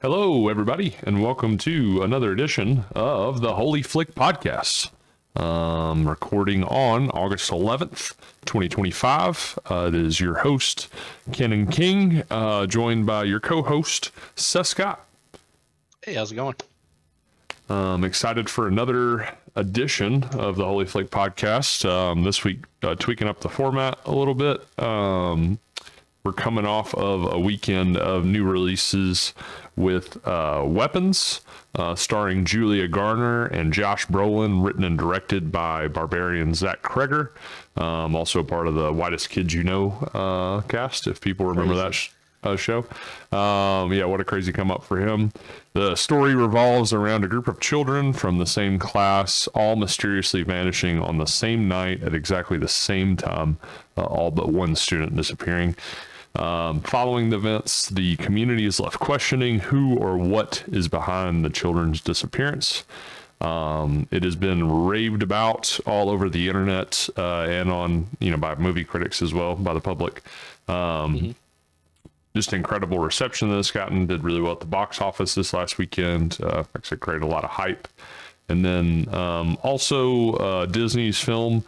Hello, everybody, and welcome to another edition of the Holy Flick Podcast. Recording on August 11th, 2025. It is your host, Canon King, joined by your co-host, Seth Scott. Hey, how's it going? Excited for another edition of the Holy Flick Podcast. This week, tweaking up the format a little bit. We're coming off of a weekend of new releases with Weapons, starring Julia Garner and Josh Brolin, written and directed by Barbarian Zach Cregger. Also part of the Whitest Kids You Know cast, if people remember that show. What a crazy come up for him. The story revolves around a group of children from the same class, all mysteriously vanishing on the same night at exactly the same time, all but one student disappearing. Following the events, the community is left questioning who or what is behind the children's disappearance. It has been raved about all over the internet and on, by movie critics as well, by the public. Just incredible reception that it's gotten. Did really well at the box office this last weekend. Actually created a lot of hype. And then also Disney's film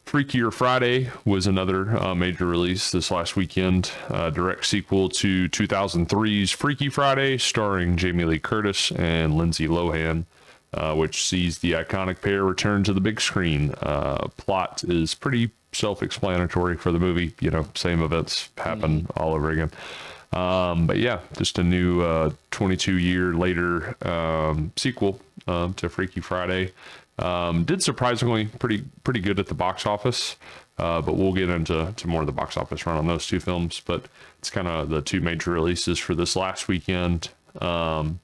Freakier Friday was another major release this last weekend. Direct sequel to 2003's Freaky Friday, starring Jamie Lee Curtis and Lindsay Lohan, which sees the iconic pair return to the big screen. Plot is pretty self-explanatory for the movie. Same events happen all over again. But yeah, just a new 22-year later sequel to Freaky Friday. Did surprisingly pretty good at the box office, but we'll get into more of the box office run on those two films. But it's kind of the two major releases for this last weekend. Coming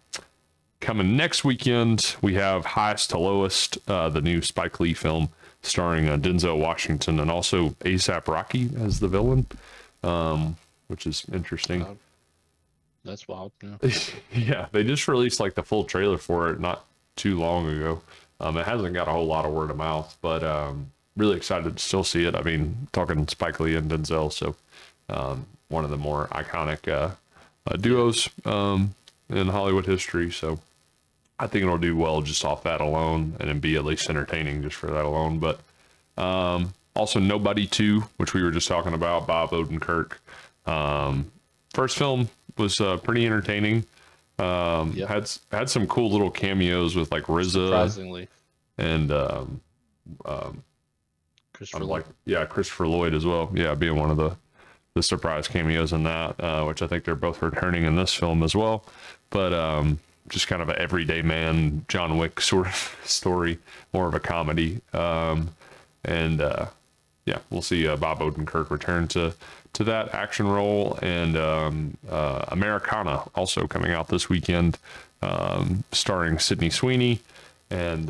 next weekend, we have Highest to Lowest, the new Spike Lee film starring Denzel Washington and also A$AP Rocky as the villain, which is interesting. That's wild. Yeah, they just released like the full trailer for it not too long ago. It hasn't got a whole lot of word of mouth, but really excited to still see it. I mean, talking Spike Lee and Denzel, so one of the more iconic duos in Hollywood history. So I think it'll do well just off that alone, and be at least entertaining just for that alone. But also Nobody 2, which we were just talking about, Bob Odenkirk. First film was pretty entertaining. Had some cool little cameos with like RZA, surprisingly, and Christopher Lloyd. Christopher Lloyd as well. Yeah, being one of the surprise cameos in that, which I think they're both returning in this film as well. But just kind of an everyday man, John Wick sort of story, more of a comedy. We'll see Bob Odenkirk return to that action role, and Americana also coming out this weekend, starring Sydney Sweeney and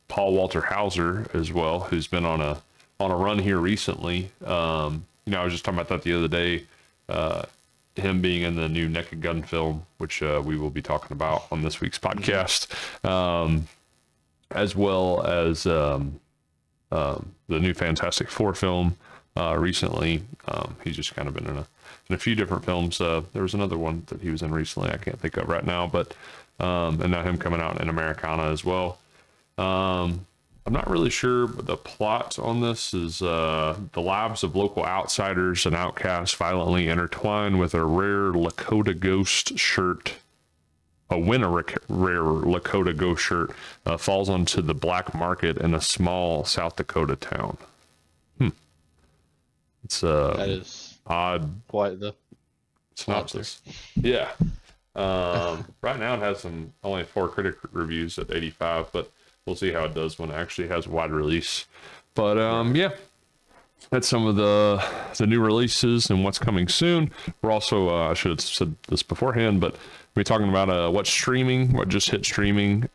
Paul Walter Hauser as well, who's been on a run here recently. I was just talking about that the other day, him being in the new Naked Gun film, which we will be talking about on this week's podcast, as well as the new Fantastic Four film. Recently, he's just kind of been in a few different films. There was another one that he was in recently I can't think of right now, but and now him coming out in Americana as well. I'm not really sure, but the plot on this is the lives of local outsiders and outcasts violently intertwine with a rare Lakota ghost shirt. When a rare Lakota ghost shirt falls onto the black market in a small South Dakota town. It's that is odd. Quite the synopsis. Yeah. Right now it has only 4 critic reviews at 85, but we'll see how it does when it actually has a wide release. But that's some of the new releases and what's coming soon. We're also I should have said this beforehand, but we're talking about what just hit streaming.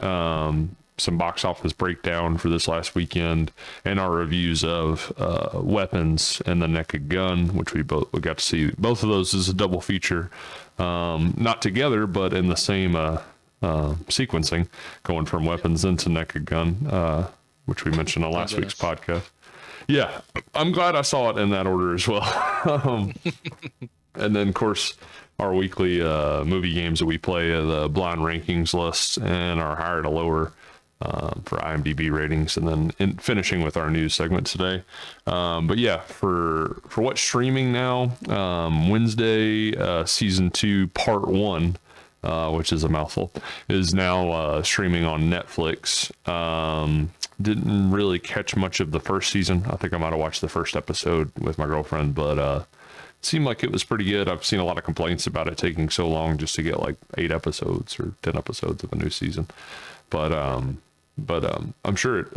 Some box office breakdown for this last weekend, and our reviews of Weapons and the Naked Gun, which we got to see both of those as a double feature, not together but in the same sequencing, going from Weapons into Naked Gun, which we mentioned on last week's podcast. Yeah, I'm glad I saw it in that order as well. And then, of course, our weekly movie games that we play, the blind rankings list, and our higher to lower for IMDb ratings, and then finishing with our news segment today. But yeah, for what's streaming now, Wednesday, season 2, part 1, which is a mouthful, is now streaming on Netflix. Didn't really catch much of the first season. I think I might have watched the first episode with my girlfriend, but seemed like it was pretty good. I've seen a lot of complaints about it taking so long just to get like 8 episodes or 10 episodes of a new season. But I'm sure it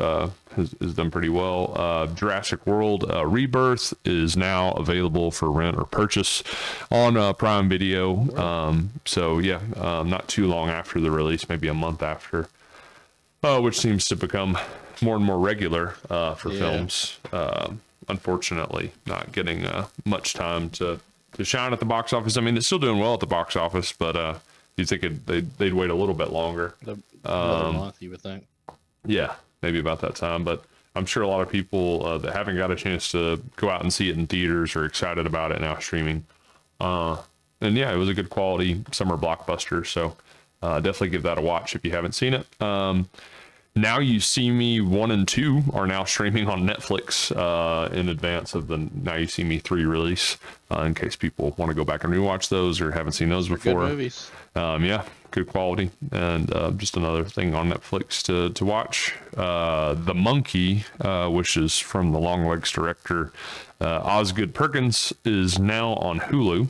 has done pretty well. Jurassic World Rebirth is now available for rent or purchase on Prime Video. So yeah, not too long after the release, maybe a month after, which seems to become more and more regular for films. Unfortunately, not getting much time to shine at the box office. I mean, it's still doing well at the box office, but you think they'd wait a little bit longer. Another month, you would think. Yeah, maybe about that time. But I'm sure a lot of people that haven't got a chance to go out and see it in theaters are excited about it now streaming. And yeah, it was a good quality summer blockbuster. So definitely give that a watch if you haven't seen it. Now You See Me 1 and 2 are now streaming on Netflix in advance of the Now You See Me 3 release, in case people want to go back and rewatch those or haven't seen those before. Good movies. Yeah, good quality, and just another thing on Netflix to watch. The Monkey, which is from the Longlegs director Osgood Perkins, is now on Hulu.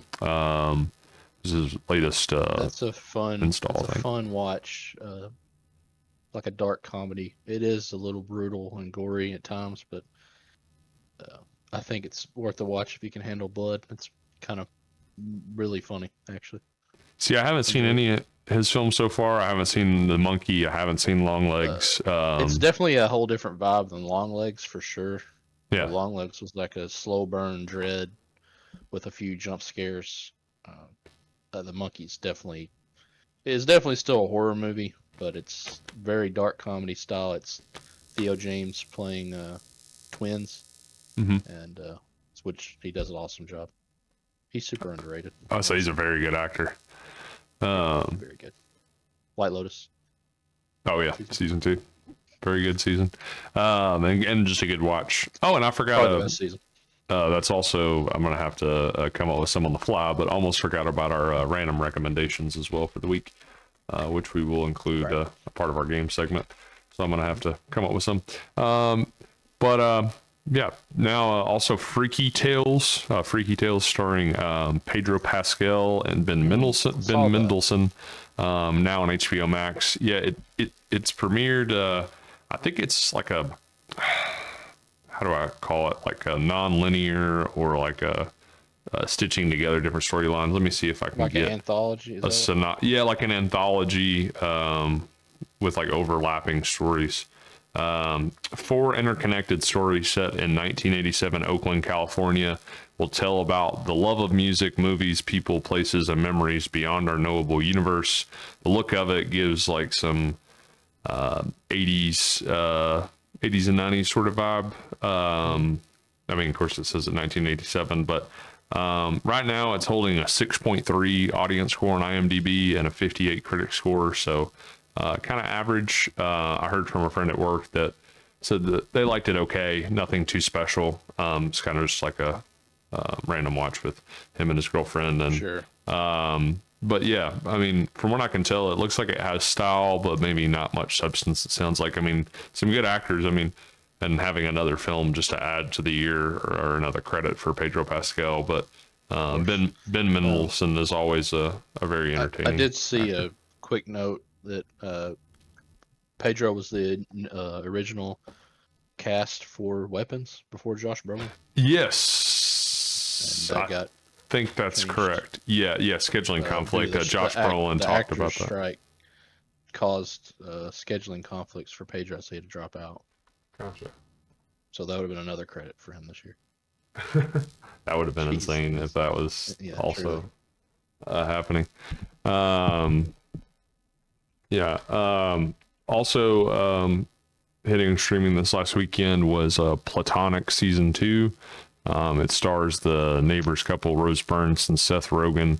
This is his latest That's a fun install that's a thing. fun watch. Like a dark comedy. It is a little brutal and gory at times, but I think it's worth a watch if you can handle blood. It's kind of really funny, actually. See, I haven't seen any of his films so far. I haven't seen The Monkey. I haven't seen Longlegs. It's definitely a whole different vibe than Longlegs for sure. Yeah. Longlegs was like a slow burn dread with a few jump scares. The Monkey's definitely still a horror movie, but it's very dark comedy style. It's Theo James playing twins, and which he does an awesome job. He's super underrated. I say he's a very good actor. Very good. White Lotus. Oh yeah, season 2, very good season, and just a good watch. Oh, and I forgot Probably the best season. that's also, I'm gonna have to come up with some on the fly, but almost forgot about our random recommendations as well for the week, which we will include a part of our game segment. So I'm gonna have to come up with some. Yeah, now also Freaky Tales starring Pedro Pascal and Ben Mendelsohn, now on HBO Max. Yeah, it's premiered. I think it's like a, how do I call it? Like a non-linear or like a stitching together different storylines. Let me see if I can Like get an anthology. like an anthology with like overlapping stories. 4 interconnected stories set in 1987 Oakland, California will tell about the love of music, movies, people, places, and memories beyond our knowable universe. The look of it gives like some 80s and 90s sort of vibe. I mean, of course it says in 1987, but right now it's holding a 6.3 audience score on IMDb and a 58 critic score. So kind of average. I heard from a friend at work that said that they liked it okay, nothing too special. It's kind of just like a random watch with him and his girlfriend. And Sure. but yeah, I mean, from what I can tell, it looks like it has style, but maybe not much substance. It sounds like, I mean, some good actors. I mean, and having another film just to add to the year or another credit for Pedro Pascal. But Ben Mendelsohn is always a very entertaining. I did see actor. a quick note that Pedro was the original cast for Weapons before Josh Brolin. Yes, And that I got think that's changed. correct. Yeah, scheduling conflict. The Josh Brolin the talked actors about that. strike caused scheduling conflicts for Pedro, so he had to drop out. Gotcha. So that would have been another credit for him this year. That would have been Jeez. insane if that was Yeah, also happening. Also hitting streaming this last weekend was Platonic season 2. It stars the Neighbors couple Rose Byrne and Seth Rogen.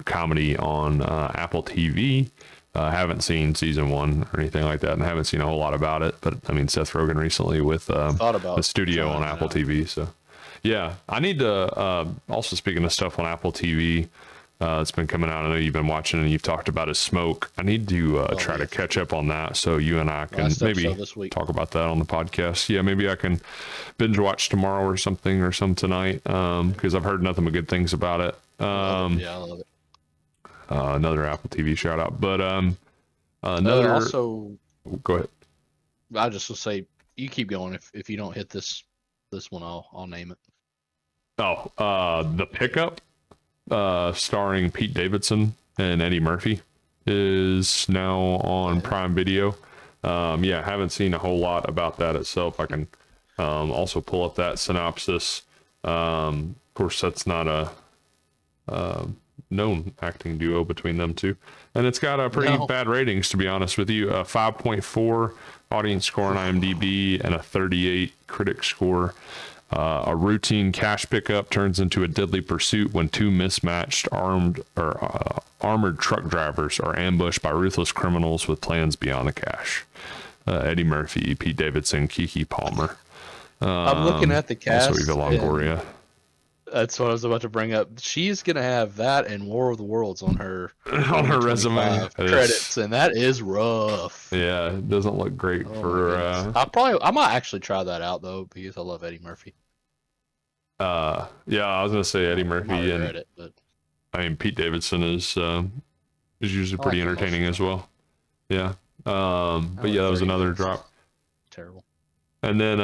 comedy on Apple TV. Haven't seen season 1 or anything like that, and haven't seen a whole lot about it. But I mean, Seth Rogen recently with Thought about the studio on trying Apple that TV. So yeah, I need to. Also, speaking of stuff on Apple TV, it's been coming out. I know you've been watching and you've talked about is Smoke. I need to try to catch up on that, so you and I can Last maybe episode this week. talk about that on the podcast. Yeah, maybe I can binge watch tomorrow or something, or some tonight, because I've heard nothing but good things about it. Yeah, I love it. Another Apple TV shout out, but another. Also, Go ahead. I just will say you keep going. If you don't hit this one, I'll name it. Oh, The Pickup, starring Pete Davidson and Eddie Murphy, is now on Prime Video. Yeah, haven't seen a whole lot about that itself. I can also pull up that synopsis. Of course, that's not a known acting duo between them two, and it's got a pretty bad ratings, to be honest with you. 5.4 audience score on IMDb and a 38 critic score. A routine cash pickup turns into a deadly pursuit when two mismatched armored truck drivers are ambushed by ruthless criminals with plans beyond the cash. Eddie Murphy, Pete Davidson, Keke Palmer. I'm looking at the cast. Also Eva Longoria. That's what I was about to bring up. She's gonna have that and War of the Worlds on her resume credits, and that is rough. Yeah, it doesn't look great for. I might actually try that out though, because I love Eddie Murphy. Yeah, I was gonna say Eddie Murphy, and it, but I mean Pete Davidson is usually pretty entertaining as well. Yeah, but yeah, that was another drop. Terrible. And then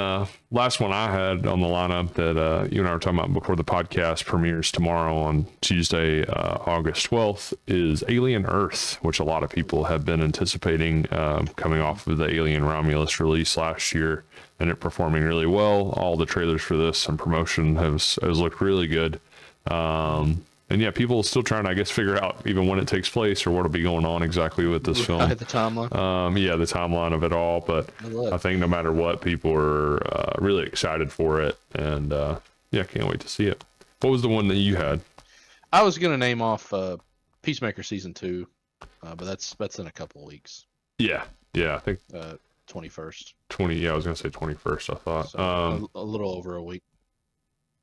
last one I had on the lineup that you and I were talking about before the podcast premieres tomorrow on Tuesday, August 12th, is Alien Earth, which a lot of people have been anticipating, coming off of the Alien Romulus release last year, and it performing really well. All the trailers for this and promotion has looked really good. And yeah, people are still trying to, I guess, figure out even when it takes place or what'll be going on exactly with this film. The timeline. Yeah, the timeline of it all. But I think no matter what, people are really excited for it, and yeah, can't wait to see it. What was the one that you had? I was gonna name off Peacemaker season 2, but that's in a couple of weeks. Yeah, I think 21st. 20. Yeah, I was gonna say 21st. I thought so a little over a week.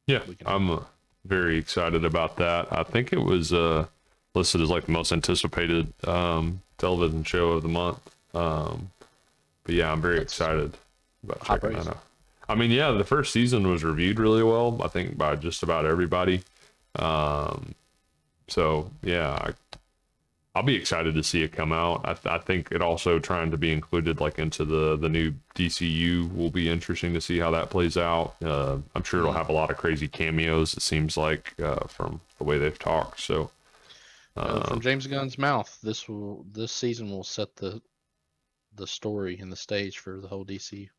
Yeah, I'm very excited about that. I think it was listed as like the most anticipated television show of the month. But yeah, I'm very excited about checking that out. I mean, yeah, the first season was reviewed really well, I think, by just about everybody. So yeah, I'll be excited to see it come out. I think it also trying to be included like into the new DCU will be interesting to see how that plays out. I'm sure it'll have a lot of crazy cameos, it seems like, from the way they've talked. So from James Gunn's mouth, this season will set the story and the stage for the whole DCU.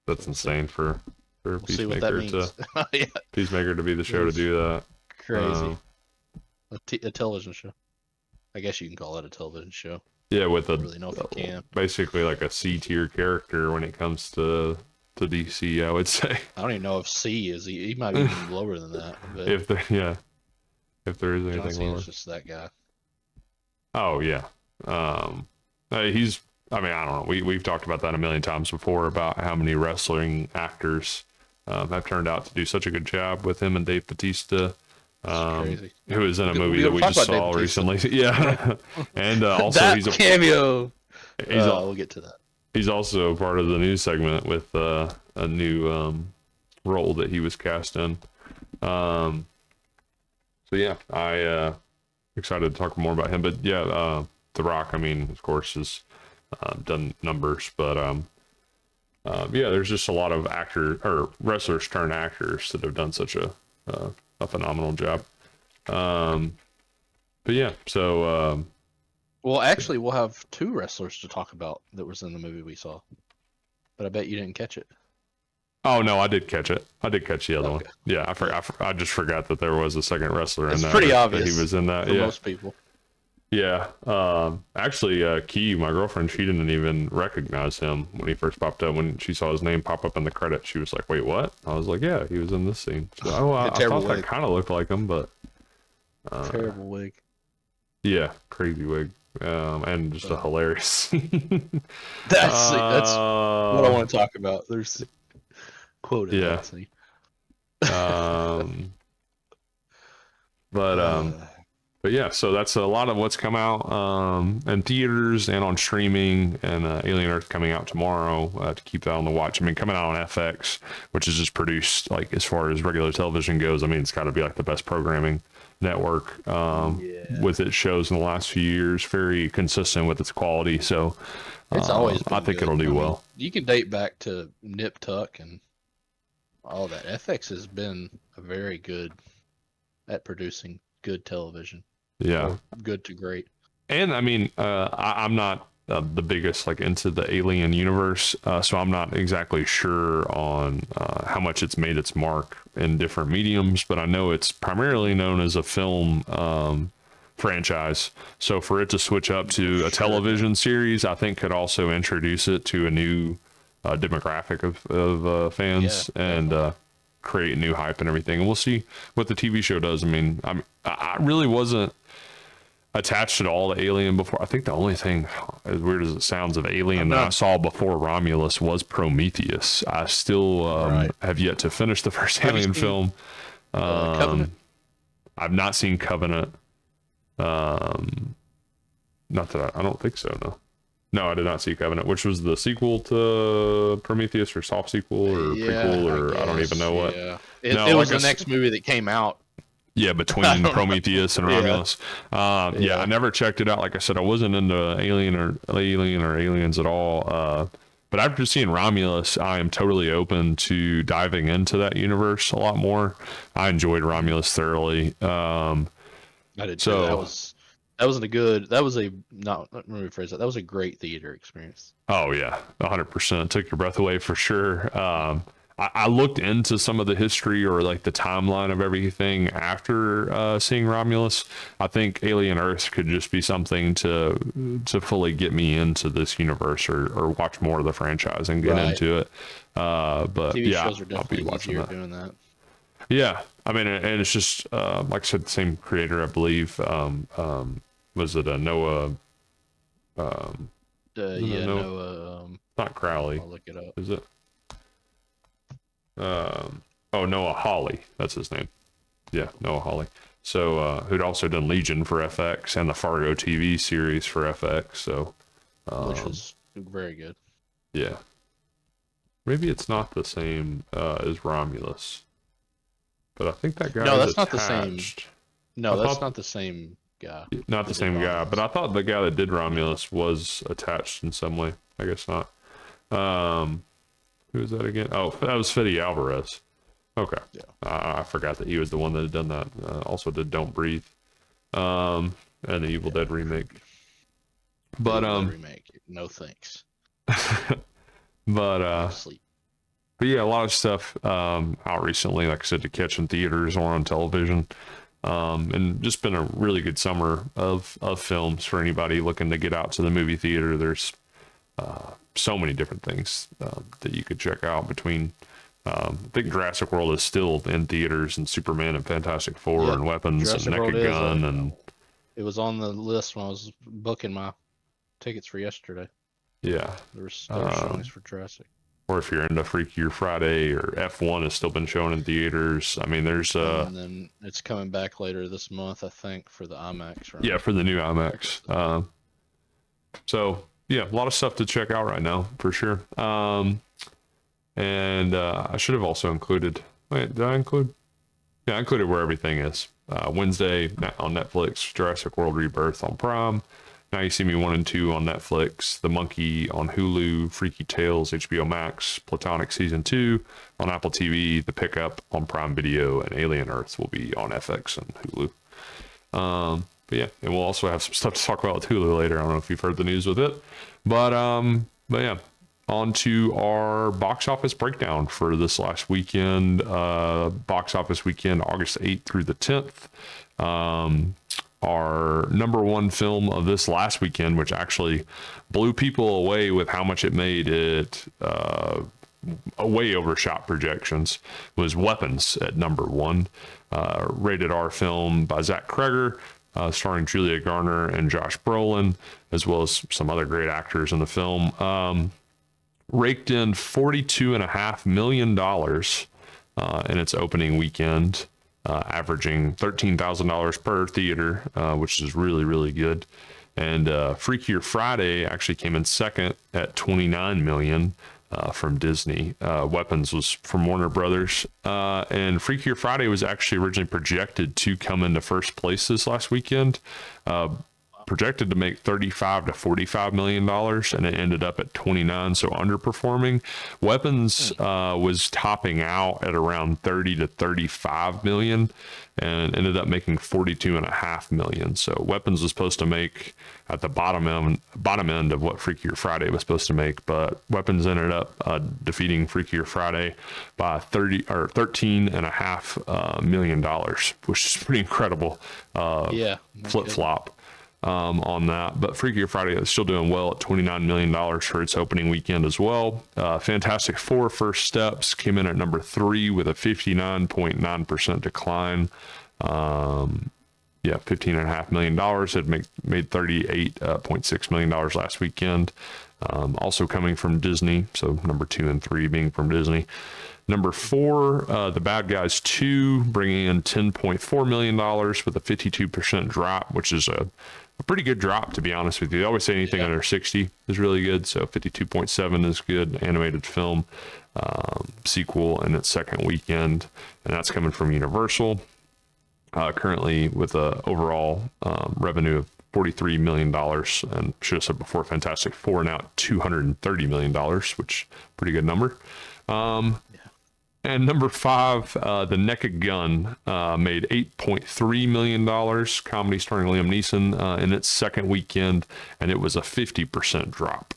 That's insane for Peacemaker to Peacemaker to be the show to do that. Crazy. A television show. I guess you can call it a television show. Yeah, with I don't really know if you can. Basically like a C tier character when it comes to DC, I would say. I don't even know if C is. He might be even lower than that. But if there is anything John Cena's lower. just that guy. Oh yeah. He's. I mean, I don't know. We've talked about that a million times before about how many wrestling actors have turned out to do such a good job with him and Dave Bautista. Who was in a movie that we just saw recently. Yeah. And also he's a cameo. We'll get to that. He's also part of the news segment with a new role that he was cast in. So yeah, I excited to talk more about him. But yeah, The Rock, I mean, of course, has done numbers, but yeah, there's just a lot of wrestlers turned actors that have done such a phenomenal job. But yeah, so well, actually, we'll have 2 wrestlers to talk about that was in the movie we saw, but I bet you didn't catch it. Oh no, I did catch it. I did catch the other one. Yeah, I just forgot that there was a second wrestler in that. It's pretty obvious that he was in that. For most people. Yeah. Actually, Key, my girlfriend, she didn't even recognize him when he first popped up. When she saw his name pop up in the credits, she was like, "Wait, what?" I was like, "Yeah, he was in this scene." So, I thought that kind of looked like him, but Terrible wig. Yeah, crazy wig. And just a hilarious scene. That's what I want to talk about. There's quoted Yeah. that scene. Um, but yeah, so that's a lot of what's come out in theaters and on streaming, and Alien Earth coming out tomorrow to keep that on the watch. I mean, coming out on FX, which is just produced like as far as regular television goes. I mean, it's got to be like the best programming network with its shows in the last few years. Very consistent with its quality. So It's always been I think good. it'll do well. You can date back to Nip Tuck and all that. FX has been very good at producing good television. Yeah, good to great. and I mean, I'm not the biggest like into the Alien universe, so I'm not exactly sure on how much it's made its mark in different mediums, but I know it's primarily known as a film franchise. So for it to switch up to a television series, I think could also introduce it to a new demographic of fans and create new hype and everything. And we'll see what the TV show does. I mean, I really wasn't attached at all to Alien before. I think the only thing, as weird as it sounds, of Alien that I saw before Romulus was Prometheus. I still have yet to finish the first Alien film. Covenant? I've not seen Covenant. Not that I don't think so. No, I did not see Covenant, which was the sequel to Prometheus, or soft sequel, or prequel, or I don't even know what. Yeah. It was the next movie that came out. Yeah, between Prometheus and Romulus. Yeah, I never checked it out. Like I said, I wasn't into Alien or Aliens at all. But after seeing Romulus, I am totally open to diving into that universe a lot more. I enjoyed Romulus thoroughly. I did too. That was a great theater experience. Oh yeah, 100%. Took your breath away for sure. I looked into some of the history or like the timeline of everything after seeing Romulus. I think Alien Earth could just be something to fully get me into this universe or watch more of the franchise and get into it. But TV yeah, shows are definitely easier doing that. Yeah, I mean, and it's just like I said, the same creator, I believe. Was it a Noah? Noah. Not Crowley. I'll look it up. Is it? Noah Hawley. That's his name. Yeah, Noah Hawley. So who'd also done Legion for FX and the Fargo TV series for FX. So which was very good. Yeah. Maybe it's not the same as Romulus. But I think that guy. No, that's not the same. No, that's not the same guy. Not the same guy, but I thought the guy that did Romulus was attached in some way. I guess not. Who was that again? Oh, that was Fede Alvarez. Okay. Yeah. I forgot that he was the one that had done that. Also did Don't Breathe, and the Evil Dead remake. But remake. No thanks. But yeah, a lot of stuff out recently, like I said, to catch in theaters or on television. And just been a really good summer of films for anybody looking to get out to the movie theater. There's so many different things that you could check out between. I think Jurassic World is still in theaters, and Superman and Fantastic Four and Weapons Jurassic and Naked Gun. And it was on the list when I was booking my tickets for yesterday. Yeah. There were showings for Jurassic. Or if you're into Freakier Friday, or F1 has still been shown in theaters. I mean, there's and then it's coming back later this month, I think, for the IMAX. Right? Yeah, for the new IMAX. So yeah, a lot of stuff to check out right now for sure. And I should have also included. Wait, did I include? Yeah, I included where everything is. Wednesday on Netflix, Jurassic World Rebirth on Prime. Now You See Me 1 and 2 on Netflix, The Monkey on Hulu, Freaky Tales, HBO Max, Platonic Season 2 on Apple TV, The Pickup on Prime Video, and Alien Earth will be on FX and Hulu. But yeah, and we'll also have some stuff to talk about with Hulu later. I don't know if you've heard the news with it. But yeah, on to our box office breakdown for this last weekend. Box office weekend, August 8th through the 10th. Our number one film of this last weekend, which actually blew people away with how much it made. It way overshot projections, was Weapons at number 1, rated R film by Zach Cregger, starring Julia Garner and Josh Brolin, as well as some other great actors in the film. Raked in $42.5 million in its opening weekend, averaging $13,000 per theater, which is really, really good. And Freakier Friday actually came in second at $29 million from Disney. Weapons was from Warner Brothers. And Freakier Friday was actually originally projected to come into first place this last weekend. Projected to make $35 to $45 million, and it ended up at 29, so underperforming. Weapons was topping out at around 30 to 35 million, and ended up making 42.5 million. So Weapons was supposed to make at the bottom end of what Freakier Friday was supposed to make, but Weapons ended up defeating Freakier Friday by $13.5 million, which is pretty incredible. Flip flop on that. But Freakier Friday is still doing well at $29 million for its opening weekend as well. Fantastic Four First Steps came in at number 3 with a 59.9% decline. $15.5 million. It made $38.6 million last weekend. Also coming from Disney, so number 2 and 3 being from Disney. Number 4, The Bad Guys 2, bringing in $10.4 million with a 52% drop, which is a pretty good drop, to be honest with you. They always say anything under 60 is really good, so 52.7 is good. Animated film sequel in its second weekend, and that's coming from Universal. Currently with a overall revenue of $43 million, and should have said before, Fantastic Four now at $230 million, which pretty good number. And number 5, The Naked Gun, made $8.3 million, comedy starring Liam Neeson, in its second weekend, and it was a 50% drop,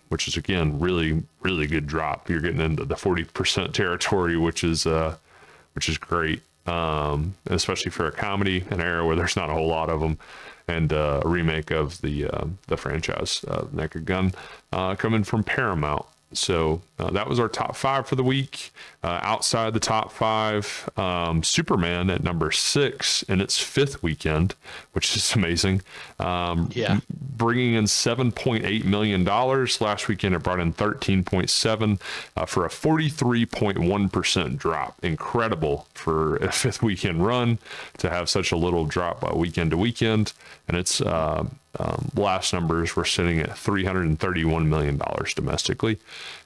which is, again, really, really good drop. You're getting into the 40% territory, which is great, especially for a comedy, an era where there's not a whole lot of them, and a remake of the franchise, Naked Gun, coming from Paramount. So that was our top 5 for the week. Outside the top 5, Superman at number 6 in its 5th weekend, which is amazing. Bringing in $7.8 million. Last weekend, it brought in 13.7 for a 43.1% drop. Incredible for a 5th weekend run to have such a little drop weekend to weekend. And its last numbers were sitting at $331 million domestically.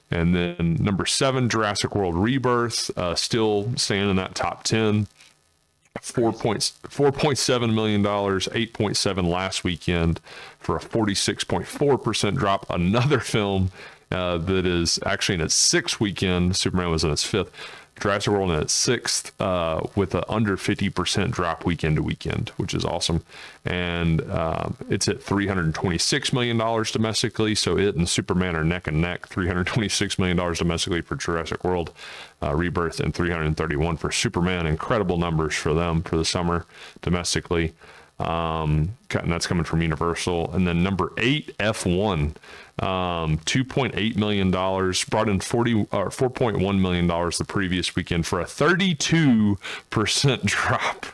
And then number 7, Jurassic World Rebirth, still staying in that top 10. $4.7 million, 8.7 last weekend for a 46.4% drop. Another film that is actually in its 6th weekend. Superman was in its 5th. Jurassic World in its 6th, with an under 50% drop weekend to weekend, which is awesome. And it's at $326 million domestically. So it and Superman are neck and neck. $326 million domestically for Jurassic World Rebirth, and $331 for Superman. Incredible numbers for them for the summer domestically. And that's coming from Universal. And then number 8, F1. $2.8 million, brought in $4.1 million the previous weekend for a 32% drop.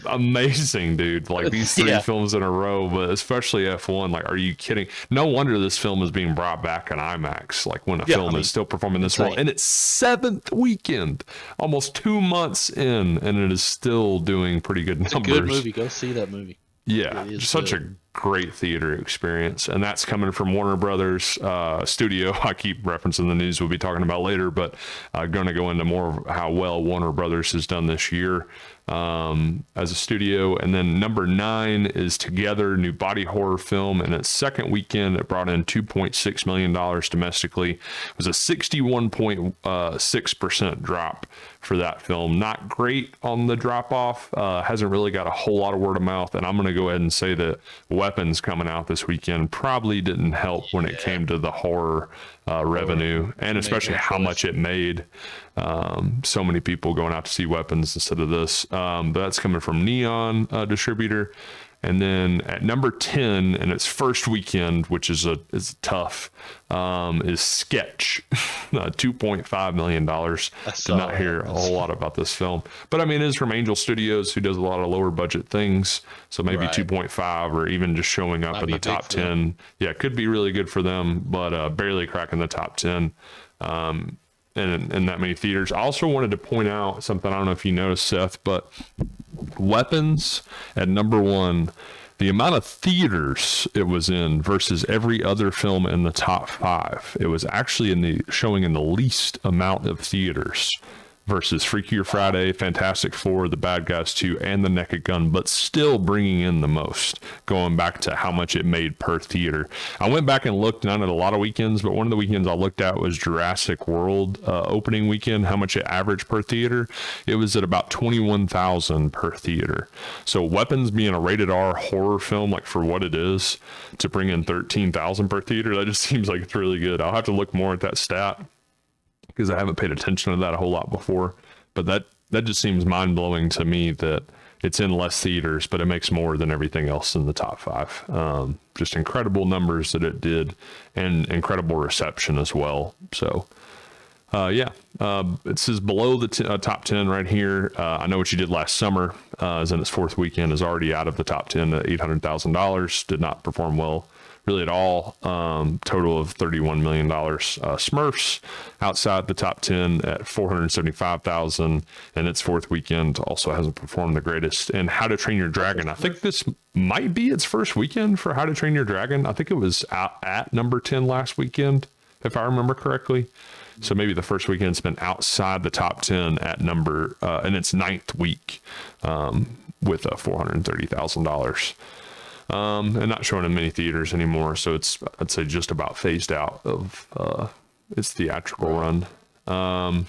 Amazing, dude. Like these 3 films in a row, but especially F1. Like, are you kidding? No wonder this film is being brought back in IMAX. Like when a film is still performing this well in its 7th weekend, almost 2 months in, and it is still doing pretty good numbers. It's a good movie. Go see that movie. Yeah, such a great theater experience, and that's coming from Warner Brothers studio. I keep referencing the news we'll be talking about later, but going to go into more of how well Warner Brothers has done this year as a studio. And then number 9 is Together, new body horror film. In its second weekend, it brought in $2.6 million domestically. It was a 61.6% drop for that film. Not great on the drop off. Hasn't really got a whole lot of word of mouth. And I'm going to go ahead and say that Weapons coming out this weekend probably didn't help when it came to the horror revenue, and especially how much it made. So many people going out to see Weapons instead of this. But that's coming from Neon distributor. And then at number 10 in its first weekend, which is tough, is Sketch, $2.5 million. Did not hear a whole lot about this film, but I mean, it is from Angel Studios, who does a lot of lower budget things. So maybe 2.5, or even just showing up in the top 10. Yeah, it could be really good for them, but barely cracking the top 10. In that many theaters. I also wanted to point out something, I don't know if you noticed, Seth, but Weapons at number 1, the amount of theaters it was in versus every other film in the top 5, it was actually showing in the least amount of theaters versus Freakier Friday, Fantastic Four, The Bad Guys 2, and The Naked Gun, but still bringing in the most, going back to how much it made per theater. I went back and looked, not at a lot of weekends, but one of the weekends I looked at was Jurassic World opening weekend, how much it averaged per theater. It was at about $21,000 per theater. So Weapons being a rated R horror film, like for what it is, to bring in $13,000 per theater, that just seems like it's really good. I'll have to look more at that stat, because I haven't paid attention to that a whole lot before, but that just seems mind-blowing to me that it's in less theaters, but it makes more than everything else in the top 5. Just incredible numbers that it did, and incredible reception as well. So it says below the top 10 right here. I Know What You Did Last Summer is in its 4th weekend, is already out of the top 10 at $800,000. Did not perform well really at all. Total of $31 million. Smurfs outside the top 10 at $475,000 in its 4th weekend, also hasn't performed the greatest. And How to Train Your Dragon, I think this might be its first weekend for How to Train Your Dragon. I think it was out at number 10 last weekend, if I remember correctly. So maybe the first weekend's been outside the top 10 at number in its 9th week, with $430,000. And not showing in many theaters anymore, so it's, I'd say, just about phased out of its theatrical run.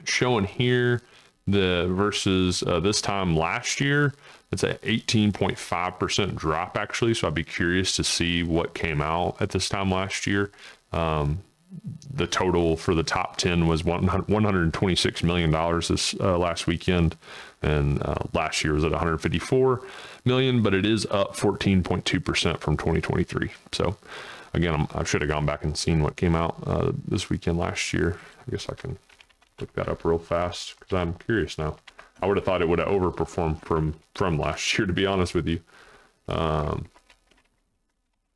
Showing here the versus this time last year, it's an 18.5% drop actually, so I'd be curious to see what came out at this time last year. The total for the top 10 was $126 million this last weekend, and last year was at $154 million, but it is up 14.2% from 2023. So again, I should have gone back and seen what came out this weekend last year. I guess I can look that up real fast because I'm curious now. I would have thought it would have overperformed from last year, to be honest with you. Let's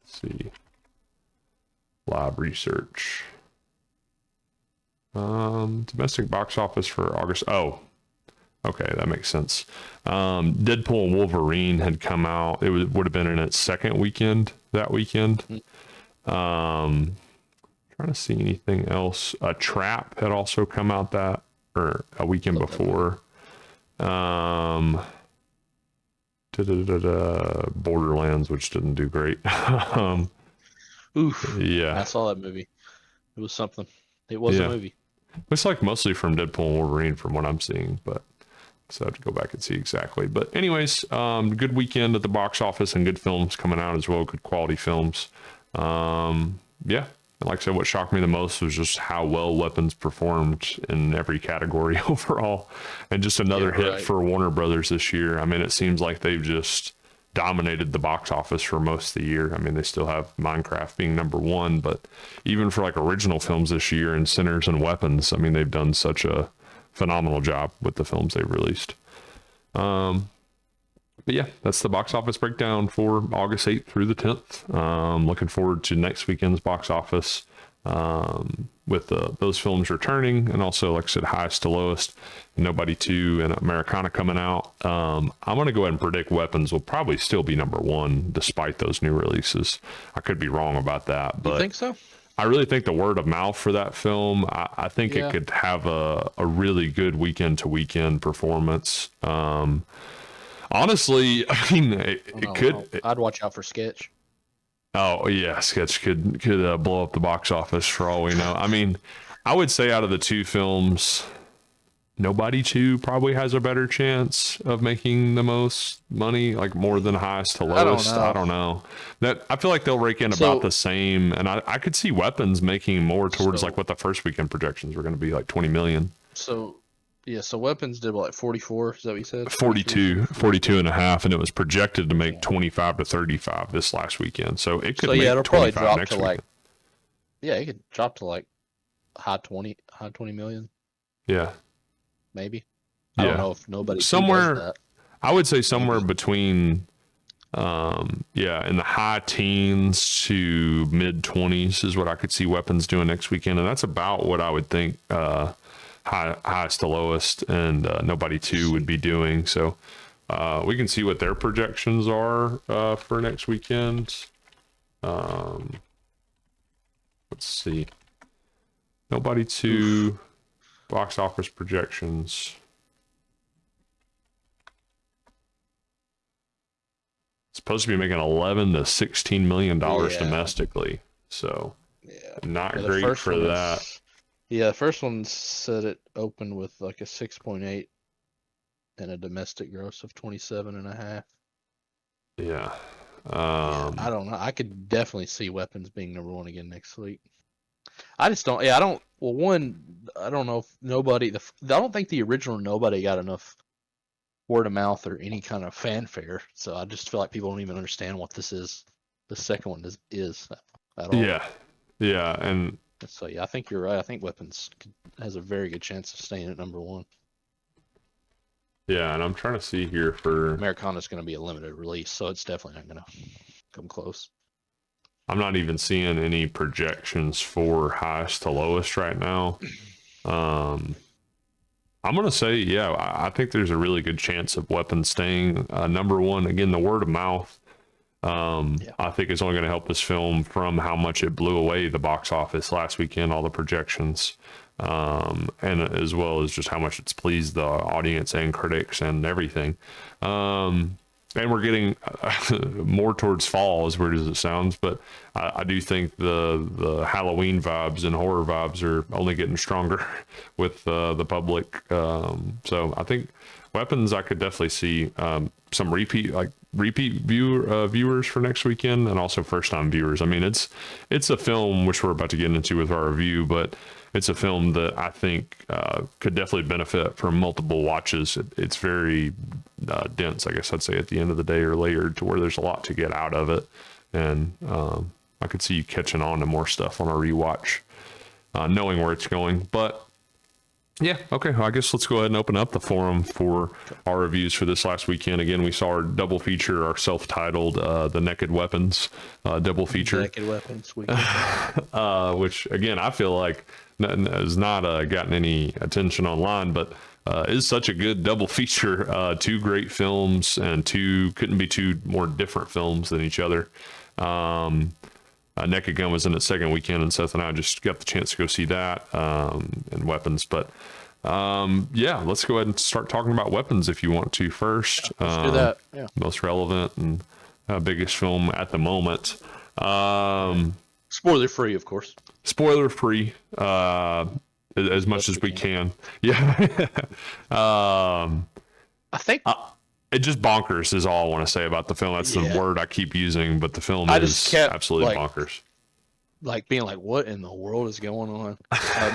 see. Live research. Domestic box office for August. Oh, okay, that makes sense. Deadpool and Wolverine had come out. It would have been in its 2nd weekend that weekend. Trying to see anything else. Trap had also come out that, or a weekend before. Borderlands, which didn't do great. Oof. Yeah. I saw that movie. It was something. It was a movie. Looks like mostly from Deadpool and Wolverine from what I'm seeing, but so I have to go back and see exactly. But anyways, good weekend at the box office and good films coming out as well. Good quality films. Yeah. Like I said, what shocked me the most was just how well Weapons performed in every category overall. And just another hit for Warner Brothers this year. I mean, it seems like they've just dominated the box office for most of the year. I mean, they still have Minecraft being number 1, but even for like original films this year and Sinners and Weapons, I mean, they've done such a phenomenal job with the films they've released. But yeah, that's the box office breakdown for August 8th through the 10th. Looking forward to next weekend's box office with those films returning, and also, like I said, highest to lowest. Nobody 2 and Americana coming out. I'm going to go ahead and predict Weapons will probably still be number 1 despite those new releases. I could be wrong about that, but you think so? I really think the word of mouth for that film, I think it could have a really good weekend to weekend performance. Honestly, I mean, it could. I'd watch out for Sketch. Oh yeah, Sketch could blow up the box office for all we know. I mean, I would say out of the 2 films, Nobody 2 probably has a better chance of making the most money, like more than highest to lowest. I don't know. That I feel like they'll rake in about the same, and I could see Weapons making more towards like what the first weekend projections were going to be, like 20 million. So Yeah, so Weapons did what, like 44? Is that what you said? 42 and a half, and it was projected to make Yeah. 25 to 35 this last weekend. So it could So yeah, make it'll probably 25 drop next to weekend. like, yeah, it could drop to like high 20 million, Yeah. maybe. I don't Yeah. know if nobody two does Somewhere, that. I would say somewhere Maybe. between, in the high teens to mid 20s is what I could see Weapons doing next weekend. And that's about what I would think, highest to lowest and Nobody 2 would be doing. So we can see what their projections are for next weekend. Let's see. Nobody 2 box office projections. It's supposed to be making 11 to 16 million dollars Yeah. domestically. So Yeah. not Yeah, the great first for one that. Yeah, the first one said it opened with like a 6.8 and a domestic gross of 27 and a half. Yeah. Yeah, I don't know. I could definitely see Weapons being number one again next week. I just don't. Yeah, I don't. Well, one, I don't know if nobody. I don't think the original Nobody got enough word of mouth or any kind of fanfare. So I just feel like people don't even understand what this is. The second one is at all. Yeah. Yeah. And So yeah, I think you're right. I think Weapons has a very good chance of staying at number one. yeah. And I'm trying to see here for, Americana's going to be a limited release, so it's definitely not going to come close. I'm not even seeing any projections for highest to lowest right now. I'm going to say, yeah, I think there's a really good chance of Weapons staying number one. Again, the word of mouth, I think is only going to help this film from how much it blew away the box office last weekend, all the projections, and as well as just how much it's pleased the audience and critics and everything. And we're getting more towards fall, as weird as it sounds, but I do think the Halloween vibes and horror vibes are only getting stronger with the public. So I think Weapons, I could definitely see some repeat viewers for next weekend, and also first time viewers. I mean, it's a film which we're about to get into with our review, but it's a film that I think could definitely benefit from multiple watches. It's very dense, I guess I'd say, at the end of the day, or layered to where there's a lot to get out of it. And I could see you catching on to more stuff on a rewatch, knowing where it's going. But yeah, okay. Well, I guess let's go ahead and open up the forum for our reviews for this last weekend. Again, we saw our double feature, our self-titled The Naked Weapons double feature. Naked Weapons. Which, again, I feel like has not gotten any attention online, but is such a good double feature. Two great films, and couldn't be two more different films than each other. Naked Gun was in its second weekend, and Seth and I just got the chance to go see that, and Weapons. But yeah, let's go ahead and start talking about Weapons if you want to first. Let's do that. Yeah. Most relevant and biggest film at the moment. Spoiler free, of course. Spoiler free, as much as we can. Yeah. I think it just bonkers is all I want to say about the film. That's the word I keep using, but the film is absolutely bonkers. Like being like, what in the world is going on?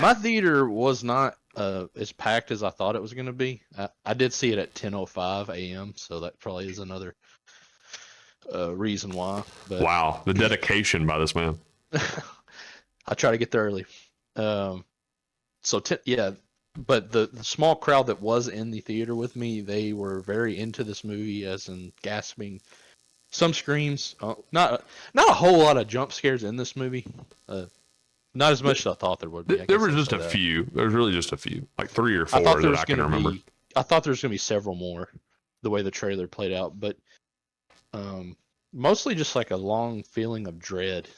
My theater was not as packed as I thought it was going to be. I did see it at 10:05 a.m., so that probably is another reason why. But wow, the dedication by this man. I try to get there early. But the small crowd that was in the theater with me, they were very into this movie, as in gasping. Some screams. Not a whole lot of jump scares in this movie. Not as much as I thought there would be. There was just a few. There was really just a few, like 3 or 4 that I can remember. I thought there was going to be several more, the way the trailer played out, but mostly just like a long feeling of dread.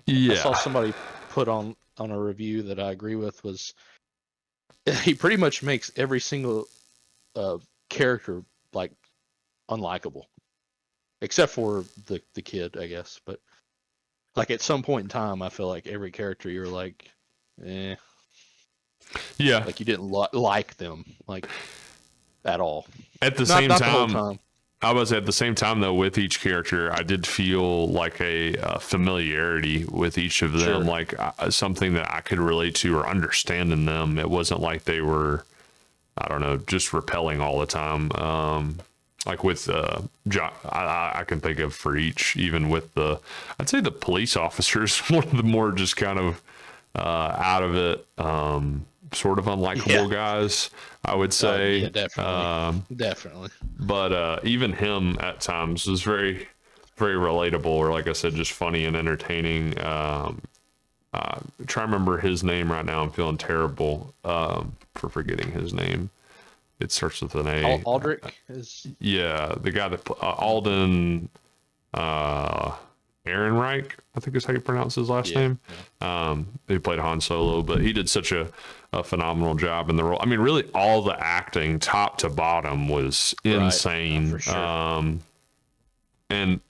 I saw somebody put on a review that I agree with, was he pretty much makes every single character like unlikable, except for the kid, I guess. But like at some point in time, I feel like every character you're like, yeah, like you didn't like them like at all. At the same time, I was at the same time though, with each character, I did feel like a familiarity with each of them, Sure. like something that I could relate to or understand in them. It wasn't like they were, I don't know, just repelling all the time. Like with I can think of for each, even with I'd say the police officers, one of the more just kind of out of it, sort of unlikable guys, I would say. Yeah, definitely. Definitely. But even him at times was very, very relatable, or like I said, just funny and entertaining. Try to remember his name right now. I'm feeling terrible for forgetting his name. It starts with an A. Aldrich is. Yeah, the guy that Alden Ehrenreich, I think is how you pronounce his last name. He played Han Solo, but he did such a phenomenal job in the role. I mean, really, all the acting, top to bottom, was insane. Right, for sure. And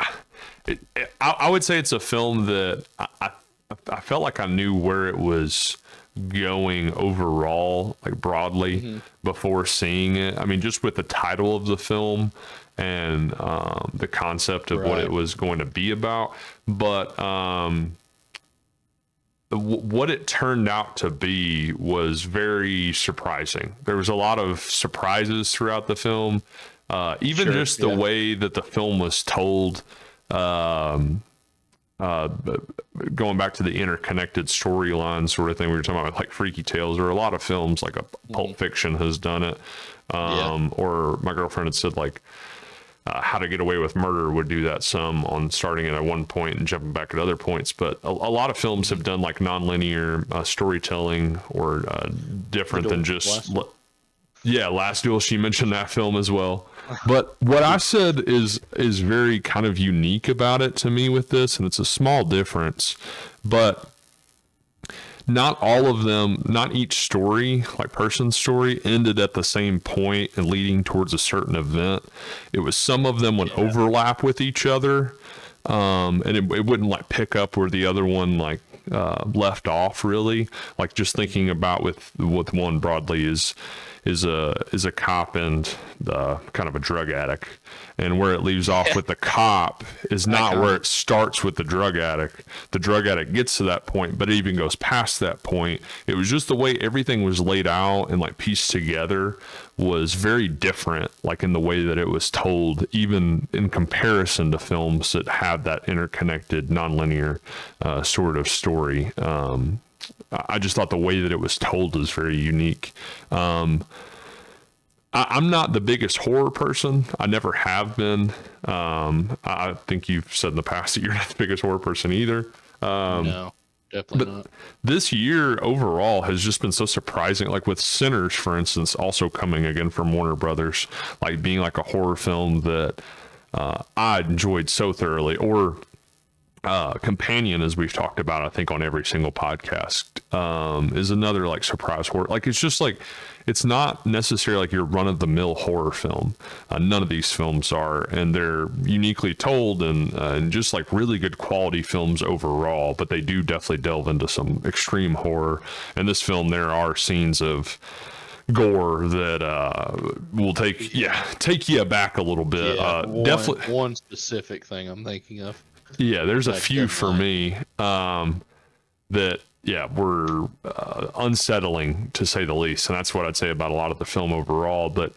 I would say it's a film that I felt like I knew where it was going overall, like broadly, before seeing it. I mean, just with the title of the film and the concept of what it was going to be about, but what it turned out to be was very surprising. There was a lot of surprises throughout the film, even just the way that the film was told. Going back to the interconnected storyline sort of thing we were talking about, like Freaky Tales, or a lot of films like Pulp Fiction has done it, or my girlfriend had said like How to Get Away with Murder would do that some, on starting at one point and jumping back at other points. But a lot of films have done like nonlinear storytelling, or different than just Last Duel. She mentioned that film as well. But what I said is very kind of unique about it to me with this, and it's a small difference, but not all of them, not each story, like person's story, ended at the same point and leading towards a certain event. It was some of them would overlap with each other, and it wouldn't like pick up where the other one like left off, really. Like just thinking about with one broadly is a cop and kind of a drug addict, and where it leaves off with the cop is not where it starts with the drug addict. The drug addict gets to that point, but it even goes past that point. It was just the way everything was laid out and like pieced together was very different, like in the way that it was told, even in comparison to films that have that interconnected nonlinear sort of story. I just thought the way that it was told is very unique. I'm not the biggest horror person. I never have been. I think you've said in the past that you're not the biggest horror person either. No, definitely not. This year overall has just been so surprising. Like with Sinners, for instance, also coming again from Warner Brothers, like being like a horror film that I enjoyed so thoroughly, or Companion, as we've talked about, I think on every single podcast, is another like surprise horror. Like it's just like, it's not necessarily like your run-of-the-mill horror film. None of these films are, and they're uniquely told and just like really good quality films overall. But they do definitely delve into some extreme horror. In this film, there are scenes of gore that will take you aback a little bit. Definitely one specific thing I'm thinking of. Yeah, there's a few for me that were unsettling, to say the least, and that's what I'd say about a lot of the film overall. But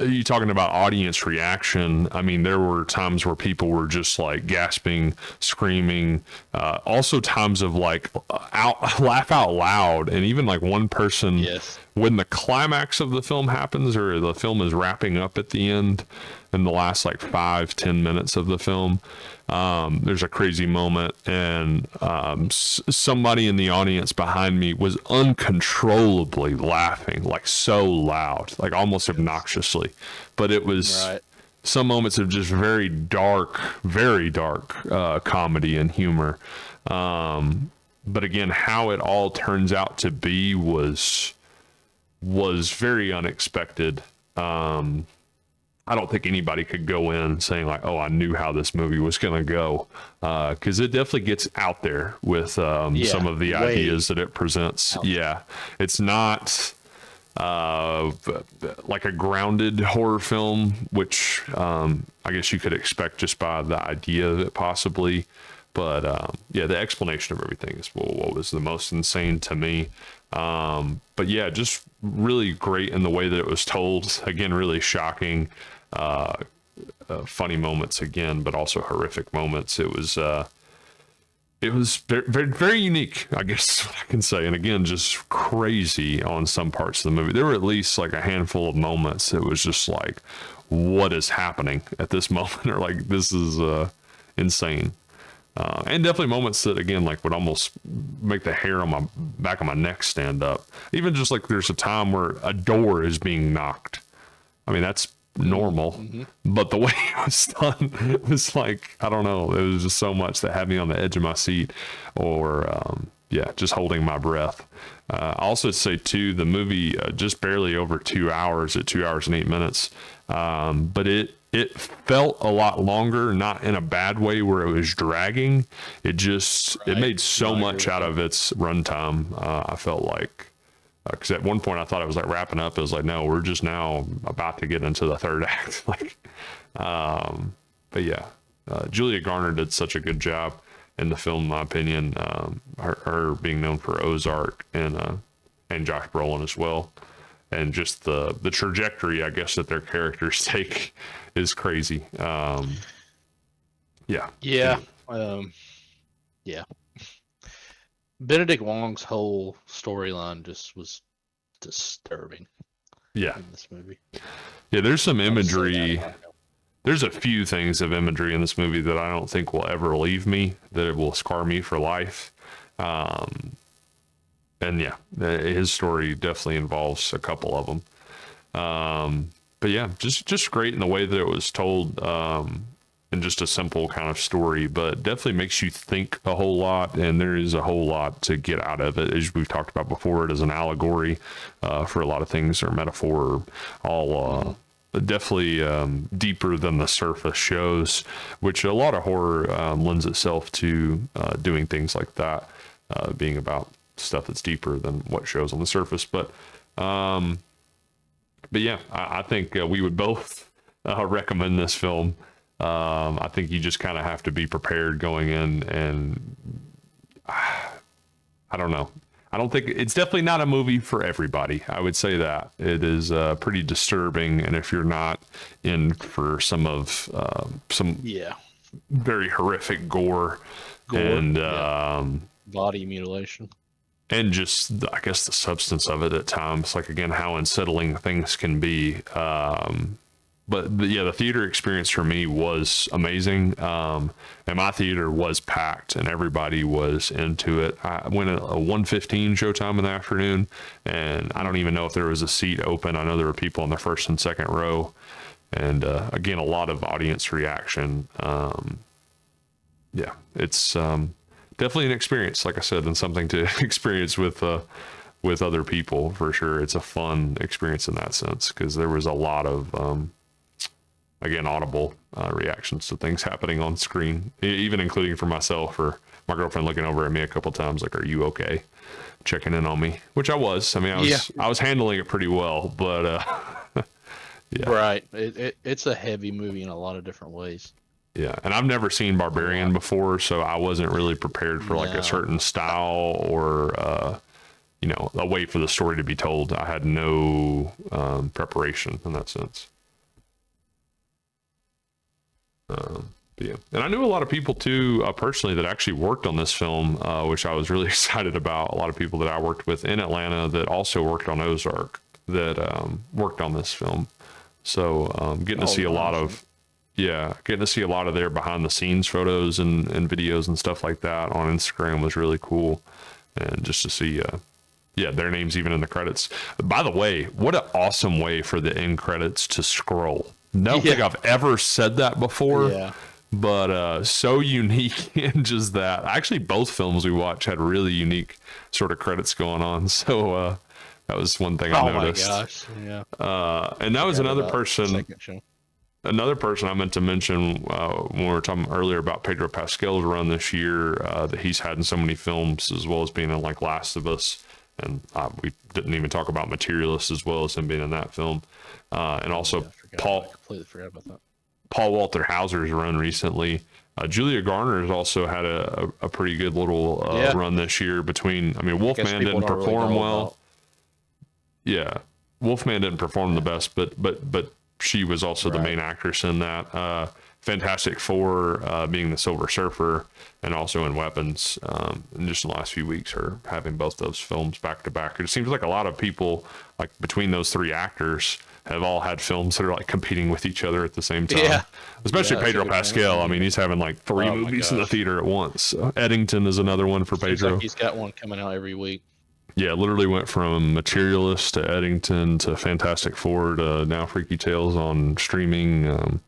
you talking about audience reaction? I mean, there were times where people were just like gasping, screaming. Also, times of like laugh out loud, and even like one person when the climax of the film happens, or the film is wrapping up at the end, in the last like 5-10 minutes of the film. There's a crazy moment, and somebody in the audience behind me was uncontrollably laughing, like so loud, like almost obnoxiously. But it was some moments of just very dark comedy and humor. But again, how it all turns out to be was very unexpected. I don't think anybody could go in saying like, oh, I knew how this movie was going to go. Cause it definitely gets out there with some of the ideas that it presents. Yeah. It's not like a grounded horror film, which I guess you could expect just by the idea of it possibly. But yeah, the explanation of everything is what was the most insane to me. But yeah, just really great in the way that it was told. Again, really shocking, funny moments again, but also horrific moments. It was very, very, very unique, I guess is what I can say. And again, just crazy on some parts of the movie. There were at least like a handful of moments that was just like, what is happening at this moment? Or like, this is insane. And definitely moments that, again, like would almost make the hair on my back of my neck stand up. Even just like there's a time where a door is being knocked. I mean, that's normal, but the way it was done, it was like, I don't know, it was just so much that had me on the edge of my seat, or yeah, just holding my breath. I also say too, the movie just barely over 2 hours at 2 hours and 8 minutes, but it felt a lot longer, not in a bad way where it was dragging. It just it made so much out of its runtime. I felt like, because at one point I thought it was like wrapping up. It was like, no, we're just now about to get into the third act. Like, but yeah, Julia Garner did such a good job in the film, in my opinion. Her being known for Ozark and Josh Brolin as well, and just the trajectory, I guess, that their characters take is crazy. Yeah. Yeah. Yeah. Benedict Wong's whole storyline just was disturbing. Yeah. In this movie. Yeah, there's some imagery. There's a few things of imagery in this movie that I don't think will ever leave me, that it will scar me for life. And yeah, his story definitely involves a couple of them. But yeah, just great in the way that it was told, and just a simple kind of story, but definitely makes you think a whole lot, and there is a whole lot to get out of it. As we've talked about before, it is an allegory for a lot of things, or metaphor, all definitely deeper than the surface shows, which a lot of horror lends itself to doing things like that, being about stuff that's deeper than what shows on the surface. But yeah, I think we would both recommend this film. I think you just kind of have to be prepared going in, and I don't know. I don't think it's definitely not a movie for everybody. I would say that it is pretty disturbing, and if you're not in for some very horrific gore and body mutilation, and just I guess the substance of it at times, like again how unsettling things can be. But yeah, the theater experience for me was amazing. And my theater was packed and everybody was into it. I went at a 1:15 showtime in the afternoon, and I don't even know if there was a seat open. I know there were people in the first and second row, and again, a lot of audience reaction. Yeah, it's definitely an experience, like I said, and something to experience with other people for sure. It's a fun experience in that sense, because there was a lot of again, audible reactions to things happening on screen, even including for myself, or my girlfriend looking over at me a couple times, like, "Are you okay?" Checking in on me, which I was. I mean, I was handling it pretty well, but yeah. Right. It's a heavy movie in a lot of different ways. Yeah, and I've never seen Barbarian before, so I wasn't really prepared for like a certain style or a way for the story to be told. I had no preparation in that sense. Yeah, and I knew a lot of people too, personally, that actually worked on this film, which I was really excited about. A lot of people that I worked with in Atlanta that also worked on Ozark that worked on this film. So getting to see a lot of their behind the scenes photos and videos and stuff like that on Instagram was really cool. And just to see, their names even in the credits. By the way, what an awesome way for the end credits to scroll. Don't think I've ever said that before, but so unique in just that. Actually, both films we watched had really unique sort of credits going on. So that was one thing I noticed. Oh my gosh, yeah. And that was another person I meant to mention when we were talking earlier about Pedro Pascal's run this year, that he's had in so many films, as well as being in like Last of Us. And we didn't even talk about Materialist as well as him being in that film. And also I completely forgot about that. Paul Walter Hauser's run recently. Julia Garner has also had a pretty good little run this year between, Wolfman didn't perform well. Yeah. Wolfman didn't perform the best, but she was also the main actress in that. Fantastic Four being the Silver Surfer, and also in Weapons. In just the last few weeks are having both those films back to back. It seems like a lot of people, like between those three actors, have all had films that are like competing with each other at the same time. Yeah. Especially Pedro Pascal. He's having like three movies in the theater at once. Eddington is another one for Pedro. Like he's got one coming out every week. Yeah, literally went from Materialist to Eddington to Fantastic Four to now Freaky Tales on streaming.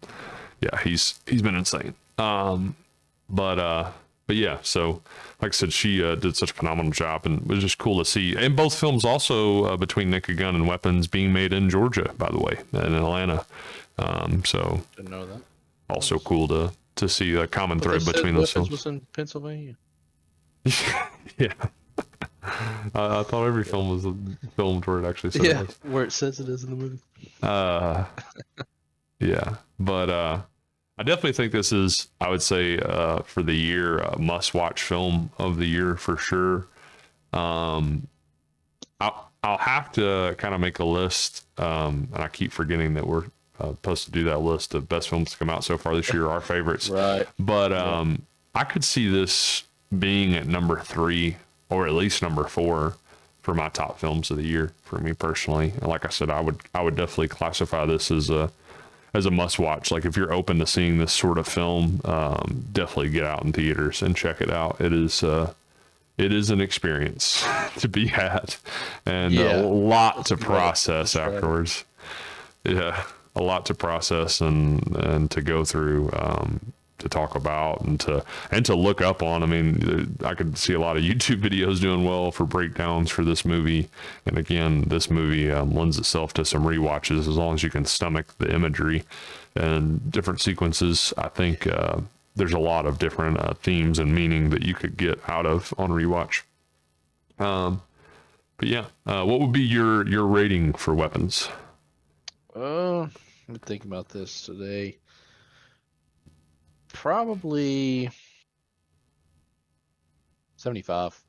Yeah, he's been insane. But yeah, so like I said, she did such a phenomenal job, and it was just cool to see. And both films also between Naked Gun and Weapons being made in Georgia, by the way, and in Atlanta. So didn't know that. Also cool to see a common thread between those films. Was in Pennsylvania. Yeah. I thought every film was filmed where it actually said it was. Where it says it is in the movie. Yeah, but I definitely think this is, I would say, for the year, a must-watch film of the year for sure. I'll have to kind of make a list, and I keep forgetting that we're supposed to do that list of best films to come out so far this year, our favorites. Right. But I could see this being at number 3 or at least number 4 for my top films of the year for me personally. And like I said, I would definitely classify this as a must watch. Like if you're open to seeing this sort of film, definitely get out in theaters and check it out. It is an experience to be had, and a lot to process afterwards. Yeah, a lot to process and to go through, to talk about and to look up on. I could see a lot of YouTube videos doing well for breakdowns for this movie. And again, this movie lends itself to some rewatches as long as you can stomach the imagery and different sequences. I think there's a lot of different themes and meaning that you could get out of on rewatch. But yeah, what would be your rating for Weapons? Let me think about this today. Probably 75.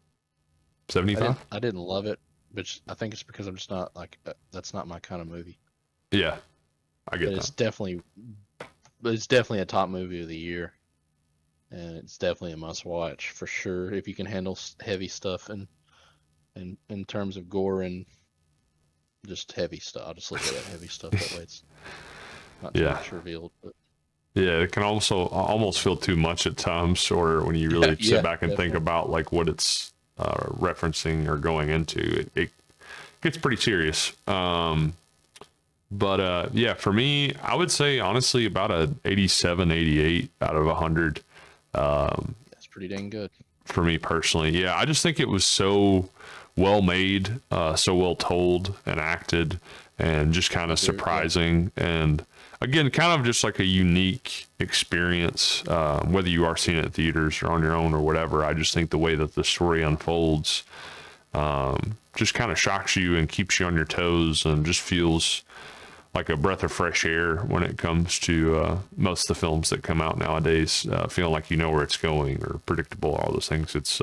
75? I didn't love it, but I think it's because I'm just not like, that's not my kind of movie. Yeah, I get that. It's definitely a top movie of the year, and it's definitely a must watch for sure if you can handle heavy stuff and in terms of gore and just heavy stuff. I'll just look at that heavy stuff that way. It's not too much revealed, but. Yeah, it can also almost feel too much at times, or when you really sit back and think about like what it's referencing or going into, it gets pretty serious. But yeah, for me, I would say honestly about a 87, 88 out of 100. That's pretty dang good. For me personally. Yeah, I just think it was so well made, so well told and acted, and just kind of surprising. And again, kind of just like a unique experience, whether you are seeing it in theaters or on your own or whatever. I just think the way that the story unfolds just kind of shocks you and keeps you on your toes, and just feels like a breath of fresh air when it comes to most of the films that come out nowadays, feeling like you know where it's going or predictable, all those things. It's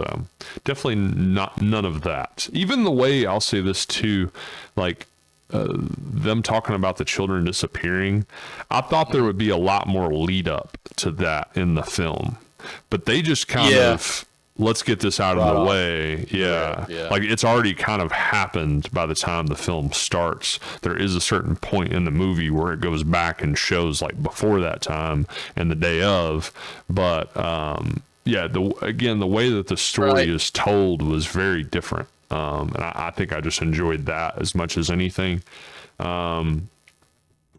definitely none of that. Even the way, I'll say this too, like them talking about the children disappearing, I thought there would be a lot more lead up to that in the film, but they just kind of, let's get this out of the way. Yeah. Like it's already kind of happened by the time the film starts. There is a certain point in the movie where it goes back and shows like before that time and the day of, but the way that the story is told was very different. And I think I just enjoyed that as much as anything. And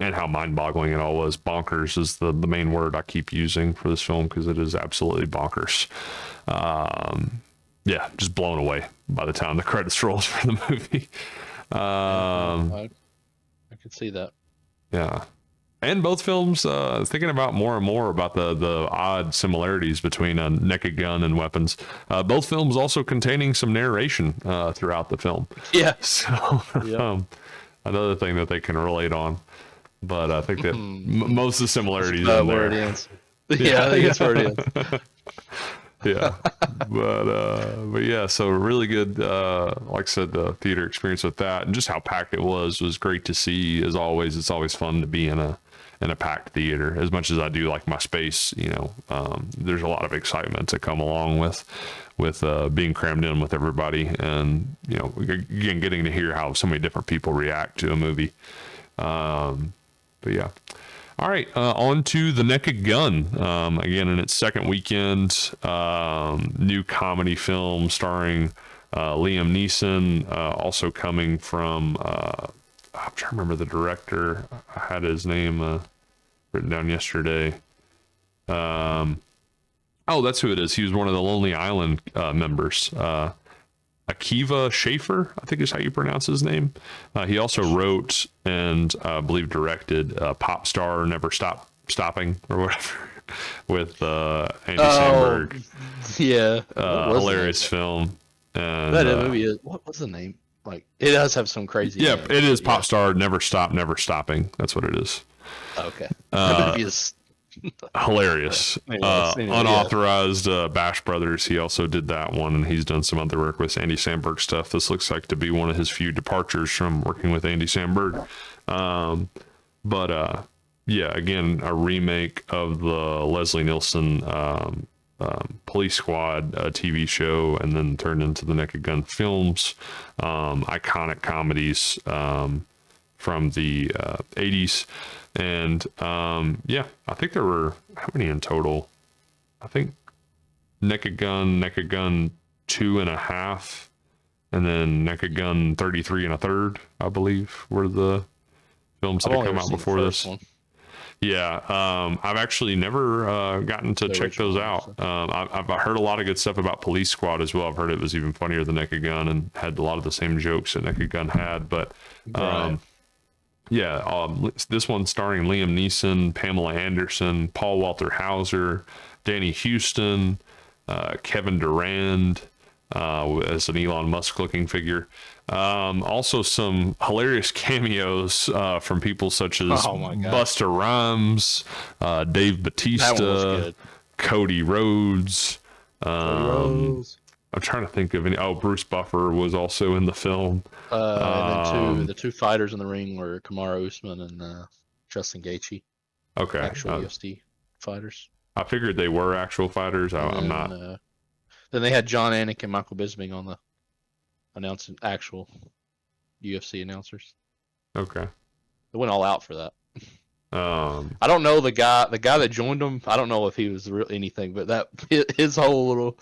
how mind-boggling it all was. Bonkers is the main word I keep using for this film, because it is absolutely bonkers. Just blown away by the time the credits rolls for the movie. I could see that. Yeah. And both films, thinking about more and more about the odd similarities between a naked gun and weapons. Both films also containing some narration throughout the film. Yeah. So Yeah. another thing that they can relate on. But I think that most of the similarities Where in there. it ends. Yeah, I think it's where it ends. Yeah, but yeah, so really good, like I said, the theater experience with that, and just how packed it was great to see. As always, it's always fun to be in a packed theater. As much as I do like my space, there's a lot of excitement to come along with being crammed in with everybody, and again, getting to hear how so many different people react to a movie. But yeah. All right, on to The Naked Gun. Again, in its second weekend, new comedy film starring Liam Neeson, also coming from, I'm trying to remember the director. I had his name written down yesterday. Oh, that's who it is. He was one of the Lonely Island members. Akiva Schaffer, I think is how you pronounce his name. He also wrote and I believe directed Pop Star Never Stopping or whatever with Andy Samberg. Yeah. Hilarious film. And, that movie is, what's the name? Like, it does have some crazy Yeah, names, it is Pop Star Never Stopping. That's what it is. Okay. That movie is hilarious. Unauthorized Bash Brothers. He also did that one, and he's done some other work with Andy Samberg stuff. This looks like to be one of his few departures from working with Andy Samberg. But yeah, again, a remake of the Leslie Nielsen Police Squad TV show, and then turned into the Naked Gun films. Iconic comedies from the 80s. And yeah, I think there were, how many in total? I think Naked Gun 2.5, and then Naked Gun 33 1/3, I believe, were the films that have come out before this. Yeah, I've actually never gotten to check those out. I've heard a lot of good stuff about Police Squad as well. I've heard it was even funnier than Naked Gun and had a lot of the same jokes that Naked Gun had, but yeah, this one starring Liam Neeson, Pamela Anderson, Paul Walter Hauser, Danny Houston, Kevin Durand as an Elon Musk looking figure. Also some hilarious cameos from people such as Busta Rhymes, Dave Bautista, Cody Rhodes. I'm trying to think of any. Oh, Bruce Buffer was also in the film. And then the two fighters in the ring were Kamaru Usman and Justin Gaethje. Okay. Actual UFC fighters. I figured they were actual fighters. I'm not. Then they had John Anik and Michael Bisping on the announcing actual UFC announcers. Okay. They went all out for that. I don't know the guy that joined them. I don't know if he was anything, but that his whole little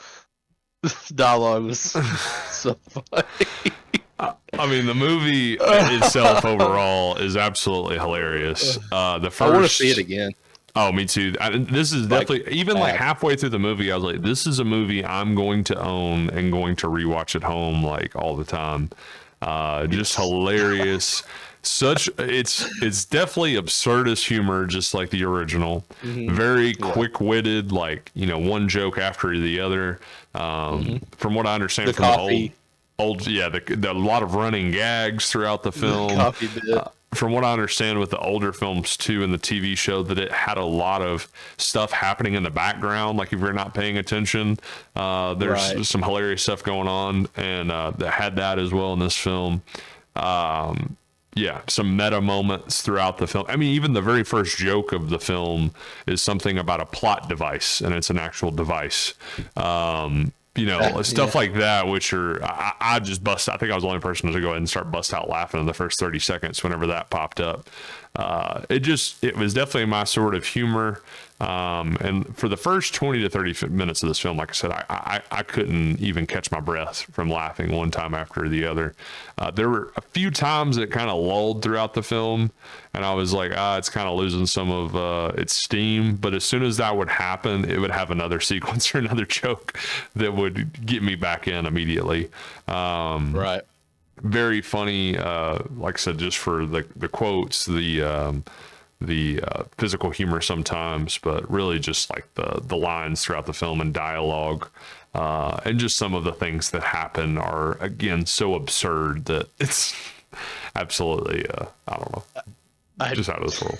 dialogue was so funny. I mean, the movie itself overall is absolutely hilarious. The first, I want to see it again. Oh, me too. This is definitely, even like halfway through the movie, I was like, this is a movie I'm going to own and going to rewatch at home like all the time. Just hilarious. It's definitely absurdist humor, just like the original. Very quick-witted, like, one joke after the other. From what I understand from the old, a lot of running gags throughout the film. Coffee bit. From what I understand with the older films too, and the TV show, that it had a lot of stuff happening in the background. Like if you're not paying attention, there's some hilarious stuff going on, and that had that as well in this film. Yeah, some meta moments throughout the film. I mean, even the very first joke of the film is something about a plot device, and it's an actual device. Stuff like that, which are, I just bust. I think I was the only person to go ahead and start bust out laughing in the first 30 seconds whenever that popped up. It was definitely my sort of humor. And for the first 20 to 30 minutes of this film, like I said, I couldn't even catch my breath from laughing one time after the other. There were a few times that kind of lulled throughout the film, and I was like, it's kind of losing some of its steam. But as soon as that would happen, it would have another sequence or another joke that would get me back in immediately. Very funny, like I said, just for the quotes, the physical humor sometimes, but really just like the lines throughout the film and dialogue, and just some of the things that happen are again so absurd that it's absolutely I don't know, just out of this world.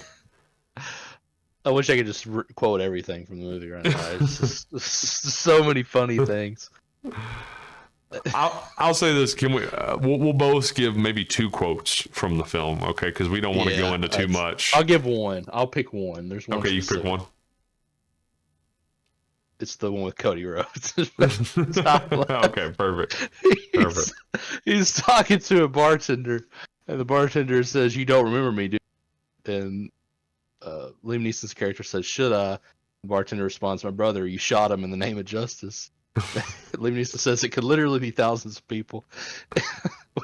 I wish I could just quote everything from the movie right now. It's just so many funny things. I'll say this: can we? We'll both give maybe 2 quotes from the film, okay? Because we don't want to go into too much. I'll give one. I'll pick one. There's one. Okay, you pick one. It's the one with Cody Rhodes. Okay, perfect. He's talking to a bartender, and the bartender says, "You don't remember me, dude?" And Liam Neeson's character says, "Should I?" The bartender responds, "My brother, you shot him in the name of justice." Liam Neeson says it could literally be thousands of people,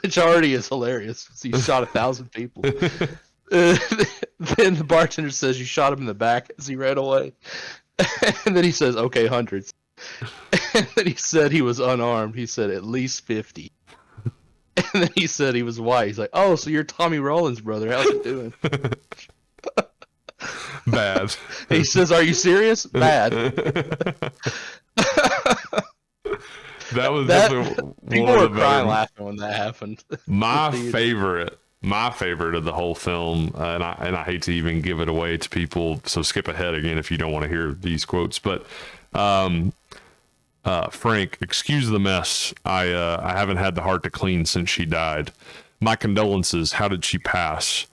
which already is hilarious. So you shot 1,000 people. Then the bartender says, "You shot him in the back as he ran away." And then he says, "Okay, hundreds." And then he said he was unarmed. He said at least 50. And then he said he was white. He's like, "Oh, so you're Tommy Rollins' brother. How's it doing?" Bad. He says, "Are you serious?" Bad. That was definitely people one were of the crying better. laughing when that happened. My favorite of the whole film, and I hate to even give it away to people, so skip ahead again if you don't want to hear these quotes. But Frank, excuse the mess. I haven't had the heart to clean since she died. My condolences. How did she pass?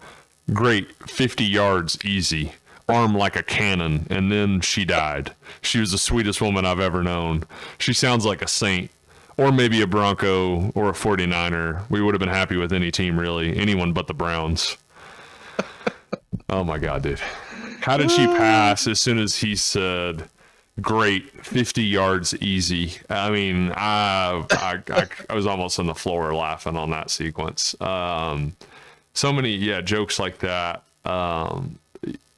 Great, 50 yards easy. Arm like a cannon, and then she died. She was the sweetest woman I've ever known. She sounds like a saint, or maybe a Bronco or a 49er. We would have been happy with any team, really. Anyone but the Browns. Oh my God, dude. How did she pass as soon as he said, great, 50 yards easy? I mean, I was almost on the floor laughing on that sequence. So many, jokes like that.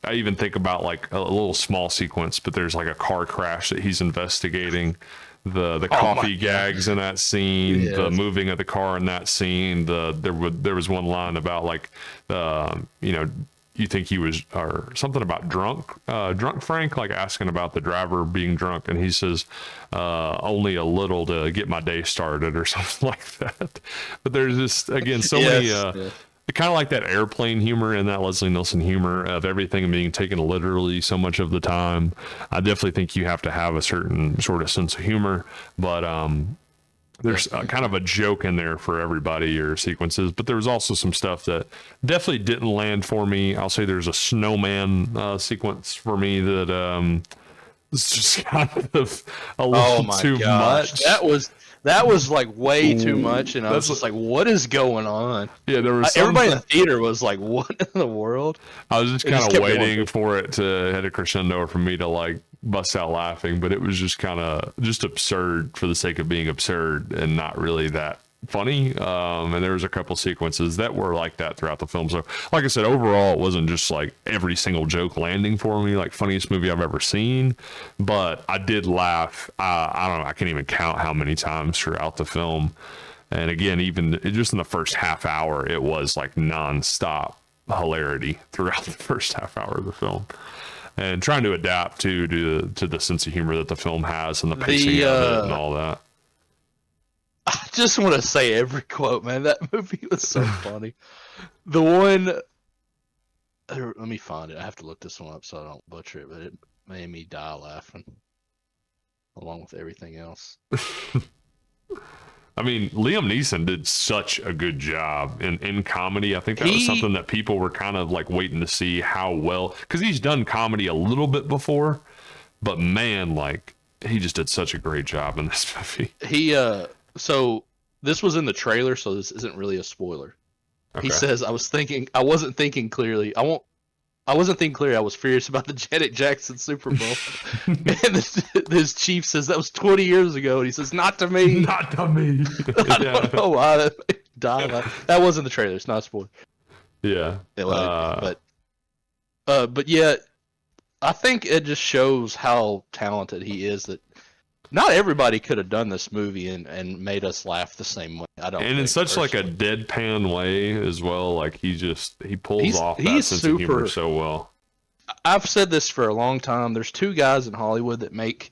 I even think about like a little small sequence, but there's like a car crash that he's investigating. The coffee gags in that scene, yes. The moving of the car in that scene. There was one line about like, you think he was, or something about drunk Frank, like asking about the driver being drunk, and he says, only a little to get my day started or something like that. But there's just, again, so many, kind of like that airplane humor and that Leslie Nielsen humor of everything being taken literally so much of the time. I definitely think you have to have a certain sort of sense of humor, but there's kind of a joke in there for everybody or sequences. But there was also some stuff that definitely didn't land for me. I'll say there's a snowman sequence for me that it's just kind of a little too much. That was like way too much, and I was just like, "What is going on?" Yeah, there was everybody in the theater was like, "What in the world?" I was just kind of waiting for it to hit a crescendo or for me to like bust out laughing, but it was just kind of just absurd for the sake of being absurd and not really that funny. And there was a couple sequences that were like that throughout the film. So like I said, overall it wasn't just like every single joke landing for me, like funniest movie I've ever seen, but I did laugh. I don't know, I can't even count how many times throughout the film. And again, even just in the first half hour, it was like nonstop hilarity throughout the first half hour of the film, and trying to adapt to the sense of humor that the film has and the pacing of it and all that. I just want to say every quote, man. That movie was so funny. The one, let me find it. I have to look this one up so I don't butcher it, but it made me die laughing, along with everything else. I mean, Liam Neeson did such a good job in comedy. I think that was something that people were kind of like waiting to see how well, because he's done comedy a little bit before, but man, like he just did such a great job in this movie. So this was in the trailer, so this isn't really a spoiler. Okay. He says, I wasn't thinking clearly. I was furious about the Janet Jackson Super Bowl. And this chief says, that was 20 years ago. And he says, not to me. Not to me. I don't know why that died. That wasn't the trailer. It's not a spoiler. Yeah. But yeah, I think it just shows how talented he is, that not everybody could have done this movie and made us laugh the same way. I don't. And in such like a deadpan way as well. Like he pulls off that sense of humor so well. I've said this for a long time. There's two guys in Hollywood that make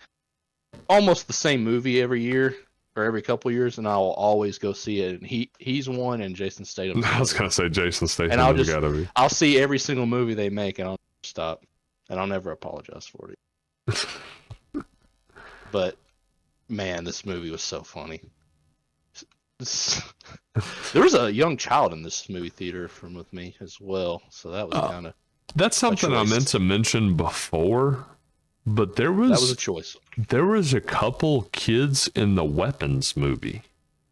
almost the same movie every year or every couple years, and I will always go see it. And he's one, and Jason Statham. I was gonna say Jason Statham. And has gotta be. I'll see every single movie they make, and I'll stop, and I'll never apologize for it. But man, this movie was so funny. There was a young child in this movie theater from with me as well, so that was kind of. That's something I meant to mention before, but that was a choice. There was a couple kids in the Weapons movie.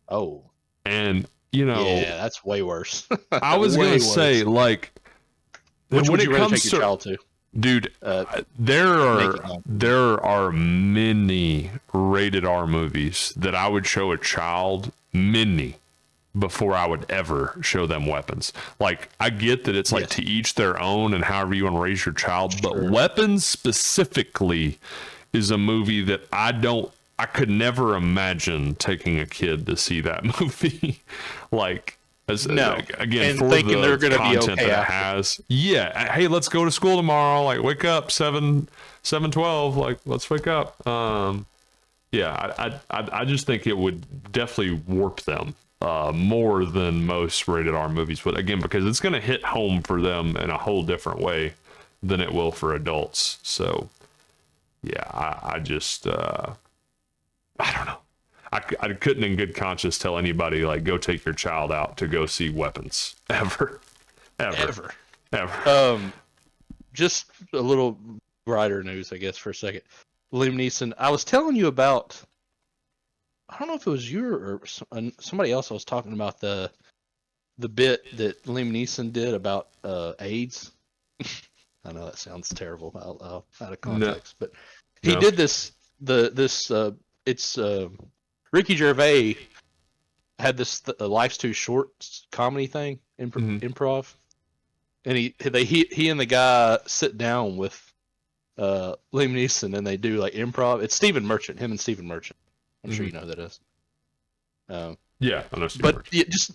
Oh. And, you know, yeah, that's way worse. I was going to say, like, which when would it you rather comes take your child to? Dude, there are many rated R movies that I would show a child, many, before I would ever show them Weapons. Like, I get that it's like to each their own and however you want to raise your child, but Weapons specifically is a movie that I could never imagine taking a kid to see that movie. Like, again, and for thinking the they're going to be content okay that it has. Yeah, hey, let's go to school tomorrow. Like, wake up 7:12. Like, let's wake up. Yeah, I just think it would definitely warp them more than most rated R movies. But again, because it's going to hit home for them in a whole different way than it will for adults. So, yeah, I just I don't know. I couldn't in good conscience tell anybody, like, go take your child out to go see Weapons. Ever. Just a little brighter news, I guess, for a second. Liam Neeson. I was telling you about, I don't know if it was you or somebody else. I was talking about the bit that Liam Neeson did about AIDS. I know that sounds terrible out of context, but he did this. It's Ricky Gervais had this Life's Too Short comedy thing, improv, and he and the guy sit down with Liam Neeson and they do like improv. It's Stephen Merchant, him and Stephen Merchant. I'm sure you know who that is. Yeah, I know Stephen Merchant. Yeah, just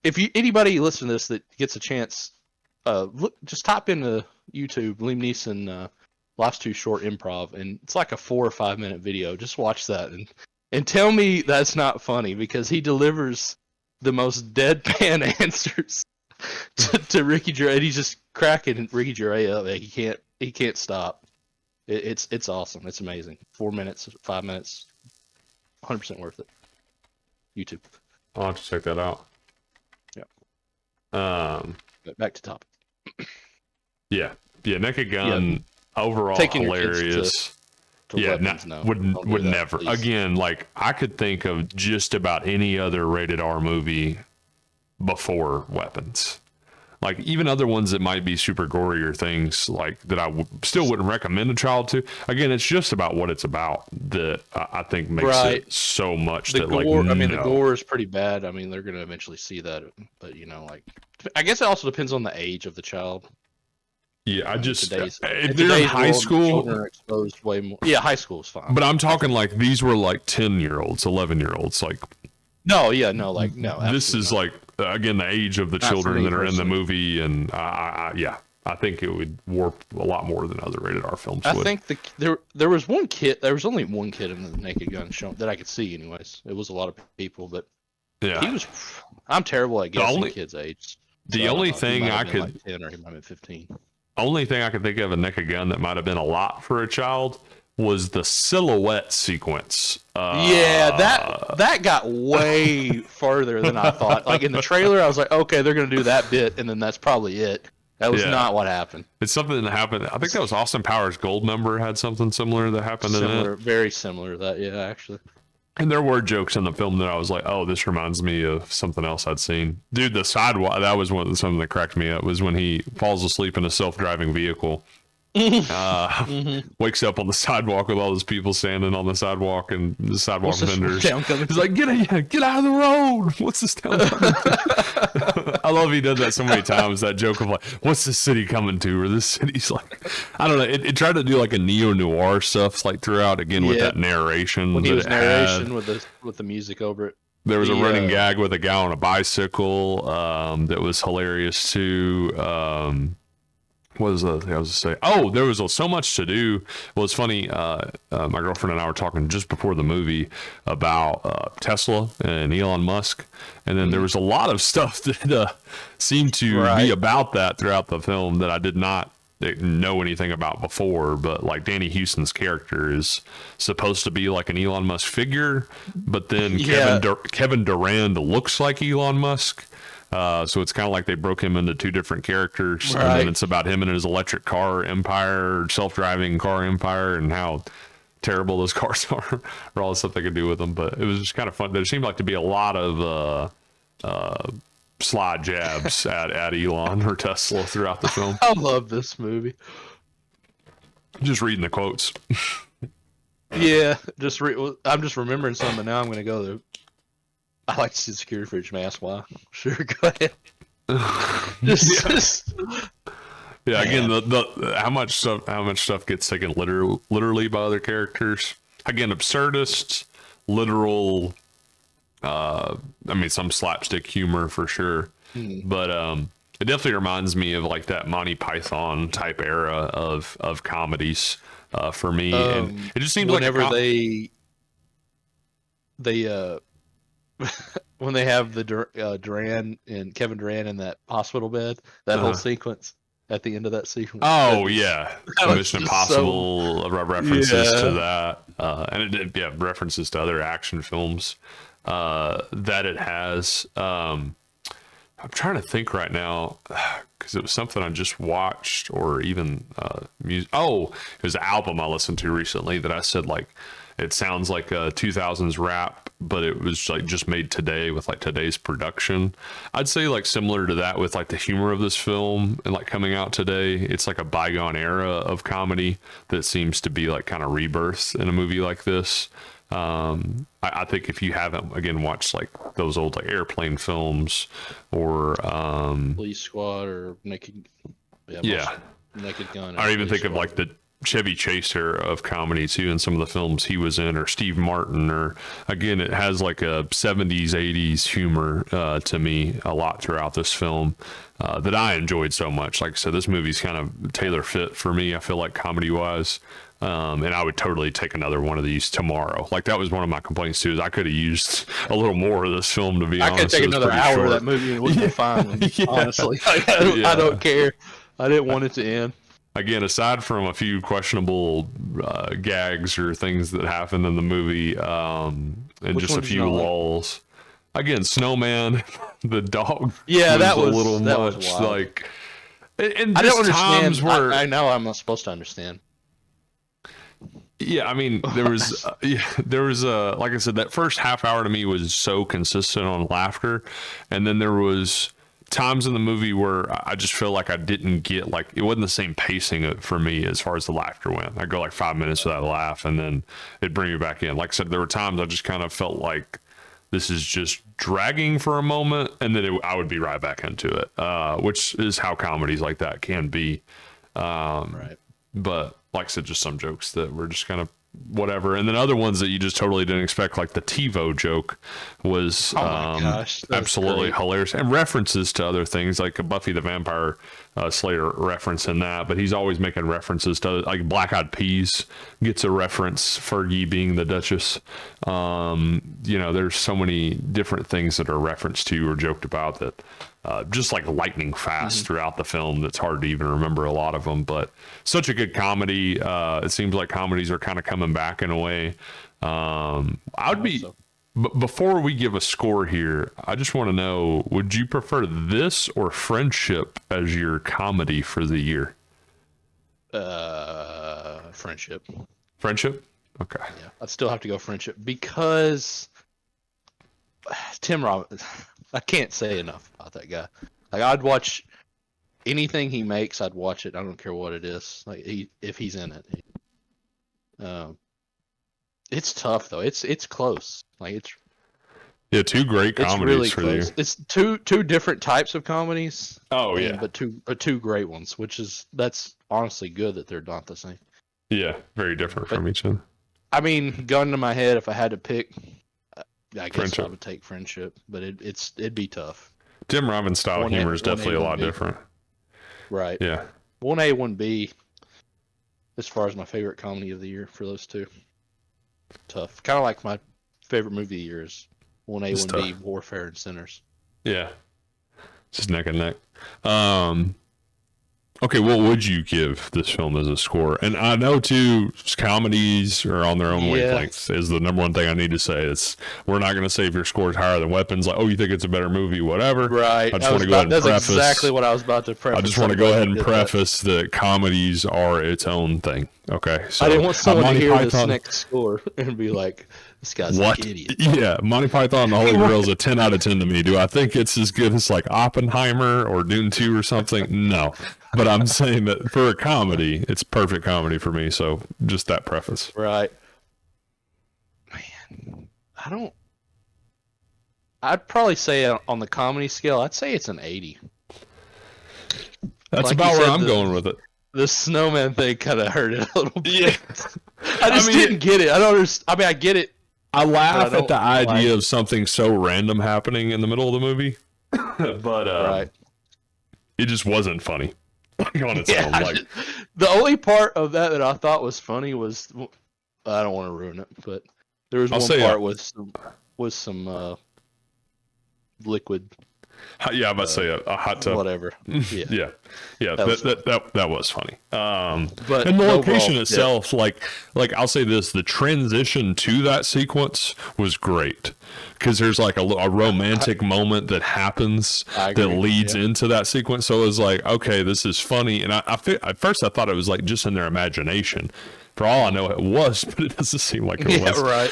if anybody listen to this that gets a chance, just type into YouTube Liam Neeson Life's Too Short improv, and it's like a 4 or 5 minute video. Just watch that and tell me that's not funny, because he delivers the most deadpan answers to Ricky Gervais. He's just cracking Ricky Gervais up. Like, he can't stop. It's awesome. It's amazing. 4 minutes, 5 minutes, 100% worth it. YouTube. I'll have to check that out. Yeah. Back to topic. Yeah. Naked Gun, overall taking hilarious. Would never. Please. Again, like, I could think of just about any other rated R movie before Weapons. Like, even other ones that might be super gory or things like that I still wouldn't recommend a child to. Again, it's just about what it's about that I think makes it so much the that, gore, like, the gore is pretty bad. I mean, they're going to eventually see that, but, you know, like, I guess it also depends on the age of the child. Yeah, if they're in high school, children are exposed way more. Yeah, high school is fine. But I'm talking like these were like 10-year-olds, 11-year-olds. Like, no. This is like, again, the age of the children that are in the movie, and I think it would warp a lot more than other rated R films would. I think there was one kid. There was only one kid in the Naked Gun show that I could see. Anyways, it was a lot of people, but he was. I'm terrible at guessing kids' age. The only thing I could like 10 or he might have been 15. Only thing I could think of in Naked Gun that might have been a lot for a child was the silhouette sequence. That got way further than I thought. Like, in the trailer, I was like, okay, they're going to do that bit, and then that's probably it. That was not what happened. It's something that happened. I think that was Austin Powers' Goldmember had something similar that happened in it. Very similar to that, actually. And there were jokes in the film that I was like, oh, this reminds me of something else I'd seen. Dude, the sidewalk, that was something that cracked me up, was when he falls asleep in a self-driving vehicle. Wakes up on the sidewalk with all those people standing on the sidewalk and the sidewalk vendors. He's like, get out of the road. What's this town coming to? I love he did that so many times, that joke of like, what's this city coming to? Or this city's like, I don't know. It tried to do like a neo-noir stuff like throughout, again, with that narration. When he was narration with the music over it. There was a running gag with a guy on a bicycle that was hilarious too. what was the other thing I was to say? Oh, there was so much to do. Well, it's funny. My girlfriend and I were talking just before the movie about Tesla and Elon Musk, and then there was a lot of stuff that seemed to be about that throughout the film that I did not know anything about before. But like Danny Houston's character is supposed to be like an Elon Musk figure, but then Kevin Durand looks like Elon Musk. So it's kind of like they broke him into two different characters, and then it's about him and his electric car empire, self-driving car empire, and how terrible those cars are, or all the stuff they could do with them. But it was just kind of fun. There seemed like to be a lot of sly jabs at Elon or Tesla throughout the film. I love this movie. Just reading the quotes. Yeah, I'm just remembering something now. I'm going to go there. I like to see the security footage, man. That's why. Sure, go ahead. Yeah, again, the how much stuff gets taken literally by other characters. Again, absurdist, literal. I mean, some slapstick humor for sure, but it definitely reminds me of like that Monty Python type era of comedies for me, and it just seems whenever like they when they have the Duran and Kevin Durant in that hospital bed, that whole sequence at the end of that sequence. Oh yeah, Mission Impossible references to that, and it did references to other action films that it has. I'm trying to think right now because it was something I just watched, or even music. Oh, it was an album I listened to recently that I said like it sounds like a 2000s rap, but it was like just made today with like today's production. I'd say like similar to that with like the humor of this film and like coming out today. It's like a bygone era of comedy that seems to be like kind of rebirth in a movie like this. I think if you haven't again watched like those old like airplane films or Police Squad or Naked Gun, I even think of like the Chevy Chase era of comedy too in some of the films he was in, or Steve Martin, or again it has like a 70s 80s humor to me a lot throughout this film that I enjoyed so much. Like I said, this movie's kind of tailor fit for me, I feel like, comedy wise. And I would totally take another one of these tomorrow. Like that was one of my complaints too, is I could have used a little more of this film, to be honest. I could take another hour of that movie and it would be fine. Honestly, I don't care. I didn't want it to end. Again, aside from a few questionable gags or things that happened in the movie, and just a few lulls. Again, Snowman, the dog. Yeah, that was a little much. Like, and I don't understand. Where I know I'm not supposed to understand. Yeah, I mean, there was like I said, that first half hour to me was so consistent on laughter, and then there was times in the movie where I just feel like I didn't get, like, it wasn't the same pacing for me as far as the laughter went. I'd go like 5 minutes without a laugh, and then it'd bring me back in. Like I said, there were times I just kind of felt like this is just dragging for a moment, and then I would be right back into it, which is how comedies like that can be. Right. But like I said, just some jokes that were just kind of whatever, and then other ones that you just totally didn't expect, like the TiVo joke was absolutely hilarious, and references to other things like a Buffy the Vampire Slayer reference in that, but he's always making references to, like, Black Eyed Peas gets a reference, Fergie being the Duchess. There's so many different things that are referenced to or joked about that just like lightning fast throughout the film, that's hard to even remember a lot of them. But such a good comedy. It seems like comedies are kind of coming back in a way. Before we give a score here, I just want to know, would you prefer this or Friendship as your comedy for the year? Friendship. Friendship? Okay. Yeah, I'd still have to go Friendship because Tim Robbins, I can't say enough about that guy. Like, I'd watch anything he makes, I'd watch it. I don't care what it is. Like, if he's in it. It's tough though. It's close. Like, it's two great comedies really for close. you. It's two different types of comedies. Oh yeah, but two great ones, that's honestly good that they're not the same. Yeah, very different from each other. I mean, gun to my head, if I had to pick, I guess Friendship. I would take Friendship, but it'd be tough. Tim Robbins style humor is definitely a lot different. Right. Yeah. 1A, 1B, as far as my favorite comedy of the year for those two. Tough. Kind of like my favorite movie of the year is 1A, It's 1B, tough. Warfare and Sinners. Yeah, just neck and neck. Okay, what would you give this film as a score? And I know too, comedies are on their own wavelengths. Is the number one thing I need to say. We're not going to say if your score is higher than Weapons. Like, oh, you think it's a better movie, whatever. Right. I just want to go ahead and that's preface. exactly what I was about to preface. I just want to go ahead and preface that comedies are its own thing. Okay, so I didn't want someone to hear this Python, next score and be like, "This guy's what? an idiot." Yeah, Monty Python and the Holy Grail is a 10 out of 10 to me. Do I think it's as good as like Oppenheimer or Dune 2 or something? No. But I'm saying that for a comedy, it's perfect comedy for me. So just that preface. Right. Man, I'd probably say on the comedy scale, I'd say it's an 80. That's Like about you where said, I'm going with it. The snowman thing kind of hurt it a little bit. Yeah. I just didn't get it. I don't understand. I mean, I get it. I laugh at the like idea of something so random happening in the middle of the movie. But Right. it just wasn't funny. On its own. Like, The only part of that I thought was funny was, I don't want to ruin it, but there was I'll one say part with some liquid, yeah, I'm about to say a hot tub. whatever. Yeah. Yeah. That was funny. But and the location overall, itself, like I'll say this: the transition to that sequence was great because there's like a romantic moment that happens I that agree, leads into that sequence. So it was like, okay, this is funny. And at first I thought it was like just in their imagination. For all I know, it was, but it doesn't seem like it was. right.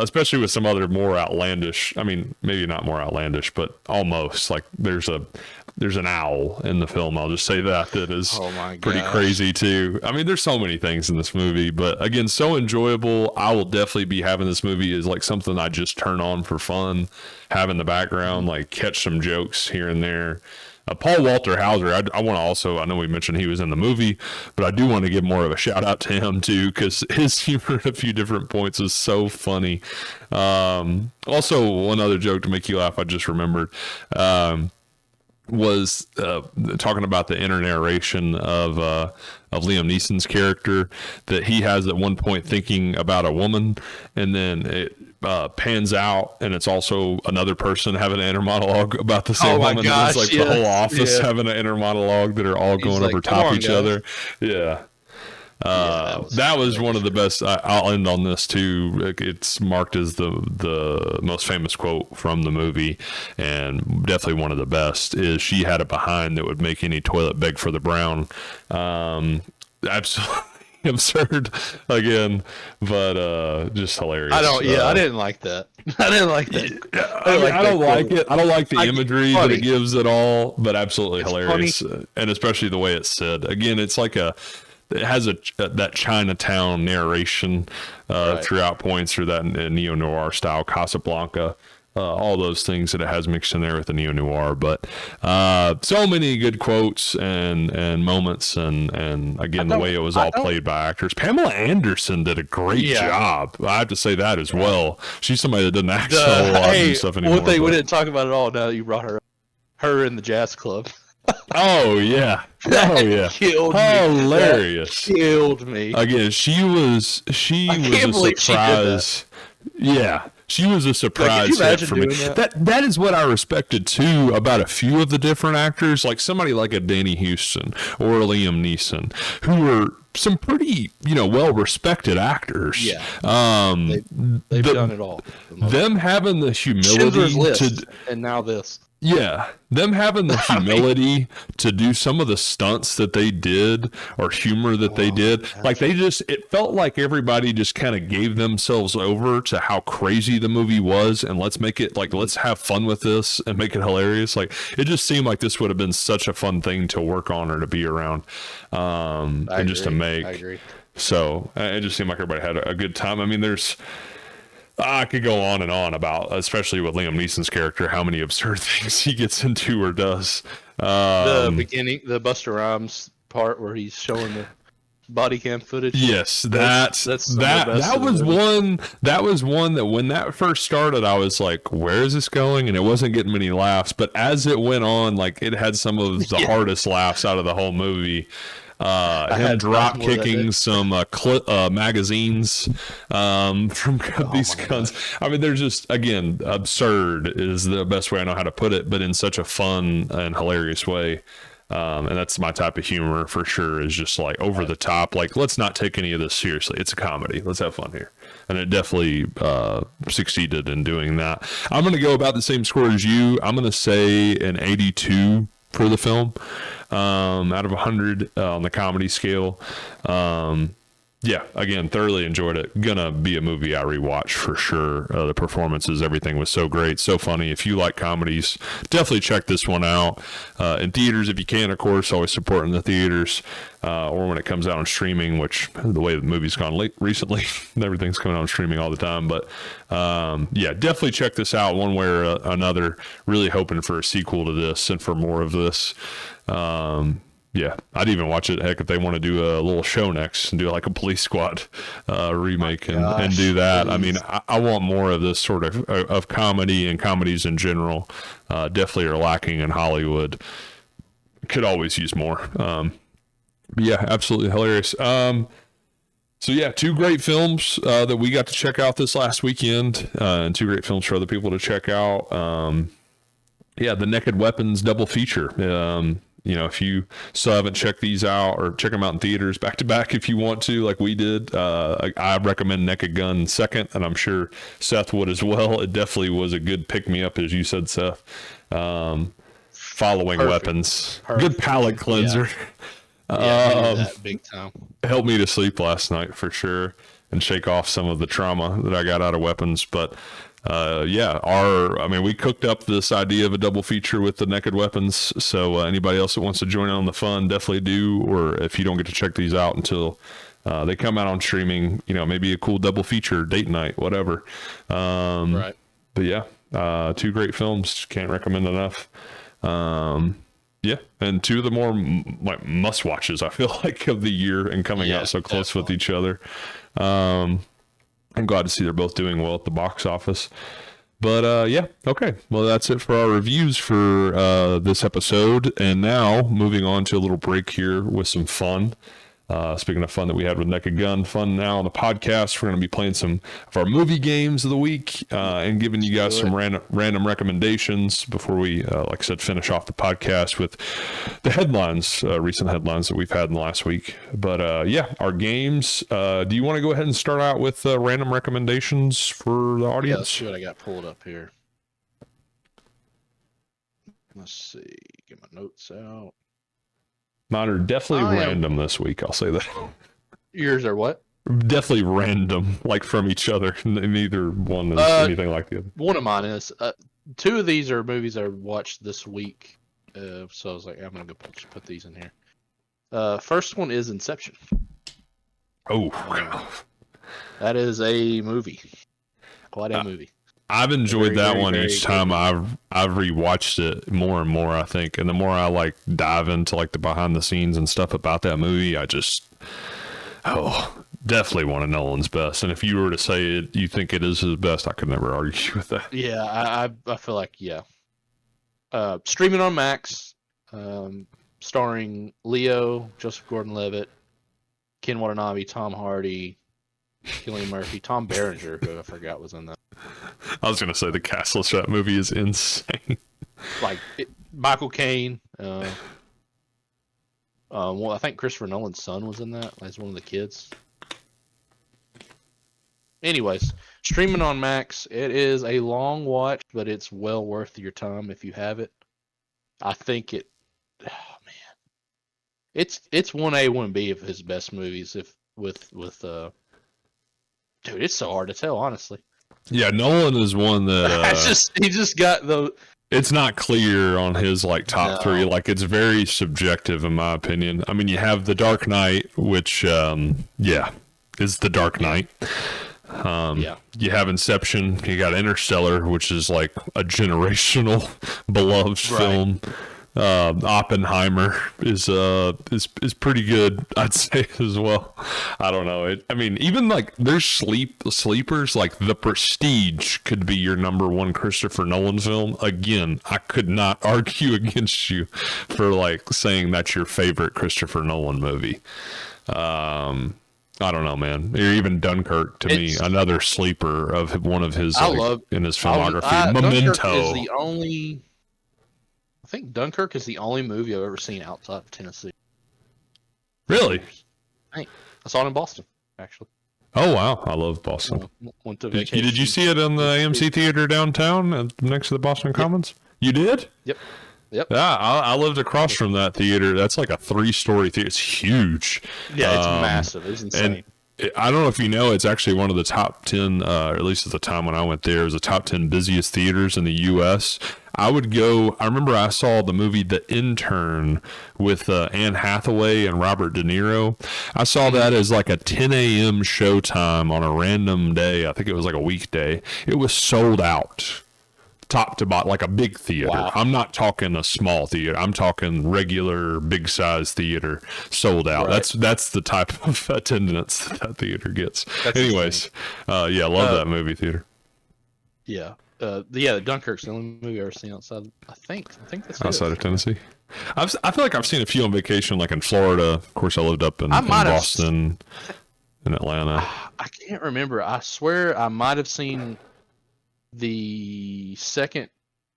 Especially with some other more outlandish. I mean, maybe not more outlandish, but almost like there's an owl in the film. I'll just say that is Oh my pretty gosh. crazy too. I mean, there's so many things in this movie, but again, so enjoyable. I will definitely be having this movie as like something I just turn on for fun, have in the background, like catch some jokes here and there. Paul Walter Hauser, I want to also, I know we mentioned he was in the movie, but I do want to give more of a shout out to him too, because his humor at a few different points is so funny. Also, one other joke to make you laugh, I just remembered, was talking about the inner narration of Liam Neeson's character that he has at one point thinking about a woman, and then it pans out and it's also another person having an inner monologue about the same woman. Gosh, It's like the whole office having an inner monologue that are all going like, over "Come top on, each guys." other. Yeah. That was one of the best. I'll end on this too. It's marked as the most famous quote from the movie, and definitely one of the best. Is she had a behind that would make any toilet beg for the brown. Absolutely absurd again, but just hilarious. I didn't like that. I didn't like that. I don't like it. I don't like the imagery that funny. it gives at all, but absolutely It's hilarious, and especially the way it's said. Again, it's like it has that Chinatown narration Right. throughout points, or that neo-noir style Casablanca, all those things that it has mixed in there with the neo-noir. But so many good quotes and moments, and again, the way it was all played by actors. Pamela Anderson did a great job. I have to say that as well. She's somebody that doesn't act so a lot and stuff anymore. One thing we but- didn't talk about at all now that you brought her up. Her in the jazz club. Oh yeah. Oh yeah. Killed me. Hilarious. That killed me. Again, she was a can't believe she did that. surprise. Yeah. She was a surprise you hit imagine for me. doing that? That is what I respected too about a few of the different actors, like somebody like a Danny Houston or a Liam Neeson, who were some pretty, well respected actors. Yeah. They've done it all. Them having the Schindler's humility List, to and now this. Yeah, them having the humility to do some of the stunts that they did or humor that they did. Like it felt like everybody just kind of gave themselves over to how crazy the movie was, and let's make it like, let's have fun with this and make it hilarious. Like, it just seemed like this would have been such a fun thing to work on or to be around, and just to make. I agree. So it just seemed like everybody had a good time. I mean, I could go on and on about, especially with Liam Neeson's character, how many absurd things he gets into or does. The beginning, the Busta Rhymes part where he's showing body cam footage. Yes, that's that was one that when that first started, I was like, where is this going? And it wasn't getting many laughs, but as it went on, like it had some of the hardest laughs out of the whole movie. Him drop kicking some magazines from these guns. Gosh. I mean, they're just, again, absurd is the best way I know how to put it, but in such a fun and hilarious way. And that's my type of humor for sure, is just like over the top. Like, let's not take any of this seriously. It's a comedy. Let's have fun here. And it definitely succeeded in doing that. I'm going to go about the same score as you. I'm going to say an 82 for the film, out of 100 on the comedy scale. Yeah, again, thoroughly enjoyed it. Gonna be a movie I rewatch for sure. The performances, everything was so great, so funny. If you like comedies, definitely check this one out in theaters if you can, of course. Always supporting the theaters, or when it comes out on streaming, which the way the movie's gone recently, everything's coming out on streaming all the time. But yeah, definitely check this out one way or another. Really hoping for a sequel to this and for more of this. Yeah, I'd even watch it. Heck, if they want to do a little show next and do like a Police Squad remake and do that. Please. I mean, I want more of this sort of comedy, and comedies in general definitely are lacking in Hollywood. Could always use more. But yeah, absolutely hilarious. So yeah, 2 great films that we got to check out this last weekend, and 2 great films for other people to check out. Yeah, the Naked Weapons double feature. You know, if you still haven't checked these out, or check them out in theaters back to back if you want to, like we did, I recommend Naked Gun second, and I'm sure Seth would as well. It definitely was a good pick-me-up, as you said, Seth. Following Weapons. Good palate cleanser. Yeah, that big time. Helped me to sleep last night for sure, and shake off some of the trauma that I got out of Weapons. But yeah, I mean, we cooked up this idea of a double feature with the Naked Weapons. So anybody else that wants to join in on the fun, definitely do. Or if you don't get to check these out until they come out on streaming, you know, maybe a cool double feature, date night, whatever. Right. But yeah, 2 great films. Can't recommend enough. Yeah, and 2 of the more like must watches, I feel like, of the year, and coming out so close with each other. I'm glad to see they're both doing well at the box office. But yeah, okay. Well, that's it for our reviews for this episode. And now moving on to a little break here with some fun. Speaking of fun that we had with Naked Gun, fun now on the podcast. We're going to be playing some of our movie games of the week and giving you guys some random recommendations before we, like I said, finish off the podcast with the headlines, recent headlines that we've had in the last week. But yeah, our games. Do you want to go ahead and start out with random recommendations for the audience? Yeah, let's see what I got pulled up here. Let's see. Get my notes out. Mine are definitely random this week. I'll say that. Yours are what? Definitely random, like from each other. Neither one is anything like the other. One of mine is 2 of these are movies I watched this week. So I was like, I'm gonna go put these in here. First one is Inception. Oh, that is a movie. Quite a movie. I've enjoyed that one each time I've rewatched it more and more, I think. And the more I like dive into like the behind the scenes and stuff about that movie, I just definitely one of Nolan's best. And if you were to say it, you think it is his best, I could never argue with that. Yeah, I feel like streaming on Max, starring Leo, Joseph Gordon-Levitt, Ken Watanabe, Tom Hardy, Cillian Murphy, Tom Berenger, who I forgot was in that. I was going to say the cast list of that movie is insane. Like Michael Caine. Well, I think Christopher Nolan's son was in that as one of the kids. Anyways, streaming on Max. It is a long watch, but it's well worth your time if you have it. I think it. Oh man, it's 1A, 1B of his best movies. If with dude, it's so hard to tell, honestly. Yeah, Nolan is one that he just got the. It's not clear on his like top 3. Like it's very subjective in my opinion. I mean, you have The Dark Knight, which is The Dark Knight. You have Inception. You got Interstellar, which is like a generational beloved film. Oppenheimer is pretty good, I'd say as well. I don't know. I mean, even like there's sleepers like The Prestige could be your number one Christopher Nolan film. Again, I could not argue against you for like saying that's your favorite Christopher Nolan movie. I don't know, man. Or even Dunkirk to me, another sleeper of one of his in his filmography. Memento. Dunkirk is the only. I think Dunkirk is the only movie I've ever seen outside of Tennessee. Really? I saw it in Boston, actually. Oh wow, I love Boston. Went to vacation. Did you see it in the AMC theater downtown next to the Boston Commons? You did? Yep. Yep. Yeah, I lived across from that theater. That's like a 3-story theater. It's huge. Yeah, it's massive. It's insane. I don't know if you know, it's actually one of the top 10, or at least at the time when I went there, it was the top 10 busiest theaters in the U.S. I remember I saw the movie The Intern with Anne Hathaway and Robert De Niro. I saw that as like a 10 a.m. showtime on a random day. I think it was like a weekday. It was sold out. Top to bottom, like a big theater. Wow. I'm not talking a small theater. I'm talking regular, big size theater, sold out. Right. That's the type of attendance that theater gets. Anyways, yeah, love that movie theater. Yeah, Dunkirk's the only movie I've ever seen outside. I think that's outside of Tennessee. I feel like I've seen a few on vacation, like in Florida. Of course, I lived up in Boston, in Atlanta. I can't remember. I swear I might have seen the second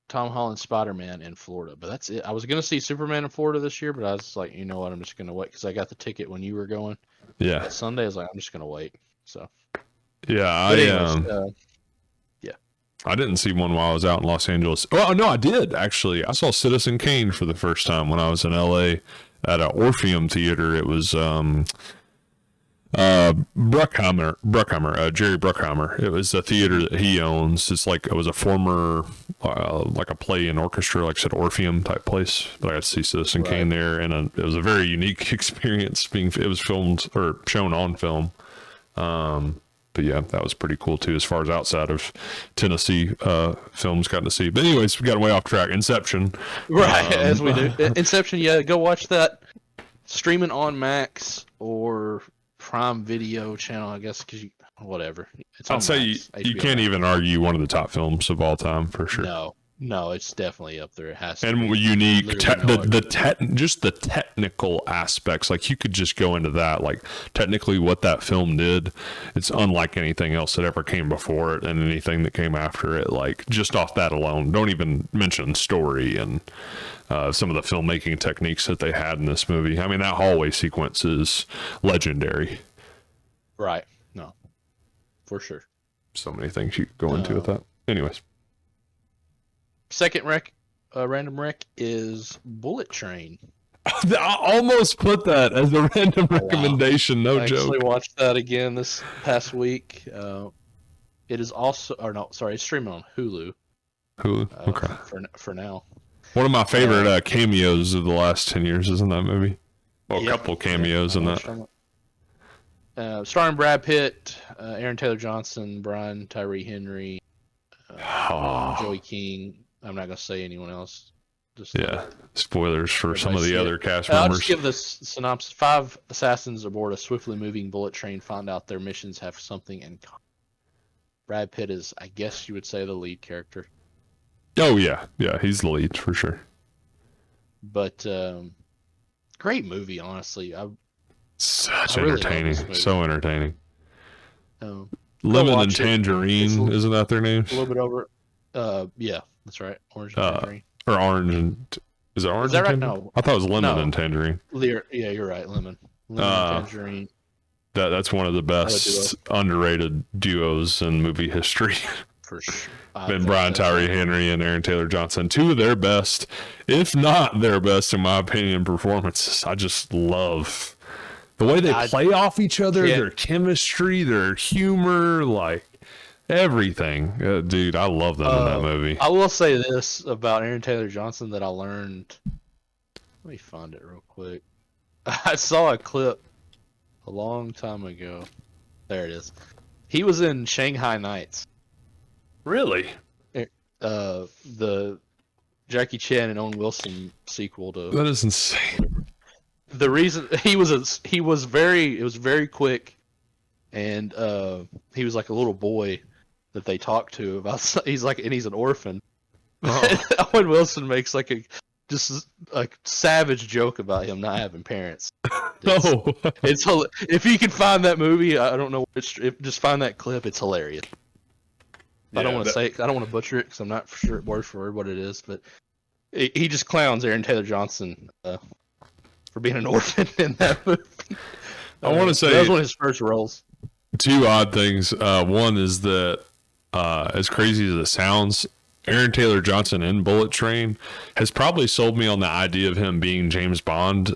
Tom Holland Spider-Man in Florida, but that's it. I was going to see Superman in Florida this year, but I was like, you know what, I'm just going to wait because I got the ticket when you were going. Yeah. That Sunday, I was like, I'm just going to wait. So. Yeah, yeah. I didn't see one while I was out in Los Angeles. Oh no, I did actually. I saw Citizen Kane for the first time when I was in LA at an Orpheum Theater. It was Bruckheimer, Jerry Bruckheimer. It was a theater that he owns. It was a former, like a play and orchestra, like I said, Orpheum type place. But I got to see Citizen Kane there, and it was a very unique experience. It was filmed or shown on film. But yeah, that was pretty cool too, as far as outside of Tennessee films got to see. But anyways, we got way off track. Inception, right? As we do. Inception, yeah. Go watch that. Streaming on Max or Prime Video channel, I guess, because whatever. I'd say you can't even argue one of the top films of all time for sure. No, it's definitely up there. It has to. And unique, just the technical aspects. Like you could just go into that. Like technically, what that film did, it's unlike anything else that ever came before it, and anything that came after it. Like just off that alone, don't even mention story and some of the filmmaking techniques that they had in this movie. I mean, that hallway sequence is legendary. Right. No, for sure. So many things you could go into with that. Anyways. Second random rec is Bullet Train. I almost put that as a random recommendation. No joke. I actually watched that again this past week. It is also, it's streaming on Hulu. Hulu, okay. For now. One of my favorite cameos of the last 10 years is in that movie. Well, a couple cameos in that. Starring Brad Pitt, Aaron Taylor Johnson, Brian Tyree Henry, Joey King. I'm not going to say anyone else. Spoilers for some of the other cast members. I'll just give the synopsis. 5 assassins aboard a swiftly moving bullet train find out their missions have something in common. Brad Pitt is, I guess you would say, the lead character. Oh, yeah. Yeah, he's the lead for sure. But great movie, honestly. Such entertaining. So entertaining. Lemon and Tangerine, isn't that their names? A little bit over. Yeah, that's right. Orange and Tangerine. Or Orange and... Is it Orange and Tangerine? No. I thought it was Lemon and Tangerine. Yeah, you're right. Lemon and Tangerine. That's one of the best underrated duos in movie history. For sure. Been Brian Tyree Henry and Aaron Taylor Johnson. 2 of their best, if not their best, in my opinion, performances. I just love the way they play off each other, their chemistry, their humor, like everything. Dude, I love them in that movie. I will say this about Aaron Taylor Johnson that I learned. Let me find it real quick. I saw a clip a long time ago. There it is. He was in Shanghai Nights. Really? The Jackie Chan and Owen Wilson sequel to. That is insane. The reason it was very quick, and he was like a little boy that they talked to about. He's an orphan. Oh. Owen Wilson makes like a savage joke about him not having parents. It's if you can find that movie, I don't know. Just find that clip. It's hilarious. I don't want to say it. I don't want to butcher it because I'm not sure word for word what it is. But he just clowns Aaron Taylor Johnson for being an orphan in that movie. I want to say that was one of his first roles. Two odd things. One is that, as crazy as it sounds, Aaron Taylor Johnson in Bullet Train has probably sold me on the idea of him being James Bond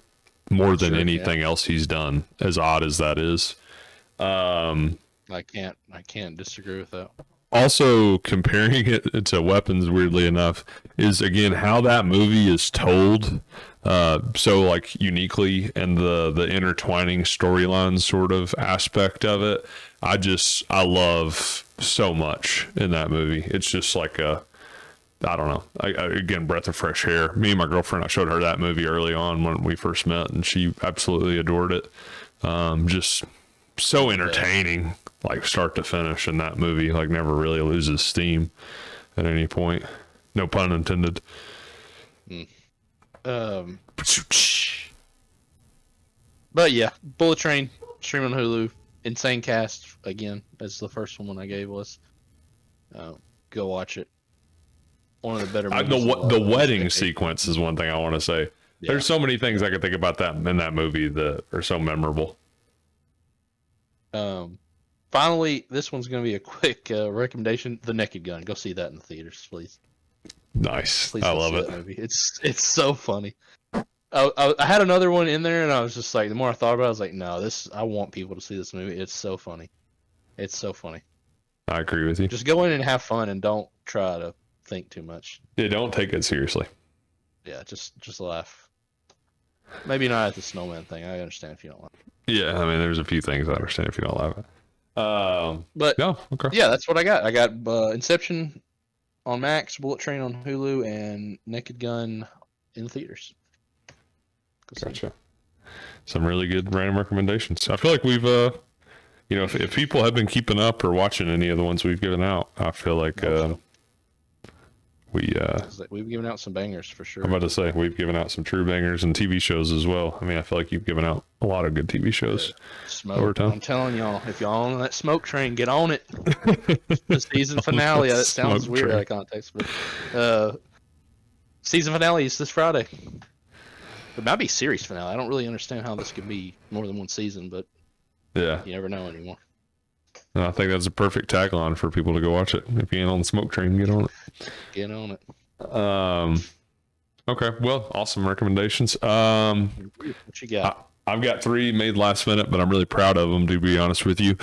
more than anything else he's done, as odd as that is. I can't disagree with that. Also, comparing it to Weapons, weirdly enough, is again how that movie is told, so like uniquely, and the intertwining storyline sort of aspect of it. I love so much in that movie. It's just like I don't know. Again, breath of fresh air. Me and my girlfriend, I showed her that movie early on when we first met, and she absolutely adored it. Just so entertaining, like start to finish in that movie. Like never really loses steam at any point. No pun intended. But yeah, Bullet Train, streaming on Hulu. Insane cast again. That's the first one I gave was. Go watch it. One of the better movies. The wedding sequence is one thing I want to say. Yeah. There's so many things I could think about that in that movie that are so memorable. Finally, this one's going to be a quick recommendation. The Naked Gun. Go see that in the theaters, please. Nice. Please I love it. That movie. It's so funny. I had another one in there, and I was just like, the more I thought about it, I was like, no, I want people to see this movie. It's so funny. It's so funny. I agree with you. Just go in and have fun, and don't try to think too much. Yeah, don't take it seriously. Yeah, just laugh. Maybe not at the snowman thing. I understand if you don't laugh. Yeah, I mean, there's a few things I understand if you don't laugh at. But no, okay. Yeah, that's what I got. I got Inception on Max, Bullet Train on Hulu, and Naked Gun in the theaters. Gotcha. Some really good random recommendations. I feel like we've, if people have been keeping up or watching any of the ones we've given out, I feel like we've given out some bangers for sure. I'm about to say we've given out some true bangers and TV shows as well. I mean, I feel like you've given out a lot of good TV shows. Over time. I'm telling y'all, if y'all on that smoke train, get on it. The season finale. That sounds weird out of context, but season finale is this Friday. It might be series finale. I don't really understand how this could be more than one season, but yeah, you never know anymore. And I think that's a perfect tagline for people to go watch it. If you ain't on the smoke train, get on it. Get on it. Okay, well, awesome recommendations. What you got? I've got 3 made last minute, but I'm really proud of them, to be honest with you.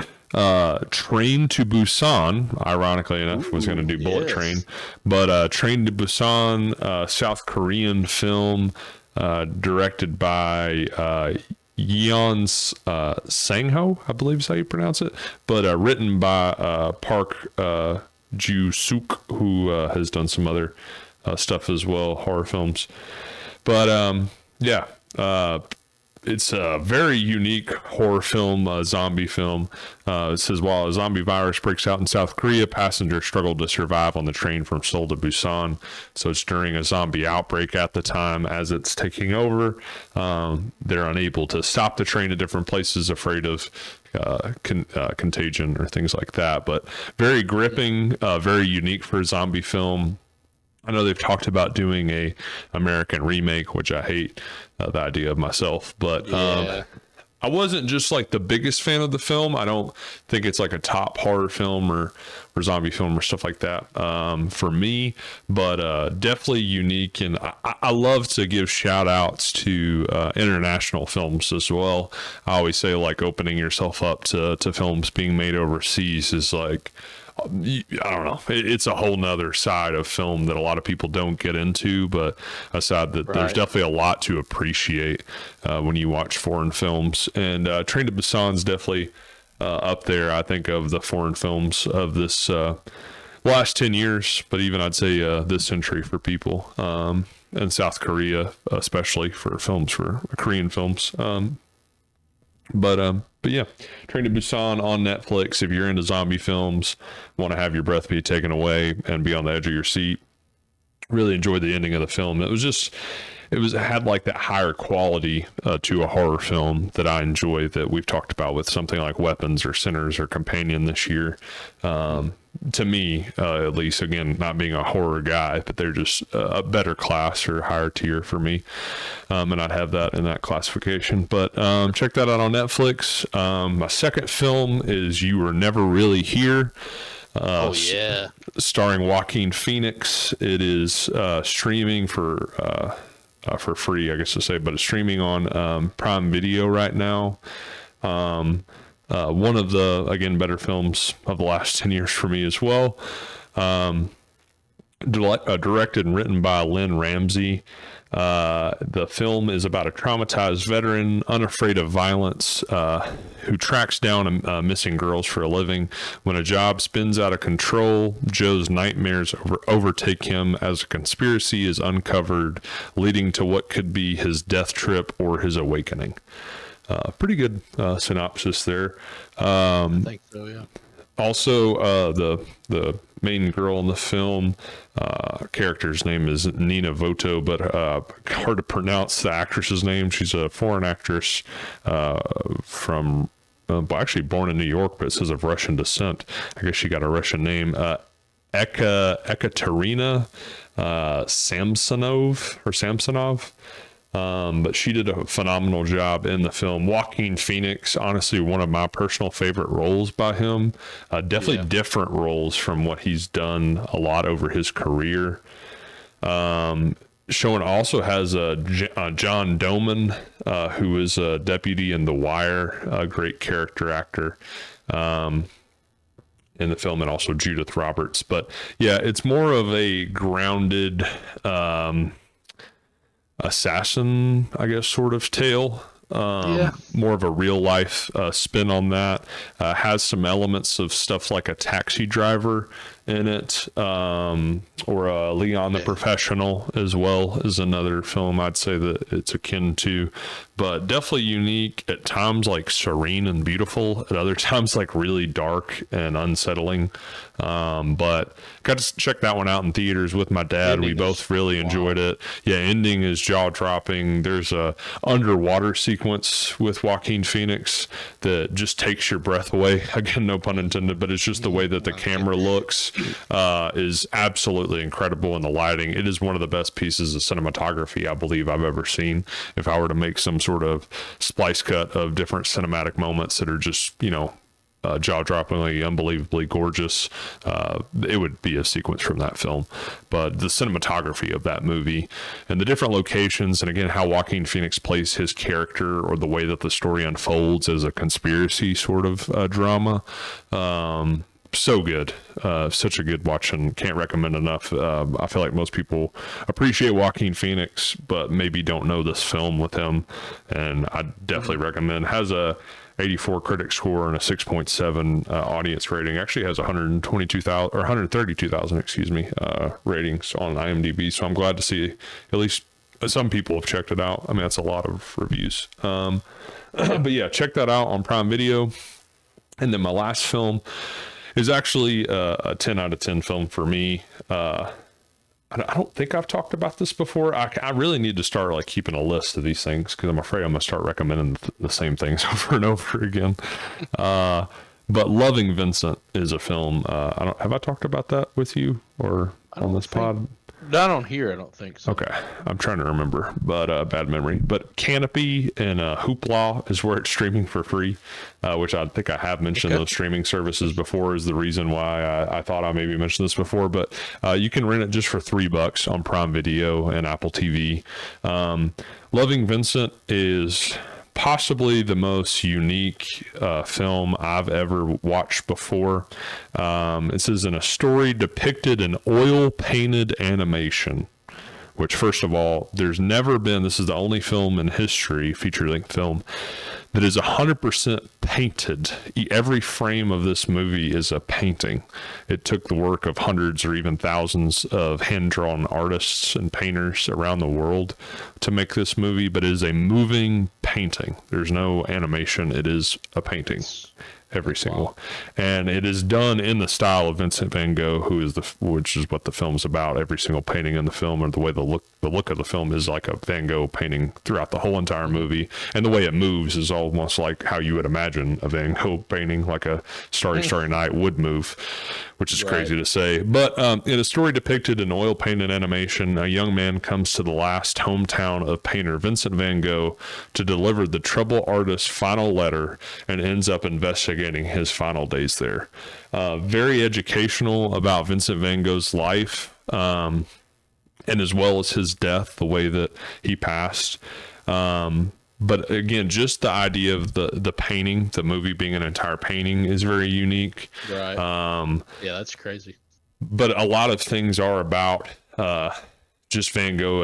Train to Busan, ironically enough, was going to do Bullet Train, but Train to Busan, South Korean film, directed by Yeon Sang-ho, I believe is how you pronounce it, but written by Park Ju-suk, who has done some other stuff as well, horror films. But it's a very unique horror film, zombie film. It says, while a zombie virus breaks out in South Korea, passengers struggle to survive on the train from Seoul to Busan. So it's during a zombie outbreak at the time as it's taking over. They're unable to stop the train at different places, afraid of contagion or things like that. But very gripping, very unique for a zombie film. I know they've talked about doing a American remake, which I hate the idea of myself, but I wasn't just like the biggest fan of the film. I don't think it's like a top horror film or zombie film or stuff like that for me, but definitely unique. And I love to give shout outs to international films as well. I always say like opening yourself up to films being made overseas is like, I don't know. It's a whole nother side of film that a lot of people don't get into, but a side that there's definitely a lot to appreciate when you watch foreign films. And Train to Busan's definitely up there, I think, of the foreign films of this last 10 years, but even I'd say this century for people, and South Korea, especially for Korean films. But yeah, Train to Busan on Netflix. If you're into zombie films, want to have your breath be taken away and be on the edge of your seat, really enjoyed the ending of the film. It had like that higher quality to a horror film that I enjoy, that we've talked about with something like Weapons or Sinners or Companion this year. To me, at least, again, not being a horror guy, but they're just a better class or higher tier for me. And I'd have that in that classification. But check that out on Netflix. My second film is You Were Never Really Here. Starring Joaquin Phoenix. It is streaming for free, I guess to say, but it's streaming on Prime Video right now. One of the, again, better films of the last 10 years for me as well. Directed and written by Lynn Ramsey. The film is about a traumatized veteran, unafraid of violence, who tracks down missing girls for a living. When a job spins out of control, Joe's nightmares overtake him as a conspiracy is uncovered, leading to what could be his death trip or his awakening. Pretty good synopsis there. I think so, yeah. Also, the main girl in the film, character's name is Nina Voto, but hard to pronounce the actress's name. She's a foreign actress from, actually born in New York, but it says of Russian descent. I guess she got a Russian name. Ekaterina Samsonov. But she did a phenomenal job in the film. Joaquin Phoenix, honestly, one of my personal favorite roles by him. Definitely different roles from what he's done a lot over his career. Showing also has John Doman, who is a deputy in The Wire, a great character actor in the film, and also Judith Roberts. But yeah, it's more of a grounded assassin, I guess, sort of tale. More of a real life spin on that. Has some elements of stuff like a Taxi Driver in it, or Leon the Professional as well is another film I'd say that it's akin to, but definitely unique, at times like serene and beautiful, at other times like really dark and unsettling. But got to check that one out in theaters with my dad. We both really enjoyed it. Yeah, ending is jaw dropping. There's a underwater sequence with Joaquin Phoenix that just takes your breath away. Again, no pun intended, but it's just the way that the camera looks is absolutely incredible, in the lighting. It is one of the best pieces of cinematography I believe I've ever seen. If I were to make some sort of splice cut of different cinematic moments that are just, jaw-droppingly, unbelievably gorgeous, it would be a sequence from that film. But the cinematography of that movie and the different locations, and again, how Joaquin Phoenix plays his character, or the way that the story unfolds as a conspiracy sort of drama, so good. Such a good watch, and can't recommend enough. I feel like most people appreciate Joaquin Phoenix, but maybe don't know this film with him, and I definitely recommend. Has a 84 critic score and a 6.7 audience rating. Actually has 122,000 or 132,000, ratings on IMDb. So I'm glad to see at least some people have checked it out. I mean, that's a lot of reviews. But yeah, check that out on Prime Video. And then my last film is actually a 10 out of 10 film for me. I don't think I've talked about this before. I really need to start like keeping a list of these things, because I'm afraid I'm gonna start recommending the same things over and over again. But Loving Vincent is a film. Have I talked about that with you or on this pod? Not on here, I don't think so. Okay, I'm trying to remember, but bad memory. But Canopy and Hoopla is where it's streaming for free, which I think I have mentioned those streaming services before, is the reason why I thought I maybe mentioned this before. But you can rent it just for $3 on Prime Video and Apple TV. Loving Vincent is possibly the most unique film I've ever watched before. It says, in a story depicted in oil-painted animation, which, first of all, there's never been, this is the only film in history, feature-length film, that is 100% painted. Every frame of this movie is a painting. It took the work of hundreds or even thousands of hand-drawn artists and painters around the world to make this movie, but it is a moving painting. There's no animation. It is a painting. Every single, and it is done in the style of Vincent van Gogh, which is what the film's about. Every single painting in the film, or the way the look of the film is like a Van Gogh painting throughout the whole entire movie, and the way it moves is almost like how you would imagine a Van Gogh painting, like a Starry Night would move, which is crazy to say. But in a story depicted in oil painted animation, a young man comes to the last hometown of painter Vincent van Gogh to deliver the troubled artist's final letter, and ends up investigating his final days there. Very educational about Vincent van Gogh's life, and as well as his death, the way that he passed. But again, just the idea of the painting, the movie being an entire painting, is very unique. Right. Yeah, that's crazy. But a lot of things are about just Van Gogh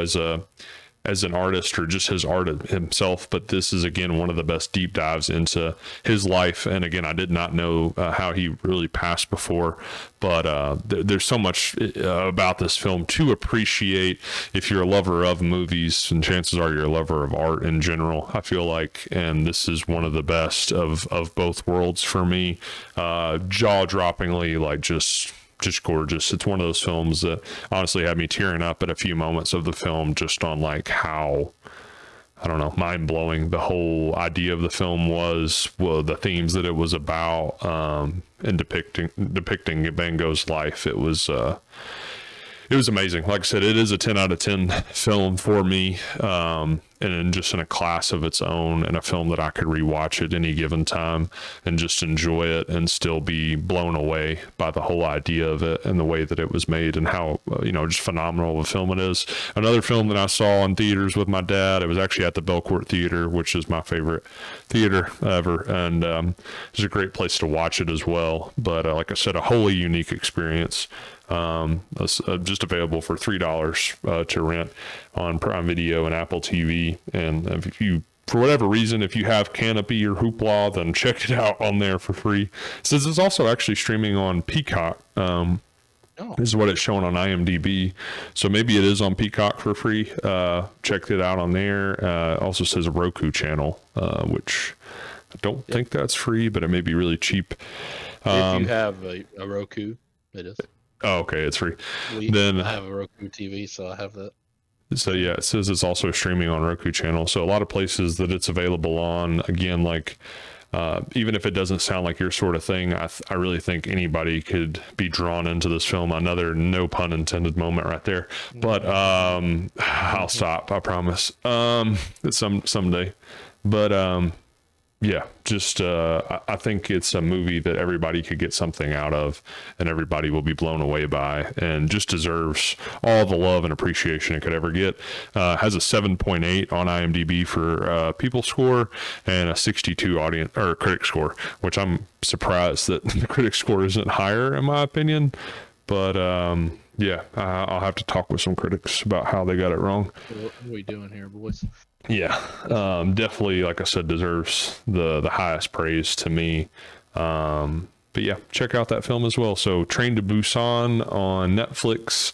as an artist, or just his art himself. But this is, again, one of the best deep dives into his life. And again, I did not know how he really passed before, but there's so much about this film to appreciate if you're a lover of movies, and chances are you're a lover of art in general, I feel like. And this is one of the best of both worlds for me. Jaw-droppingly, like just gorgeous. It's one of those films that honestly had me tearing up at a few moments of the film, just on like how, I don't know, mind-blowing the whole idea of the film was, well, the themes that it was about, and depicting Van Gogh's life. It was amazing. Like I said, it is a 10 out of 10 film for me, and just in a class of its own, and a film that I could rewatch at any given time and just enjoy it and still be blown away by the whole idea of it and the way that it was made, and how, just phenomenal of a film it is. Another film that I saw in theaters with my dad, it was actually at the Belcourt Theater, which is my favorite theater ever, and it's a great place to watch it as well. But like I said, a wholly unique experience. Just available for $3 to rent on Prime Video and Apple TV. And if you, for whatever reason, if you have Canopy or Hoopla, then check it out on there for free. It says it's also actually streaming on Peacock. This is what it's showing on IMDb. So maybe it is on Peacock for free. Check it out on there. It also says a Roku channel, which I don't think that's free, but it may be really cheap. If you have a Roku, it is. Oh, okay, it's free. I have a Roku TV, so I have that. So yeah, it says it's also streaming on Roku channel. So a lot of places that it's available on. Again, like even if it doesn't sound like your sort of thing, I really think anybody could be drawn into this film. Another no pun intended moment right there. But I'll stop, I promise. Someday. But yeah, just I think it's a movie that everybody could get something out of, and everybody will be blown away by, and just deserves all the love and appreciation it could ever get. Has a 7.8 on IMDb for people score, and a 62 audience or critic score, which I'm surprised that the critic score isn't higher in my opinion. But yeah, I'll have to talk with some critics about how they got it wrong. What are we doing here, boys? Yeah, definitely, like I said, deserves the highest praise to me. But yeah, check out that film as well. So Train to Busan on Netflix,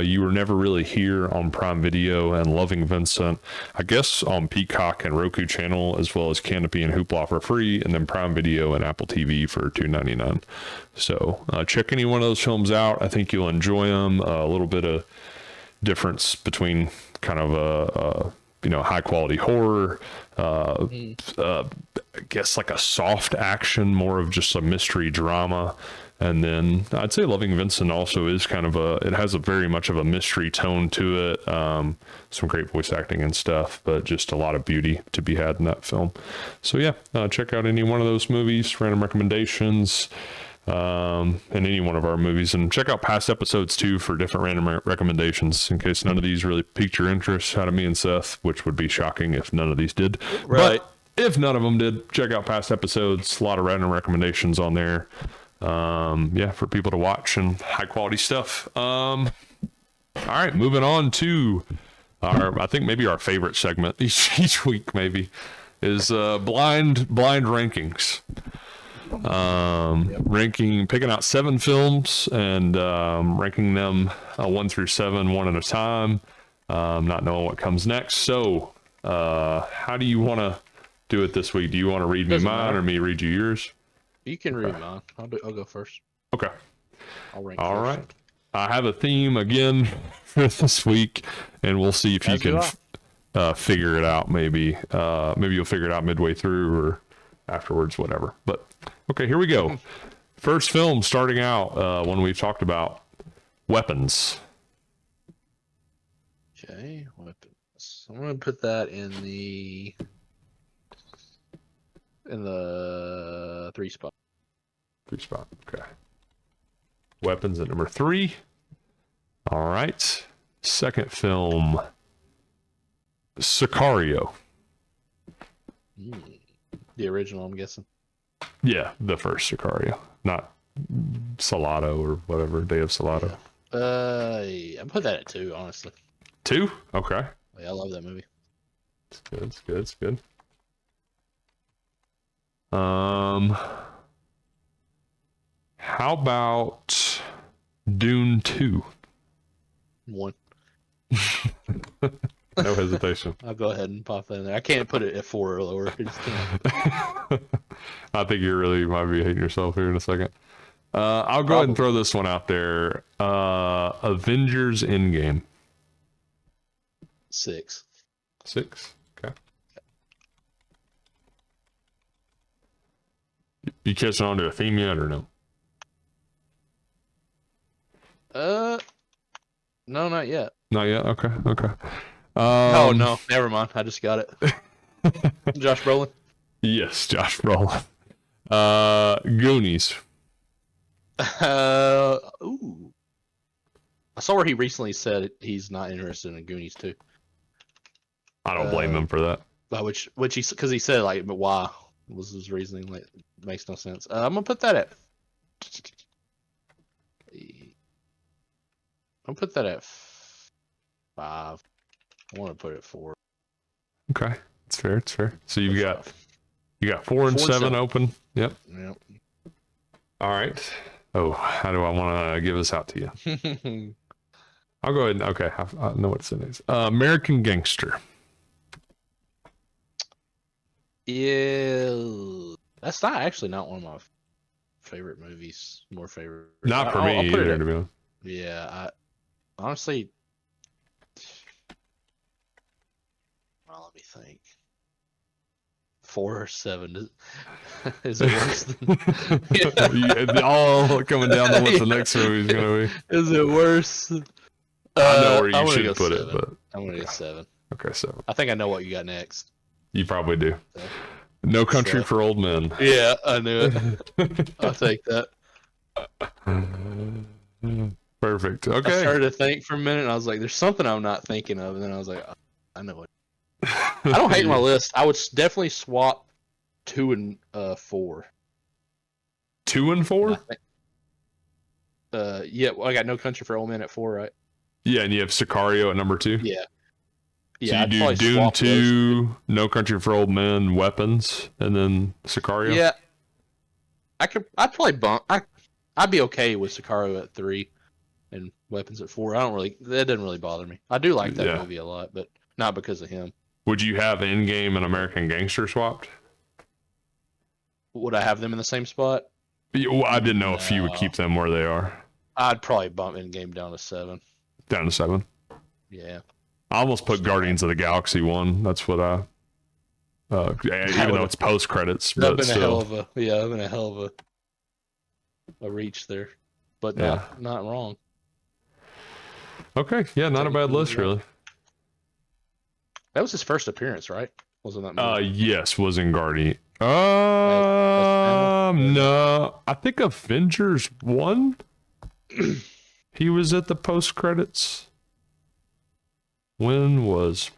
You Were Never Really Here on Prime Video, and Loving Vincent, I guess, on Peacock and Roku channel, as well as Canopy and Hoopla for free, and then Prime Video and Apple TV for $2.99. So check any one of those films out. I think you'll enjoy them. A little bit of difference between kind of a high quality horror, I guess like a soft action, more of just a mystery drama. And then I'd say Loving Vincent also is kind of it has a very much of a mystery tone to it. Some great voice acting and stuff, but just a lot of beauty to be had in that film. So yeah, check out any one of those movies, random recommendations, and any one of our movies, and check out past episodes too for different random recommendations, in case none of these really piqued your interest out of me and Seth, which would be shocking if none of these did. Right. But if none of them did, check out past episodes. A lot of random recommendations on there. Yeah, for people to watch, and high quality stuff. All right, moving on to I think maybe our favorite segment each week, maybe. is blind rankings. Picking out 7 films and ranking them 1 through 7, one at a time. Not knowing what comes next. So, how do you want to do it this week? Do you want to read me mine or me read you yours? You can read mine. I'll go first. Okay. I'll rank All first. right. I have a theme again for this week, and we'll see if you can figure it out. Maybe you'll figure it out midway through or afterwards, whatever. But okay, here we go. First film starting out, one we've talked about, Weapons. Okay, Weapons. I'm gonna put that in the 3 spot. 3 spot. Okay. Weapons at number 3. All right. Second film, Sicario. The original, I'm guessing. Yeah, the first Sicario, not Salado or whatever. Day of Salado. Yeah. I put that at 2, honestly. 2? Okay. Yeah, I love that movie. It's good. How about Dune 2? 1. No hesitation. I'll go ahead and pop that in there. I can't put it at 4 or lower. I just can't. I think you really might be hating yourself here in a second. I'll go ahead and throw this one out there. Avengers Endgame. 6. 6. Okay. You catching on to a theme yet or no? No, not yet. Not yet. Okay. Oh no, never mind. I just got it. Josh Brolin. Yes, Josh Brolin. Goonies. Ooh. I saw where he recently said he's not interested in Goonies too. I don't blame him for that. Which because he said like, but why was his reasoning? Like, makes no sense. I'm gonna put that at. I'll put that at 5. I want to put it at 4. Okay, it's fair. So you got 4 and 7 open. Yep. All right. Oh, how do I want to give this out to you? I'll go ahead and okay. I know what it is. American Gangster. Yeah, that's not one of my favorite movies. More favorite. Not for me either, to be honest. Yeah, I honestly. Well, let me think. 4 or 7 is it worse than? All coming down to what the next movie is gonna be. Is it worse? I know where you should put 7. it, but I'm gonna go 7. Okay, 7. I think I know what you got next. You probably do. No Country for Old Men. Yeah, I knew it. I'll take that. Perfect. I Okay. started to think for a minute, and I was like, "There's something I'm not thinking of," and then I was like, "I know it." I don't hate my list. I would definitely swap 2 and 4. 2 and 4? Yeah, well, I got No Country for Old Men at 4, right? Yeah, and you have Sicario at number 2. Yeah. So you do Dune 2, No Country for Old Men, Weapons, and then Sicario. Yeah. I'd probably bump. I'd be okay with Sicario at 3 and Weapons at 4. That doesn't really bother me. I do like that movie a lot, but not because of him. Would you have Endgame and American Gangster swapped? Would I have them in the same spot? Well, I didn't know if you would keep them where they are. I'd probably bump Endgame down to 7. Down to 7? Yeah. I almost put Guardians of the Galaxy 1. That's what I... even though it's post-credits. That'd but been a hell of a reach there. But not wrong. Okay, yeah, not a bad list, really. That was his first appearance, right? Wasn't that movie? Yes, was in Guardian. No, I think Avengers 1. He was at the post credits. When was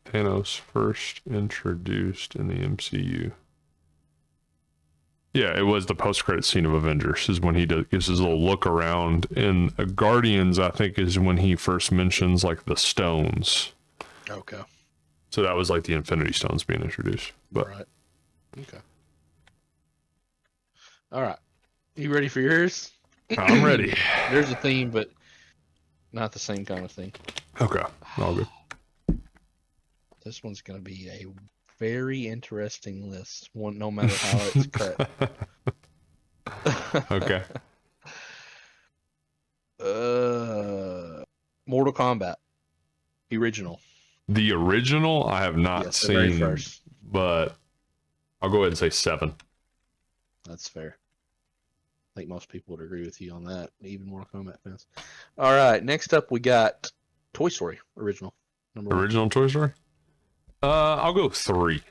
Thanos first introduced in the MCU? Yeah, it was the post credit scene of Avengers is when he gives his little look around. And Guardians, I think, is when he first mentions like the stones. Okay. So that was like the Infinity Stones being introduced. But Right. Okay. All right. You ready for yours? I'm ready. There's a theme, but not the same kind of thing. Okay. All good. This one's going to be a very interesting list, one no matter how it's cut. Okay. Mortal Kombat, the original. The original I have not Yes, the very seen, first. but I'll go ahead and say 7. That's fair. I think most people would agree with you on that, even Mortal Kombat fans. All right, next up we got Toy Story original. Number 1. Original Toy Story? I'll go 3.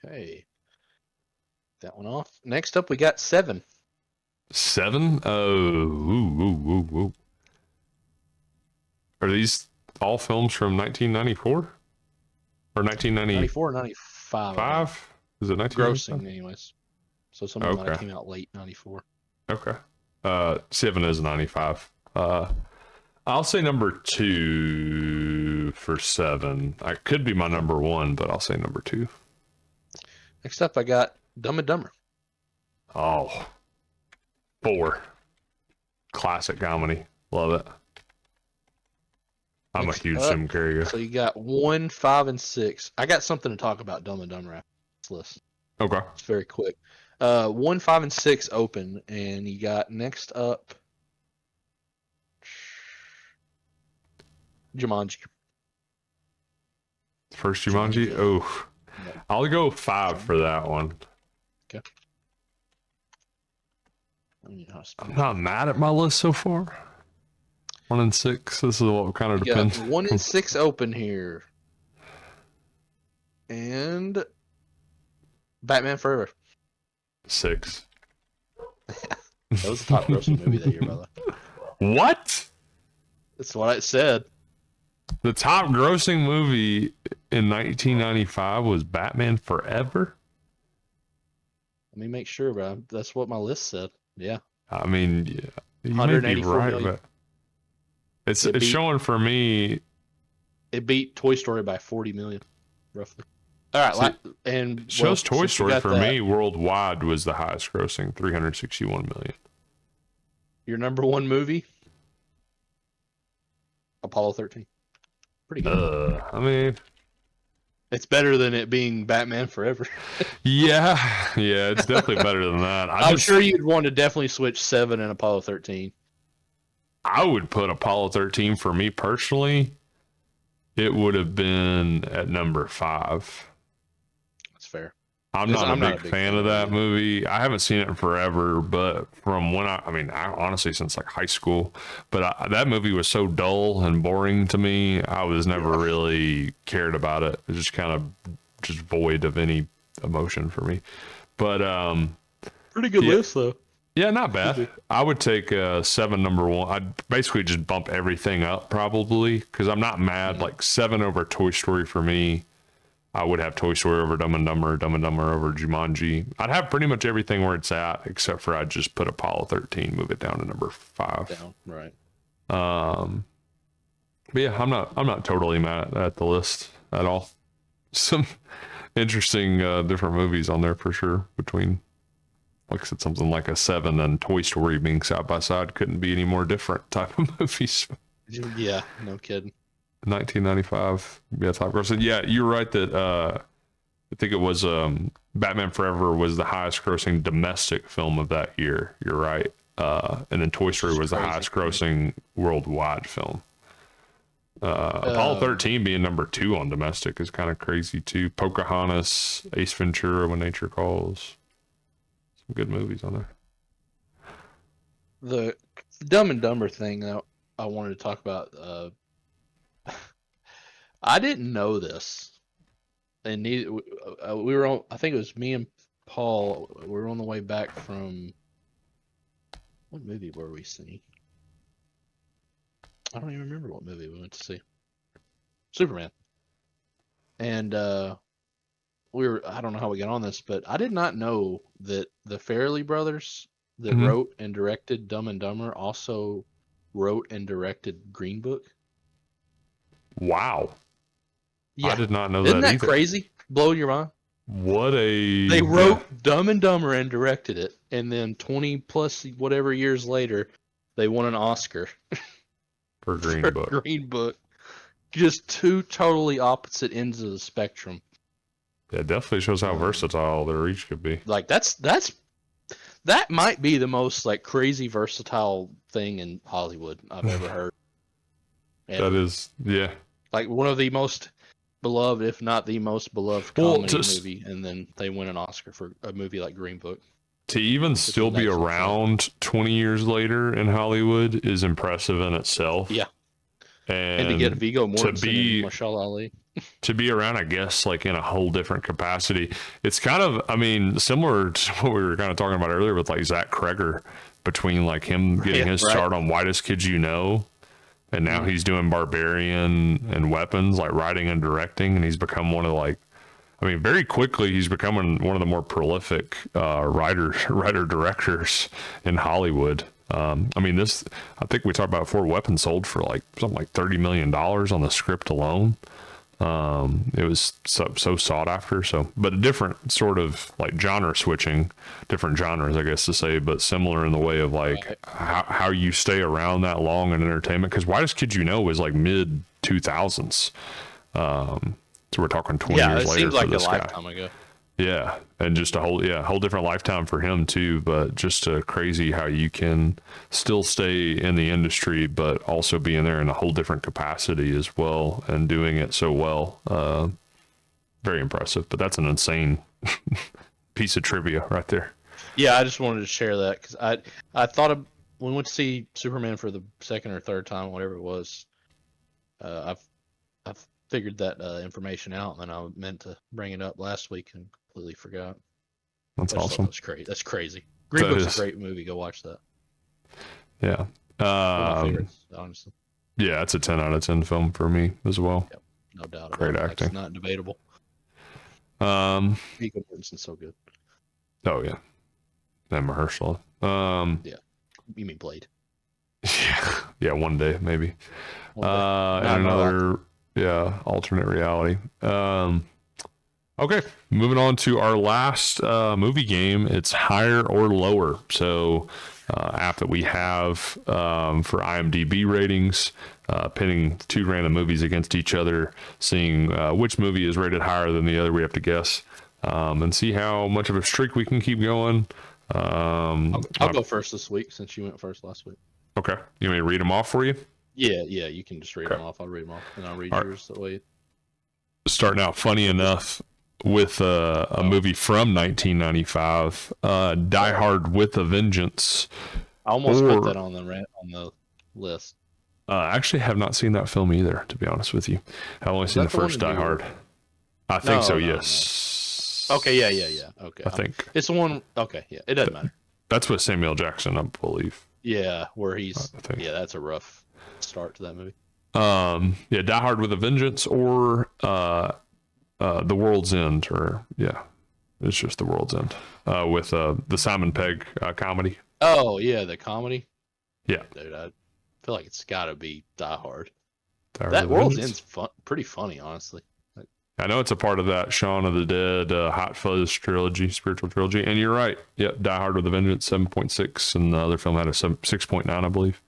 Okay. That one off. Next up we got 7. 7? Oh, ooh. Are these all films from 1994? Or 1990? 94 or 95. 5? Is it 1995? Grossing, anyways. So some of them might have Okay. came out late 94. Okay. 7 is 95. I'll say number 2 for 7. I could be my number 1, but I'll say number 2. Next up I got Dumb and Dumber. Oh, 4. Classic comedy. Love it. I'm Next a huge up, Jim Carrey guy. So you got 1, 5, and 6. I got something to talk about Dumb and Dumber after this list. Okay. It's very quick. 1, 5, and 6 open, and you got next up Jumanji. First Jumanji? Oh, Yeah. I'll go 5 for that one. Okay. I don't know how to speak. I'm not mad at my list so far. 1 and 6. This is what kind of You got depends. 1 and 6 open here. And Batman Forever. 6. That was the top grossing movie that year, by the way. What? That's what I said. The top grossing movie in 1995 was Batman Forever? Let me make sure, bro. That's what my list said. Yeah. I mean, yeah, you may be 184 right, million. but it's It beat- showing for me. It beat Toy Story by 40 million, roughly. All right, and It shows Toy since you Story got for that, me worldwide was the highest grossing, 361 million. Your number 1 movie, Apollo 13. Pretty good. I mean, It's better than it being Batman Forever. yeah, it's definitely better than that. I'm sure you'd want to definitely switch 7 and Apollo 13. I would put Apollo 13 for me personally. It would have been at number 5. That's fair. I'm not a big fan of that movie. I haven't seen it in forever, but from when I honestly since like high school. But that movie was so dull and boring to me. I was never really cared about it. It was just kind of just void of any emotion for me. But Pretty good list though. yeah, not bad. I would take 7 number 1. I'd basically just bump everything up probably because I'm not mad. Like 7 over Toy Story for me. I would have Toy Story over Dumb and Dumber over Jumanji. I'd have pretty much everything where it's at, except for I'd just put Apollo 13, move it down to number 5. Down, right. But yeah, I'm not totally mad at the list at all. Some interesting different movies on there for sure. Between, like I said, something like a 7 and Toy Story being side by side couldn't be any more different type of movies. Yeah, no kidding. 1995, yeah, top grossing. Yeah, you're right that I think it was Batman Forever was the highest grossing domestic film of that year. You're right, and then Toy Story was the highest grossing worldwide film. Apollo 13 being number 2 on domestic is kind of crazy too. Pocahontas, Ace Ventura, When Nature Calls, some good movies on there. The Dumb and Dumber thing that I wanted to talk about. I didn't know this, and we were on. I think it was me and Paul. We were on the way back from what movie were we seeing? I don't even remember what movie we went to see. Superman. And we were. I don't know how we got on this, but I did not know that the Farrelly brothers that wrote and directed Dumb and Dumber also wrote and directed Green Book. Wow. Yeah. I did not know Isn't that that either. crazy? Blow your mind. They wrote Dumb and Dumber and directed it, and then 20 plus whatever years later, they won an Oscar for Green for Book. Green Book. Just two totally opposite ends of the spectrum. Yeah, it definitely shows how versatile their reach could be. Like that might be the most like crazy versatile thing in Hollywood I've ever heard. That is, yeah. Like one of the most beloved, if not the most beloved comedy movie, and then they win an Oscar for a movie like Green Book. To even still be around 20 years later in Hollywood is impressive in itself. Yeah. And to get Viggo Mortensen and Mashallah Ali. To be around, I guess, like in a whole different capacity. It's kind of, I mean, similar to what we were kind of talking about earlier with like Zach Cregger, between like him getting his start on Whitest Kids You Know, and now he's doing Barbarian and Weapons, like writing and directing, and he's become one of like, I mean, very quickly he's becoming one of the more prolific writer directors in Hollywood. I mean, I think we talked about before, Weapons sold for like something like $30 million on the script alone. It was so sought after. So, but a different sort of like genre switching, different genres, I guess to say, but similar in the way of like how you stay around that long in entertainment. Because Whitest Kids You Know was like mid 2000s. So we're talking 20 years later. Yeah, it seems like a lifetime ago. Yeah, and just a whole different lifetime for him too. But just crazy how you can still stay in the industry, but also be in there in a whole different capacity as well, and doing it so well. Very impressive. But that's an insane piece of trivia right there. Yeah, I just wanted to share that because I thought when we went to see Superman for the second or third time, whatever it was. I've figured that information out, and I meant to bring it up last week and completely forgot. That's awesome. That's crazy. That's crazy. Green Book's a great movie. Go watch that. Yeah. One of my favorites, honestly. Yeah, it's a 10 out of 10 film for me as well. Yep, no doubt. Great acting. It's not debatable. Viggo Mortensen's so good. Oh yeah, and Mahershala. Yeah, you mean Blade? Yeah, one day maybe. And another. Yeah, alternate reality. Okay, moving on to our last movie game. It's higher or lower. So, app that we have for IMDb ratings, pitting two random movies against each other, seeing which movie is rated higher than the other. We have to guess and see how much of a streak we can keep going. I'll go first this week since you went first last week. Okay, you want me to read them off for you? Yeah, you can just read them off. I'll read them off, and I'll read yours that way. Starting out funny enough with a movie from 1995, Die Hard with a Vengeance. I almost put that on the list. I actually have not seen that film either, to be honest with you. I've only seen the first Die Hard. I think so, yes. No. Okay, yeah. Okay. I think. It's the one, okay, yeah, it doesn't matter. That's with Samuel Jackson, I believe. Yeah, where that's a rough start to that movie. Yeah, Die Hard with a Vengeance or The World's End, or it's just The World's End with the Simon Pegg comedy. Oh yeah, the comedy. Yeah, dude, I feel like it's got to be Die Hard. That World's End's pretty funny, honestly. I know it's a part of that Shaun of the Dead, Hot Fuzz trilogy, spiritual trilogy, and you're right. Yep, Die Hard with a Vengeance, 7.6, and the other film had a 6.9, I believe.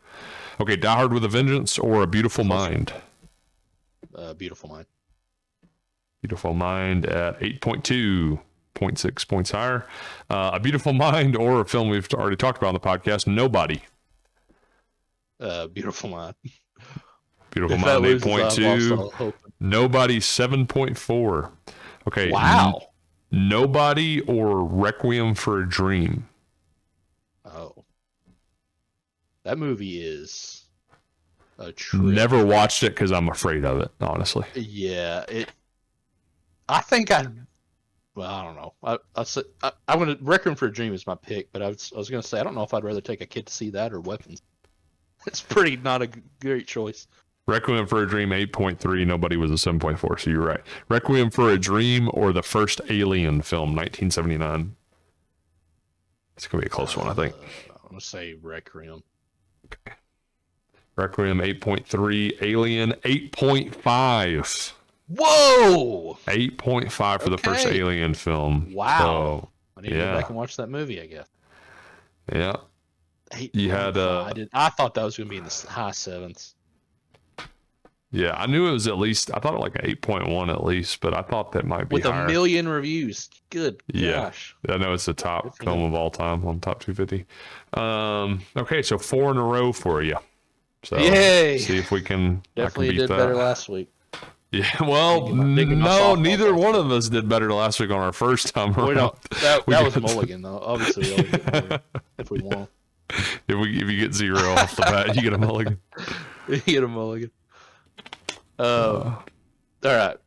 Okay, Die Hard with a Vengeance or A Beautiful Mind? Beautiful Mind. Beautiful Mind at 8.2, 0.6 points higher. A Beautiful Mind or a film we've already talked about on the podcast, Nobody. Beautiful Mind. Beautiful Mind, 8.2. Nobody, 7.4. Okay. Wow. Nobody or Requiem for a Dream? Oh. That movie is a trip. Never watched it because I'm afraid of it, honestly. Yeah. I think I don't know. I'm going to, Requiem for a Dream is my pick, but I was going to say, I don't know if I'd rather take a kid to see that or Weapons. It's pretty not a great choice. Requiem for a Dream, 8.3. Nobody was a 7.4, so you're right. Requiem for a Dream or the first Alien film, 1979? It's going to be a close one, I think. I'm going to say Requiem. Okay. Requiem 8.3, Alien 8.5. Whoa! 8.5 for the first Okay. Alien film. Wow. I need to go yeah. back and watch that movie, I guess. Yeah. 8. You had I thought that was going to be in the high sevens. yeah, I knew it was at least, I thought like an 8.1 at least, but I thought that might be With higher. 1 million reviews. Good gosh. I know it's the top Good for film them. of all time on top 250. Okay, so 4 in a row for you. So Yay! see if we can. I Definitely can beat did that. better last week. Yeah, well, Digging my no, softball neither one basket. of us did better last week on our first time We around. don't. That We was got- mulligan though. Obviously, we always get mulligan if we won. If you get 0 off the bat, you get a mulligan. You get a mulligan. Uh, All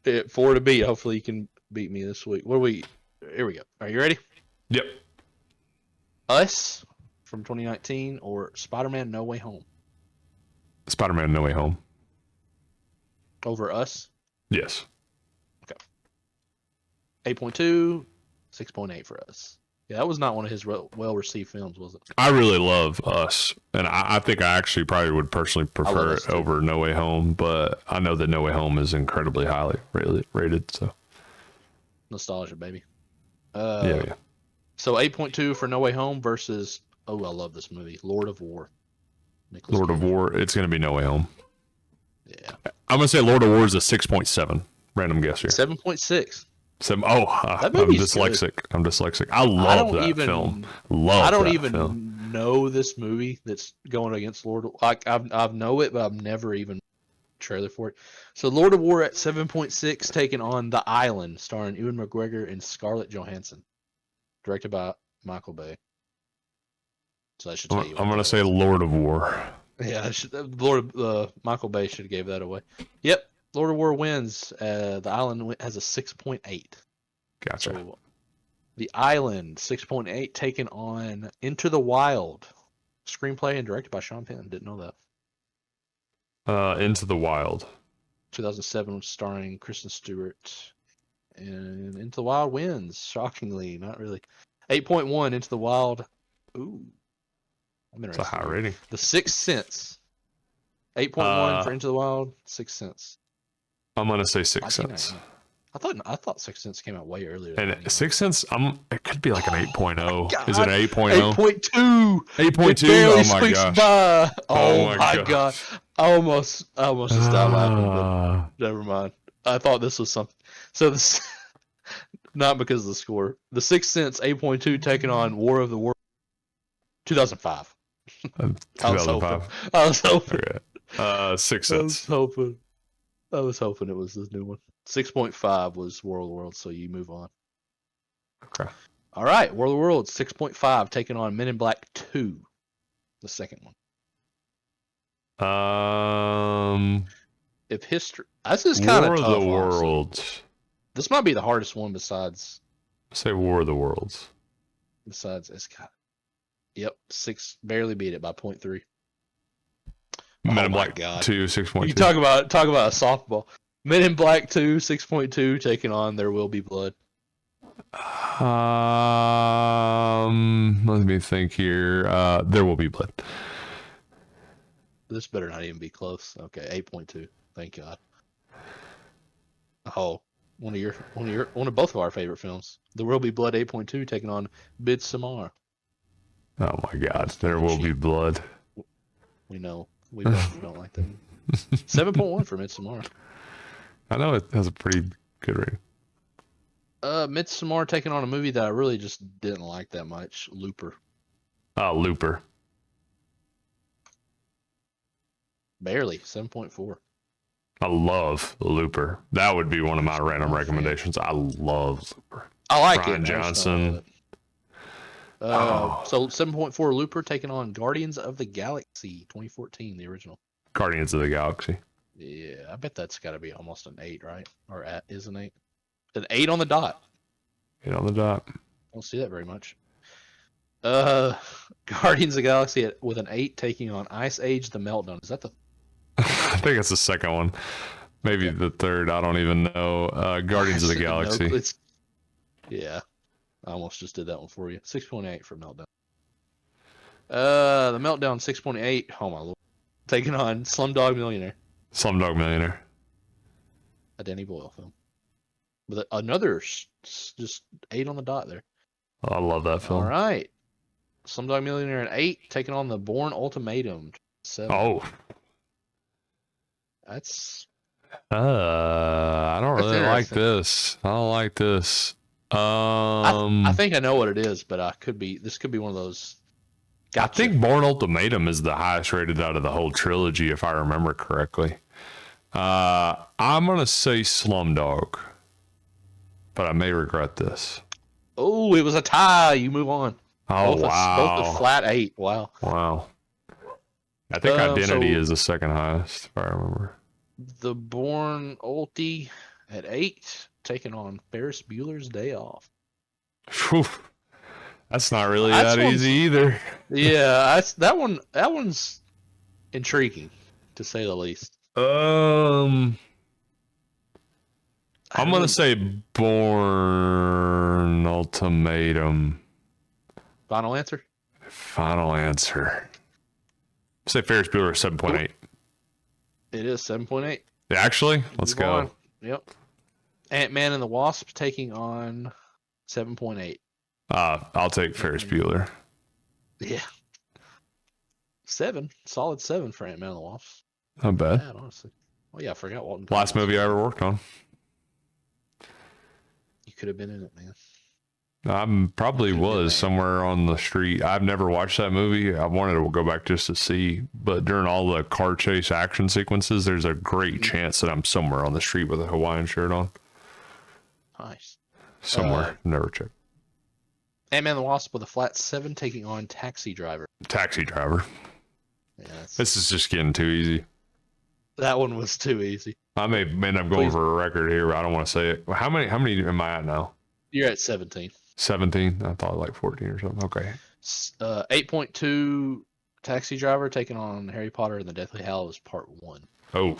right, 4 to beat. Hopefully, you can beat me this week. Here we go. Are you ready? yep. Us from 2019 or Spider-Man: No Way Home Spider-Man: No Way Home. over Us? Yes. 8.2, 6.8 for Us. Yeah, that was not one of his well-received films, was it? I really love Us, and I think I actually probably would personally prefer Us it too. over No Way Home, but I know that No Way Home is incredibly highly rated. So Nostalgia, baby. yeah. So 8.2 for No Way Home versus, oh, I love this movie, Lord of War. Nicolas Lord of Cage. War, it's going to be No Way Home. Yeah. I'm going to say Lord of War is a 6.7. Random guess here. 7.6. I'm movie's dyslexic. good. I'm dyslexic. I love that film. I don't that even film. know this movie that's going against Lord of War. I've know it, but I've never even trailer for it. So Lord of War at 7.6, taking on The Island, starring Ewan McGregor and Scarlett Johansson, directed by Michael Bay. So that should tell you. I'm going to say Lord of War. Yeah, Michael Bay should have gave that away. Yep, Lord of War wins. The Island has a 6.8. Gotcha. So The Island 6.8, taken on Into the Wild, screenplay and directed by Sean Penn. Didn't know that. Into the Wild. 2007, starring Kristen Stewart. And Into the Wild wins. Shockingly, not really. 8.1 Into the Wild. Ooh, I'm It's a interested. high rating. The Sixth Sense. 8.1 for Into the Wild. Sixth Sense. I'm going to say Sixth Sense. I thought Sixth Sense came out way earlier. And Sixth Sense, it could be like an 8.0. God. Is it an 8.0? 8.2. 8.2? Oh my gosh. By. Oh Oh my my god. I almost just died laughing, but never mind. I thought this was something. So this, not because of the score. The Sixth Sense 8.2 taking on War of the Worlds 2005. 2005. I was hoping. Okay. Sixth Sense. I was hoping it was this new one. 6.5 was War of the Worlds, so you move on. Okay. All right, War of the Worlds 6.5 taking on Men in Black 2, the second one. If history, this is kind of War tough. of the Worlds. This might be the hardest one besides. Say War of the Worlds. Besides, it's got. Yep, 6 barely beat it by 0.3. Men in Black God. 2, 6.2. You talk about a softball. Men in Black 2, 6.2 taking on There Will Be Blood. Let me think here. There Will Be Blood. This better not even be close. Okay, 8.2. Thank God. Oh, one of both of our favorite films. There Will Be Blood 8.2 taking on Midsommar. Oh my God, There Will Be Blood. We know we both don't like that. 7.1 for Midsommar. I know it has a pretty good rating. Midsommar taking on a movie that I really just didn't like that much. Looper. Looper. Barely 7.4. I love Looper. That would be one of my random recommendations. I love Looper. I like Bryan it. Johnson. So 7.4 Looper taking on Guardians of the Galaxy 2014, the original. Guardians of the Galaxy. Yeah, I bet that's got to be almost an 8, right? Or is an 8. An 8 on the dot. 8 on the dot. Don't see that very much. Guardians of the Galaxy with an 8 taking on Ice Age: The Meltdown. Is that the? I think it's the second one. Maybe the third. I don't even know. Guardians of the Galaxy. Yeah. I almost just did that one for you. 6.8 for Meltdown. The Meltdown 6.8. Oh my lord. taking on Slumdog Millionaire, Slumdog Millionaire. a Danny Boyle film. With another just 8 on the dot there. I love that film. All right. Slumdog Millionaire at 8, taking on The Bourne Ultimatum. 7. Oh. That's I don't really like this. I don't like this. I think I know what it is, but this could be one of those. Gotcha. I think Bourne Ultimatum is the highest rated out of the whole trilogy, if I remember correctly. I'm gonna say Slumdog, but I may regret this. Oh, it was a tie. You move on. Oh, both wow. Both a flat 8. Wow. Wow. I think Identity is the second highest, if I remember. The Bourne Ulti at 8, taking on Ferris Bueller's Day Off. Whew. That's not really that easy either. Yeah, that one's intriguing, to say the least. I'm gonna say Bourne Ultimatum. Final answer? Final answer. Say Ferris Bueller 7.8. It is 7.8. Actually, let's go. On. Yep. Ant-Man and the Wasp taking on 7.8. I'll take Ferris Bueller. Yeah. 7. Solid 7 for Ant-Man and the Wasp. Not bad. Bad, honestly. Oh yeah, I forgot Walton. Last movie I ever worked on. You could have been in it, man. I probably was somewhere on the street. I've never watched that movie. I wanted to go back just to see, but during all the car chase action sequences, there's a great chance that I'm somewhere on the street with a Hawaiian shirt on. Nice. Somewhere. Never checked. Ant-Man and the Wasp with a flat 7, taking on Taxi Driver. Taxi Driver. Yeah, this is just getting too easy. That one was too easy. I may end up going for a record here, but I don't want to say it. How many am I at now? You're at 17. 17? I thought like 14 or something. Okay. 8.2 Taxi Driver taking on Harry Potter and the Deathly Hallows Part 1. Oh,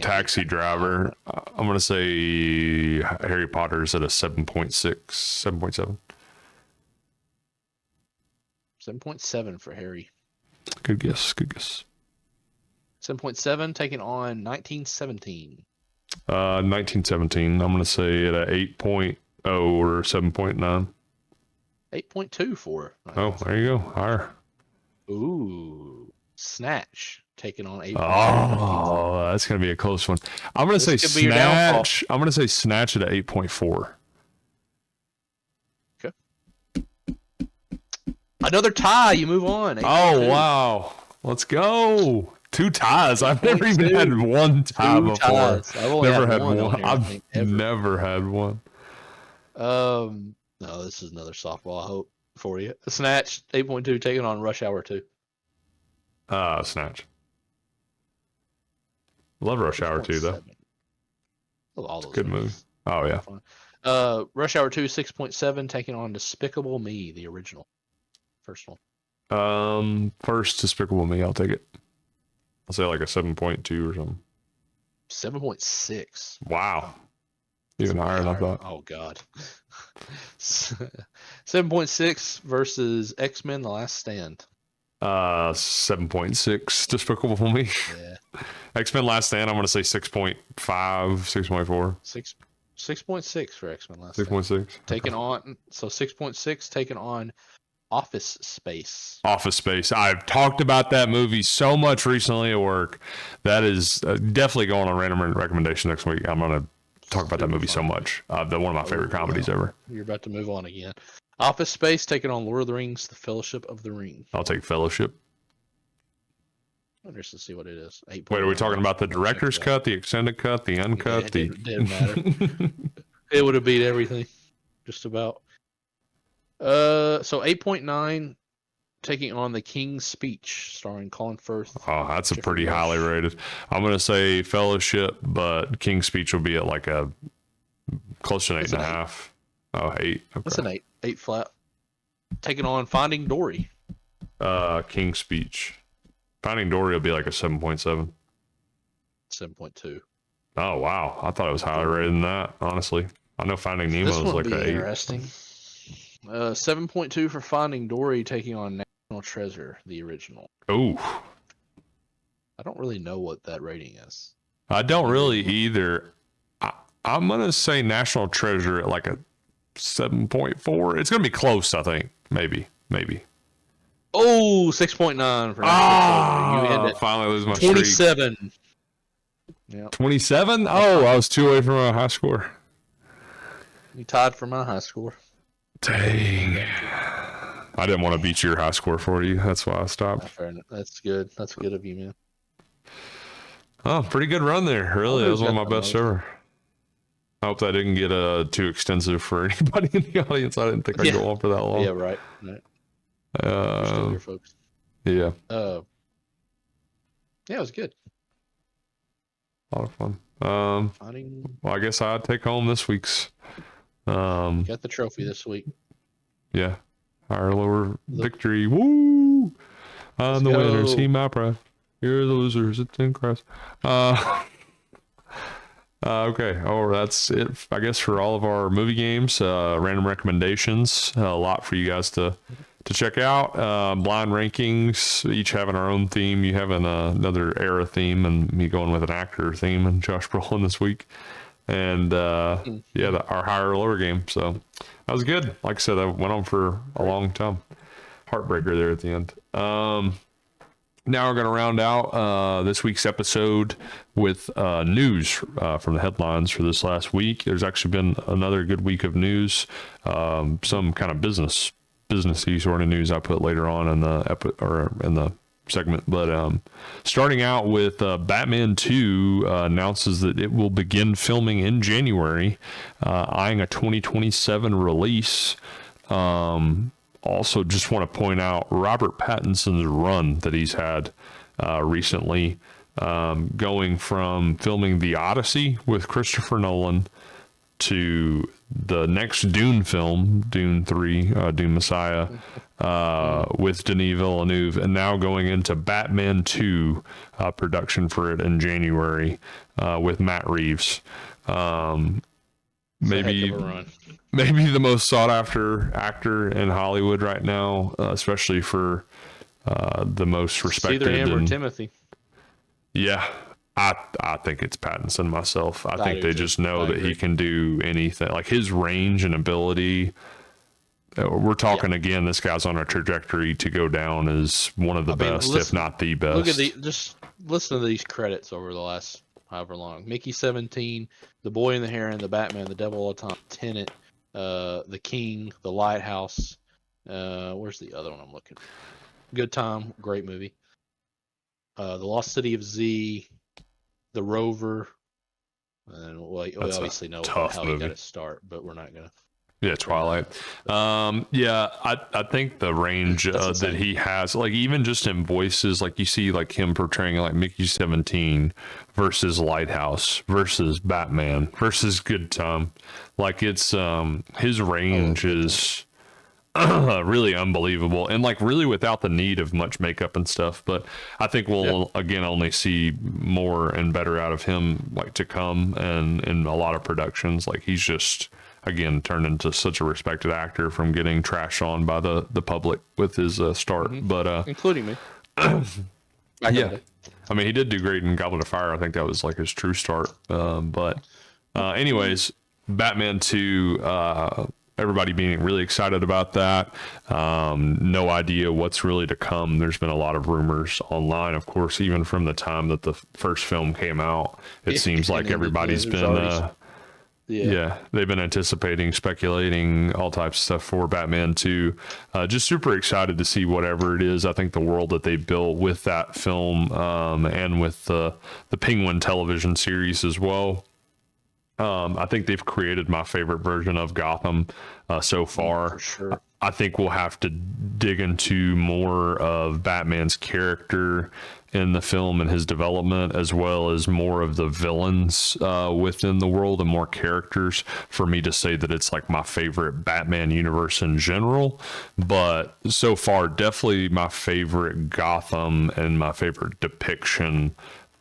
Taxi Driver. I'm going to say Harry Potter's at a 7.6, 7.7. 7.7 for Harry. Good guess. 7.7 taking on 1917. 1917. I'm going to say at a 8.0 or 7.9. 8.2 for. Oh, there you go. Higher. Ooh. Snatch taking on 8. Oh, that's going to be a close one. I'm going to say Snatch. I'm going to say Snatch at a 8.4. Okay. Another tie. You move on. 8. Oh, wow. Let's go. 2 ties. I've never even had one tie before. I've only never had one. Here, I've never had one. No, this is another softball, I hope, for you. Snatch 8.2 taking on Rush Hour 2. Snatch. Love Rush Hour 2 though. All those good movie. Oh yeah. Rush Hour 2 6.7 taking on Despicable Me, the original. First one. First Despicable Me, I'll take it. I'll say like a 7.2 or something. 7.6. Wow. Even higher than I thought. Oh god. 7.6 versus X-Men The Last Stand. 7.6 Despicable Me. Yeah. X-Men Last Stand, I'm gonna say 6.5, 6.4. 6.6 for X-Men Last Stand. 6.6. Taking on 6.6 taking on Office Space. Office Space. I've talked about that movie so much recently at work. That is definitely going on random recommendation next week. I'm going to talk about that movie so much. One of my favorite comedies ever. You're about to move on again. Office Space taking on Lord of the Rings, The Fellowship of the Ring. I'll take Fellowship. I'm just to see what it is. Wait, are we talking about the director's cut, the extended cut, the uncut? It didn't matter. It would have beat everything. Just about. So 8.9 taking on The King's Speech, starring Colin Firth. Oh, that's a pretty highly rated. I'm going to say Fellowship, but King's Speech will be at like a close to an 8.5. Oh, 8. Okay. That's an 8. 8 flat. Taking on Finding Dory. King's Speech. Finding Dory will be like a 7.7. 7.2. Oh, wow. I thought it was higher rated than that, honestly. I know Finding Nemo is like an 8. Interesting. 7.2 for Finding Dory taking on National Treasure, the original. Ooh. I don't really know what that rating is. I don't really either. I'm going to say National Treasure at like a 7.4. It's going to be close, I think. Maybe. Oh, 6.9 for National Treasure. You end it. Finally lose my streak. 27. Yeah. 27? Oh, I was 2 away from a high score. You tied for my high score. Dang. I didn't want to beat your high score for you. That's why I stopped. Fair enough. That's good. That's good of you, man. Oh, pretty good run there. Really, that was one of my best ever. I hope that didn't get too extensive for anybody in the audience. I didn't think I'd go on for that long. Yeah, right. We're still here, folks. Yeah. Yeah, it was good. A lot of fun. Well, I guess I'd take home this week's. Got the trophy this week. Yeah. Higher lower victory. Woo! I'm the winner. See my pride. You're the losers. It's in Christ. Okay. Oh, that's it, I guess, for all of our movie games. Random recommendations. A lot for you guys to check out. Blind rankings, each having our own theme. You having another era theme, and me going with an actor theme, and Josh Brolin this week. And our higher or lower game. So that was good. Like I said, I went on for a long time. Heartbreaker there at the end. Now we're going to round out this week's episode with news from the headlines for this last week. There's actually been another good week of news, some kind of businessy sort of news I put later on in the segment. But starting out with Batman 2 announces that it will begin filming in January, eyeing a 2027 release. Also, just want to point out Robert Pattinson's run that he's had recently, going from filming The Odyssey with Christopher Nolan to the next Dune film, Dune 3, Dune Messiah, with Denis Villeneuve, and now going into Batman 2 production for it in January with Matt Reeves. Maybe the most sought after actor in Hollywood right now, especially for the most respected. It's either him or Timothy. Yeah, I think it's Pattinson myself. I think they just know that he can do anything. Like his range and ability. We're talking again. This guy's on a trajectory to go down as one of the best, if not the best. Look at just listen to these credits over the last however long. Mickey 17, The Boy and the Heron, The Batman, The Devil All the Time, Tenet, The King, The Lighthouse. Where's the other one I'm looking for? Good Time, great movie. The Lost City of Z, The Rover, and we obviously know how he got his start, but we're not gonna. Yeah, Twilight. I think the range that he has, like even just in voices, like you see like him portraying like Mickey 17 versus Lighthouse versus Batman versus Good Time. Like it's his range is really unbelievable, and like really without the need of much makeup and stuff. But I think we'll again only see more and better out of him like to come, and in a lot of productions. Like he's just again turned into such a respected actor from getting trashed on by the public with his start. But including me. Yeah, I mean he did do great in Goblet of Fire. I think that was like his true start. But anyways, Batman 2, everybody being really excited about that. No idea what's really to come. There's been a lot of rumors online, of course, even from the time that the first film came out. It seems like everybody's been they've been anticipating, speculating, all types of stuff for Batman 2. Just super excited to see whatever it is. I think the world that they built with that film and with the Penguin television series as well. I think they've created my favorite version of Gotham so far. For sure. I think we'll have to dig into more of Batman's character in the film and his development, as well as more of the villains within the world and more characters for me to say that it's like my favorite Batman universe in general. But so far, definitely my favorite Gotham and my favorite depiction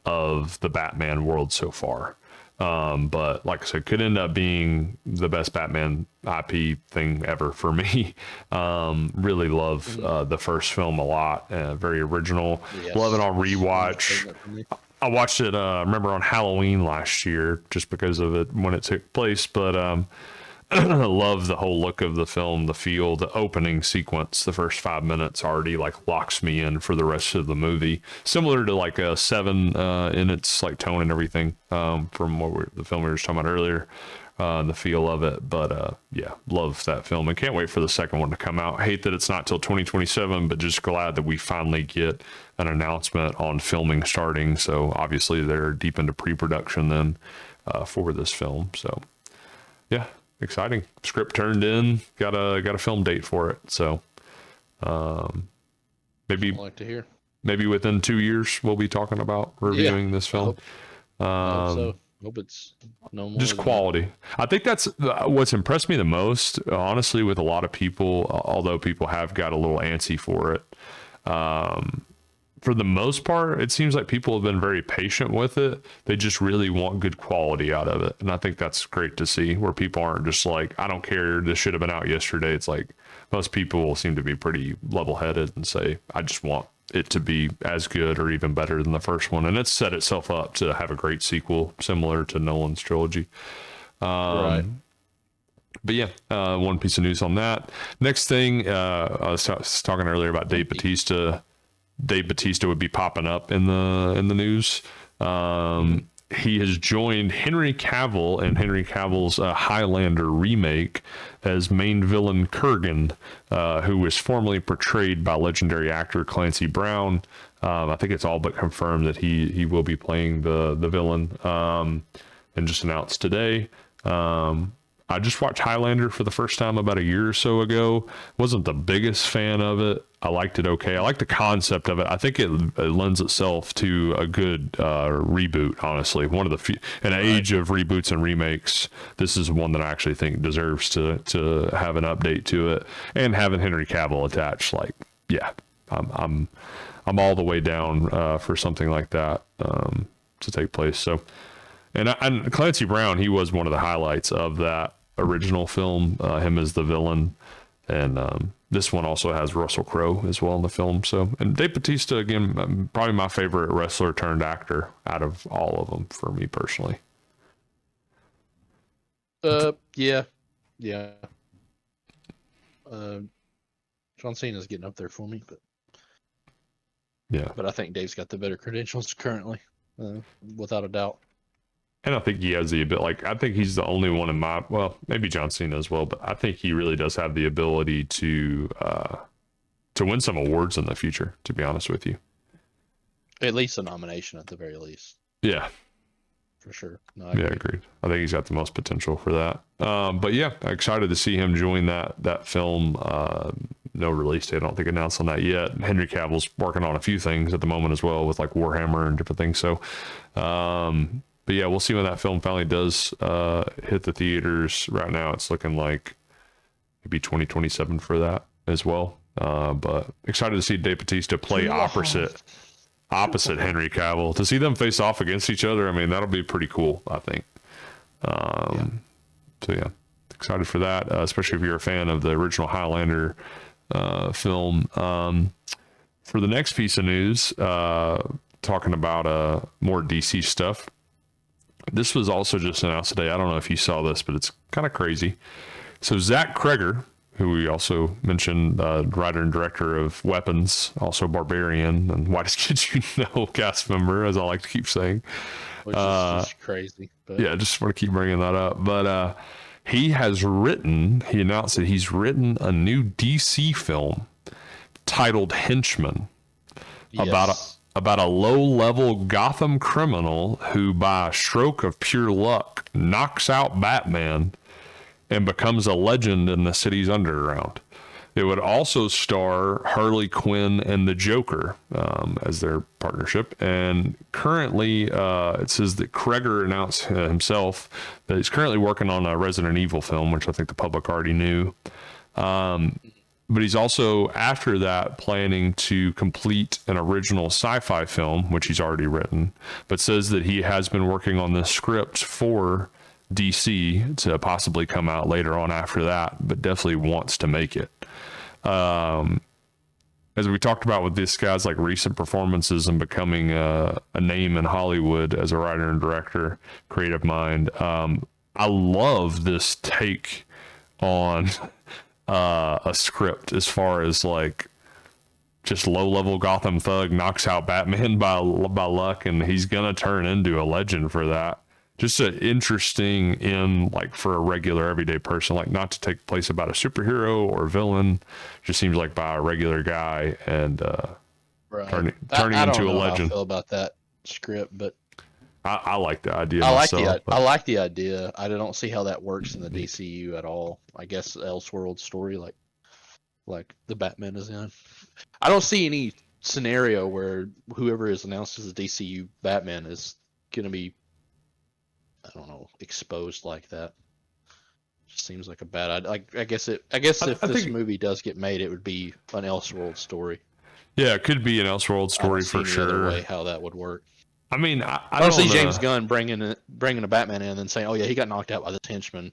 of the Batman world so far. But like I said, could end up being the best Batman IP thing ever for me. Really love the first film a lot. Very original. Yes. Love it on Same rewatch. thing for me. I watched it, I remember on Halloween last year, just because of it when it took place. But I love the whole look of the film, the feel, the opening sequence. The first 5 minutes already like locks me in for the rest of the movie. Similar to like a Seven in its like tone and everything, from the film we were just talking about earlier. The feel of it, but yeah, love that film and can't wait for the second one to come out. Hate that it's not till 2027, but just glad that we finally get an announcement on filming starting. So obviously they're deep into pre-production then for this film. So yeah, exciting. Script turned in, got a film date for it. So maybe I like to hear. maybe within 2 years we'll be talking about reviewing this film. I hope so. Hope it's no more. Just quality. I think that's what's impressed me the most, honestly, with a lot of people, although people have got a little antsy for it. For the most part, it seems like people have been very patient with it. They just really want good quality out of it. And I think that's great to see, where people aren't just like, I don't care, this should have been out yesterday. It's like most people seem to be pretty level-headed and say, I just want it to be as good or even better than the first one. And it's set itself up to have a great sequel similar to Nolan's trilogy. Right. But yeah, one piece of news on that. Next thing, I was talking earlier about Dave Bautista. Dave Bautista would be popping up in the news. He has joined Henry Cavill in Henry Cavill's Highlander remake as main villain Kurgan, who was formerly portrayed by legendary actor Clancy Brown. I think it's all but confirmed that he will be playing the villain, and just announced today. I just watched Highlander for the first time about a year or so ago. Wasn't the biggest fan of it. I liked it okay. I like the concept of it. I think it lends itself to a good reboot, honestly. One of the few, in an age of reboots and remakes, this is one that I actually think deserves to have an update to it. And having Henry Cavill attached, like, yeah, I'm all the way down for something like that to take place. So, and Clancy Brown, he was one of the highlights of that original film, him as the villain. And this one also has Russell Crowe as well in the film. So, and Dave Bautista, again, probably my favorite wrestler turned actor out of all of them for me personally. Yeah. John Cena's getting up there for me, but yeah, I think Dave's got the better credentials currently, without a doubt. And I think he has the ability, like, I think he's the only one in my, well, maybe John Cena as well, but I think he really does have the ability to win some awards in the future, to be honest with you. At least a nomination at the very least. Yeah. For sure. No, Yeah, agreed. I think he's got the most potential for that. But yeah, excited to see him join that film. No release date, I don't think, announced on that yet. Henry Cavill's working on a few things at the moment as well, with like Warhammer and different things. So, but yeah, we'll see when that film finally does hit the theaters. Right now, it's looking like maybe 2027 for that as well. But excited to see Dave Bautista play opposite Henry Cavill. To see them face off against each other, I mean, that'll be pretty cool, I think. So yeah, excited for that, especially if you're a fan of the original Highlander film. For the next piece of news, talking about more DC stuff. This was also just announced today. I don't know if you saw this, but it's kind of crazy. So Zach Cregger, who we also mentioned, writer and director of Weapons, also Barbarian, and Whitest Kids You Know cast member, as I like to keep saying. Which is just crazy. But Yeah, just want to keep bringing that up. But he announced that he's written a new DC film titled Henchman, about a low-level Gotham criminal who, by a stroke of pure luck, knocks out Batman and becomes a legend in the city's underground. It would also star Harley Quinn and the Joker as their partnership. And currently, it says that Cregger announced himself that he's currently working on a Resident Evil film, which I think the public already knew. but he's also after that planning to complete an original sci-fi film, which he's already written, but says that he has been working on this script for DC to possibly come out later on after that, but definitely wants to make it. As we talked about with this guy's like recent performances and becoming a name in Hollywood as a writer and director, creative mind, I love this take on a script as far as like just low level Gotham thug knocks out Batman by luck, and he's gonna turn into a legend for that. Just an interesting in like for a regular everyday person, like not to take place about a superhero or villain, just seems like by a regular guy and turning into a legend. How I feel about that script, but I like the idea. I like the idea. I don't see how that works in the DCU at all. I guess Elseworld story, like the Batman is in. I don't see any scenario where whoever is announced as a DCU Batman is gonna be, I don't know, exposed like that. Just seems like a bad idea. I guess if this movie does get made, it would be an Elseworld story. Yeah, it could be an Elseworld story for sure. Other way how that would work. I mean, I don't see James Gunn bringing a Batman in and then saying, "Oh yeah, he got knocked out by the henchman,"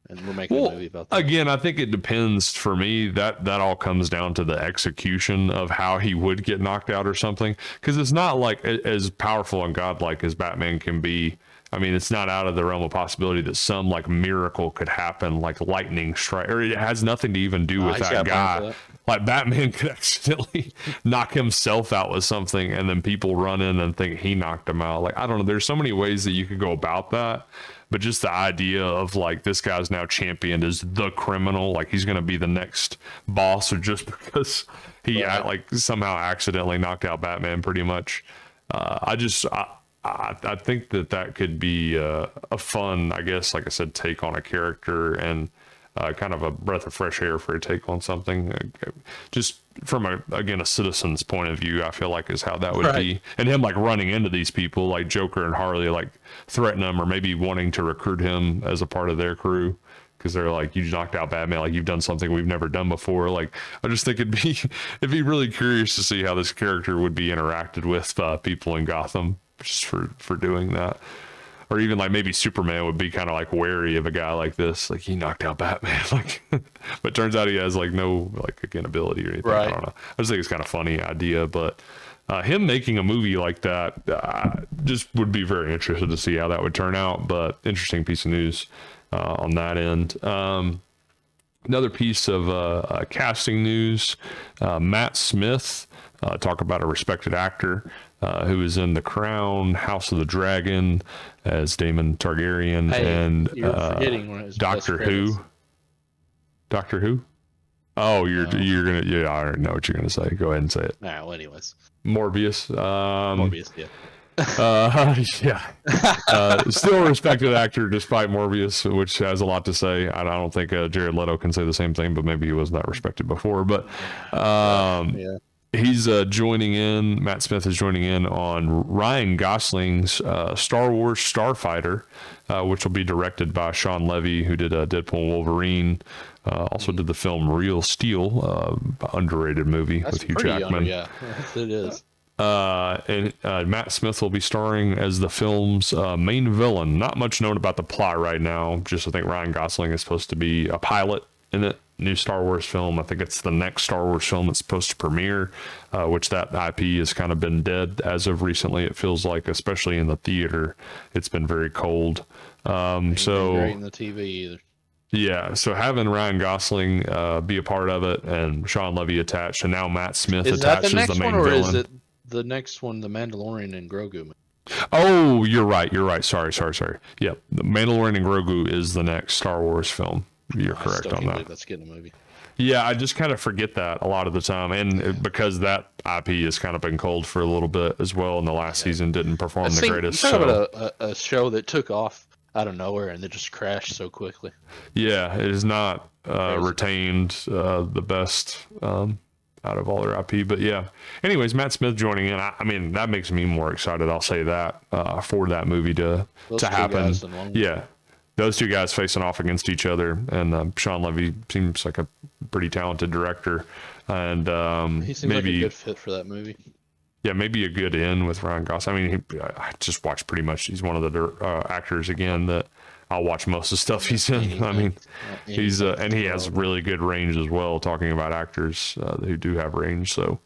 and we're making a movie about that. Again, I think it depends. For me, that all comes down to the execution of how he would get knocked out or something. Because it's not like as powerful and godlike as Batman can be. I mean, it's not out of the realm of possibility that some like miracle could happen, like lightning strike, or it has nothing to even do with that guy. Like Batman could accidentally knock himself out with something, and then people run in and think he knocked him out. Like, I don't know. There's so many ways that you could go about that, but just the idea of like this guy's now championed as the criminal, like he's going to be the next boss, or just because he like somehow accidentally knocked out Batman, pretty much. I think that could be a fun, I guess, like I said, take on a character, and kind of a breath of fresh air for a take on something. Just from a citizen's point of view, I feel like is how that would be. And him like running into these people like Joker and Harley, like threatening him or maybe wanting to recruit him as a part of their crew. Because they're like, you knocked out Batman, like you've done something we've never done before. Like, I just think it'd be really curious to see how this character would be interacted with people in Gotham just for doing that. Or even like maybe Superman would be kind of like wary of a guy like this, like he knocked out Batman, like, but turns out he has like no like again ability or anything. I don't know. I just think it's kind of funny idea, but him making a movie like that just would be very interested to see how that would turn out. But interesting piece of news on that end. Another piece of casting news: Matt Smith. Talk about a respected actor who is in The Crown, House of the Dragon as Daemon Targaryen, and Doctor Who. Doctor Who? Oh, you're gonna I already know what you're gonna say. Go ahead and say it. No, anyways. Morbius. Morbius, yeah. Still a respected actor despite Morbius, which has a lot to say. I don't think Jared Leto can say the same thing, but maybe he wasn't that respected before. But yeah. He's joining in. Matt Smith is joining in on Ryan Gosling's Star Wars Starfighter, which will be directed by Sean Levy, who did Deadpool and Wolverine. Also did the film Real Steel, underrated movie with Hugh Jackman. Yeah, it is. And Matt Smith will be starring as the film's main villain. Not much known about the plot right now. Just I think Ryan Gosling is supposed to be a pilot in it. New Star Wars film. I think it's the next Star Wars film that's supposed to premiere, which that IP has kind of been dead as of recently. It feels like, especially in the theater, it's been very cold. So great in the TV either. Yeah, so having Ryan Gosling be a part of it and Sean Levy attached, and now Matt Smith attached as the main villain. Or is it the next one, the Mandalorian and Grogu? Oh, you're right. Sorry. Yep, the Mandalorian and Grogu is the next Star Wars film. You're correct on that. That's getting a movie. Yeah, I just kind of forget that a lot of the time, and because that IP has kind of been cold for a little bit as well, and the last season didn't perform the greatest. Talk about a show that took off out of nowhere and then just crashed so quickly. Yeah, it is not retained the best out of all their IP, but yeah. Anyways, Matt Smith joining in. I mean, that makes me more excited. I'll say that for that movie to happen. Yeah. those two guys facing off against each other. And Sean Levy seems like a pretty talented director, and He seems like a good fit for that movie. Yeah, maybe a good in with Ryan Gosling. I mean, I just watched pretty much. He's one of the actors again that I'll watch most of the stuff he's in. I mean, he's and he has really good range as well. Talking about actors who do have range, so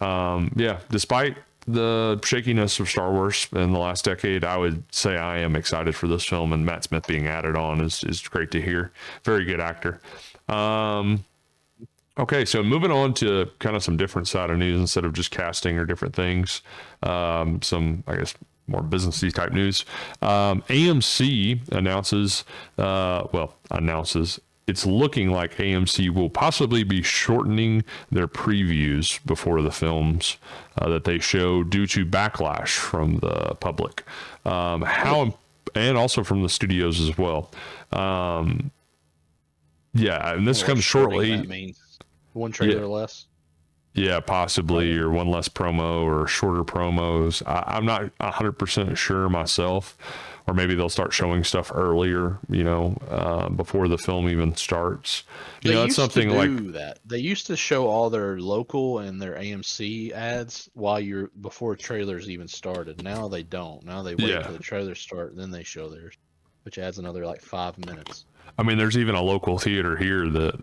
yeah. Despite the shakiness of Star Wars in the last decade, I would say I am excited for this film, and Matt Smith being added on is great to hear. Very good actor. Okay, so moving on to kind of some different side of news instead of just casting or different things. Some, I guess, more businessy type news. AMC announces, it's looking like AMC will possibly be shortening their previews before the films that they show due to backlash from the public. And also from the studios as well. Yeah, and this comes shortly. That means one trailer less. Yeah, possibly, or one less promo or shorter promos. I'm not 100% sure myself, or maybe they'll start showing stuff earlier, before the film even starts. It's something like that. They used to show all their local and their AMC ads before trailers even started. Now they don't. Now they wait till the trailers start and then they show theirs, which adds another like 5 minutes. I mean, there's even a local theater here that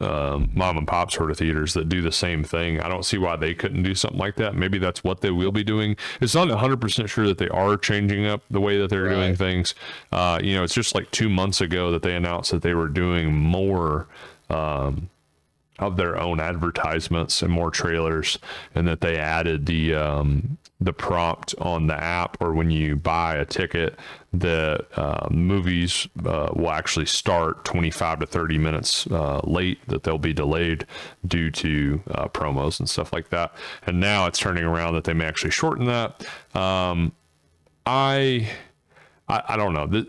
mom and pop sort of theaters that do the same thing. I don't see why they couldn't do something like that. Maybe that's what they will be doing. It's not 100% sure that they are changing up the way that they're doing things. It's just like 2 months ago that they announced that they were doing more of their own advertisements and more trailers, and that they added the prompt on the app, or when you buy a ticket, that movies will actually start 25 to 30 minutes late, that they'll be delayed due to promos and stuff like that. And now it's turning around that they may actually shorten that. I don't know.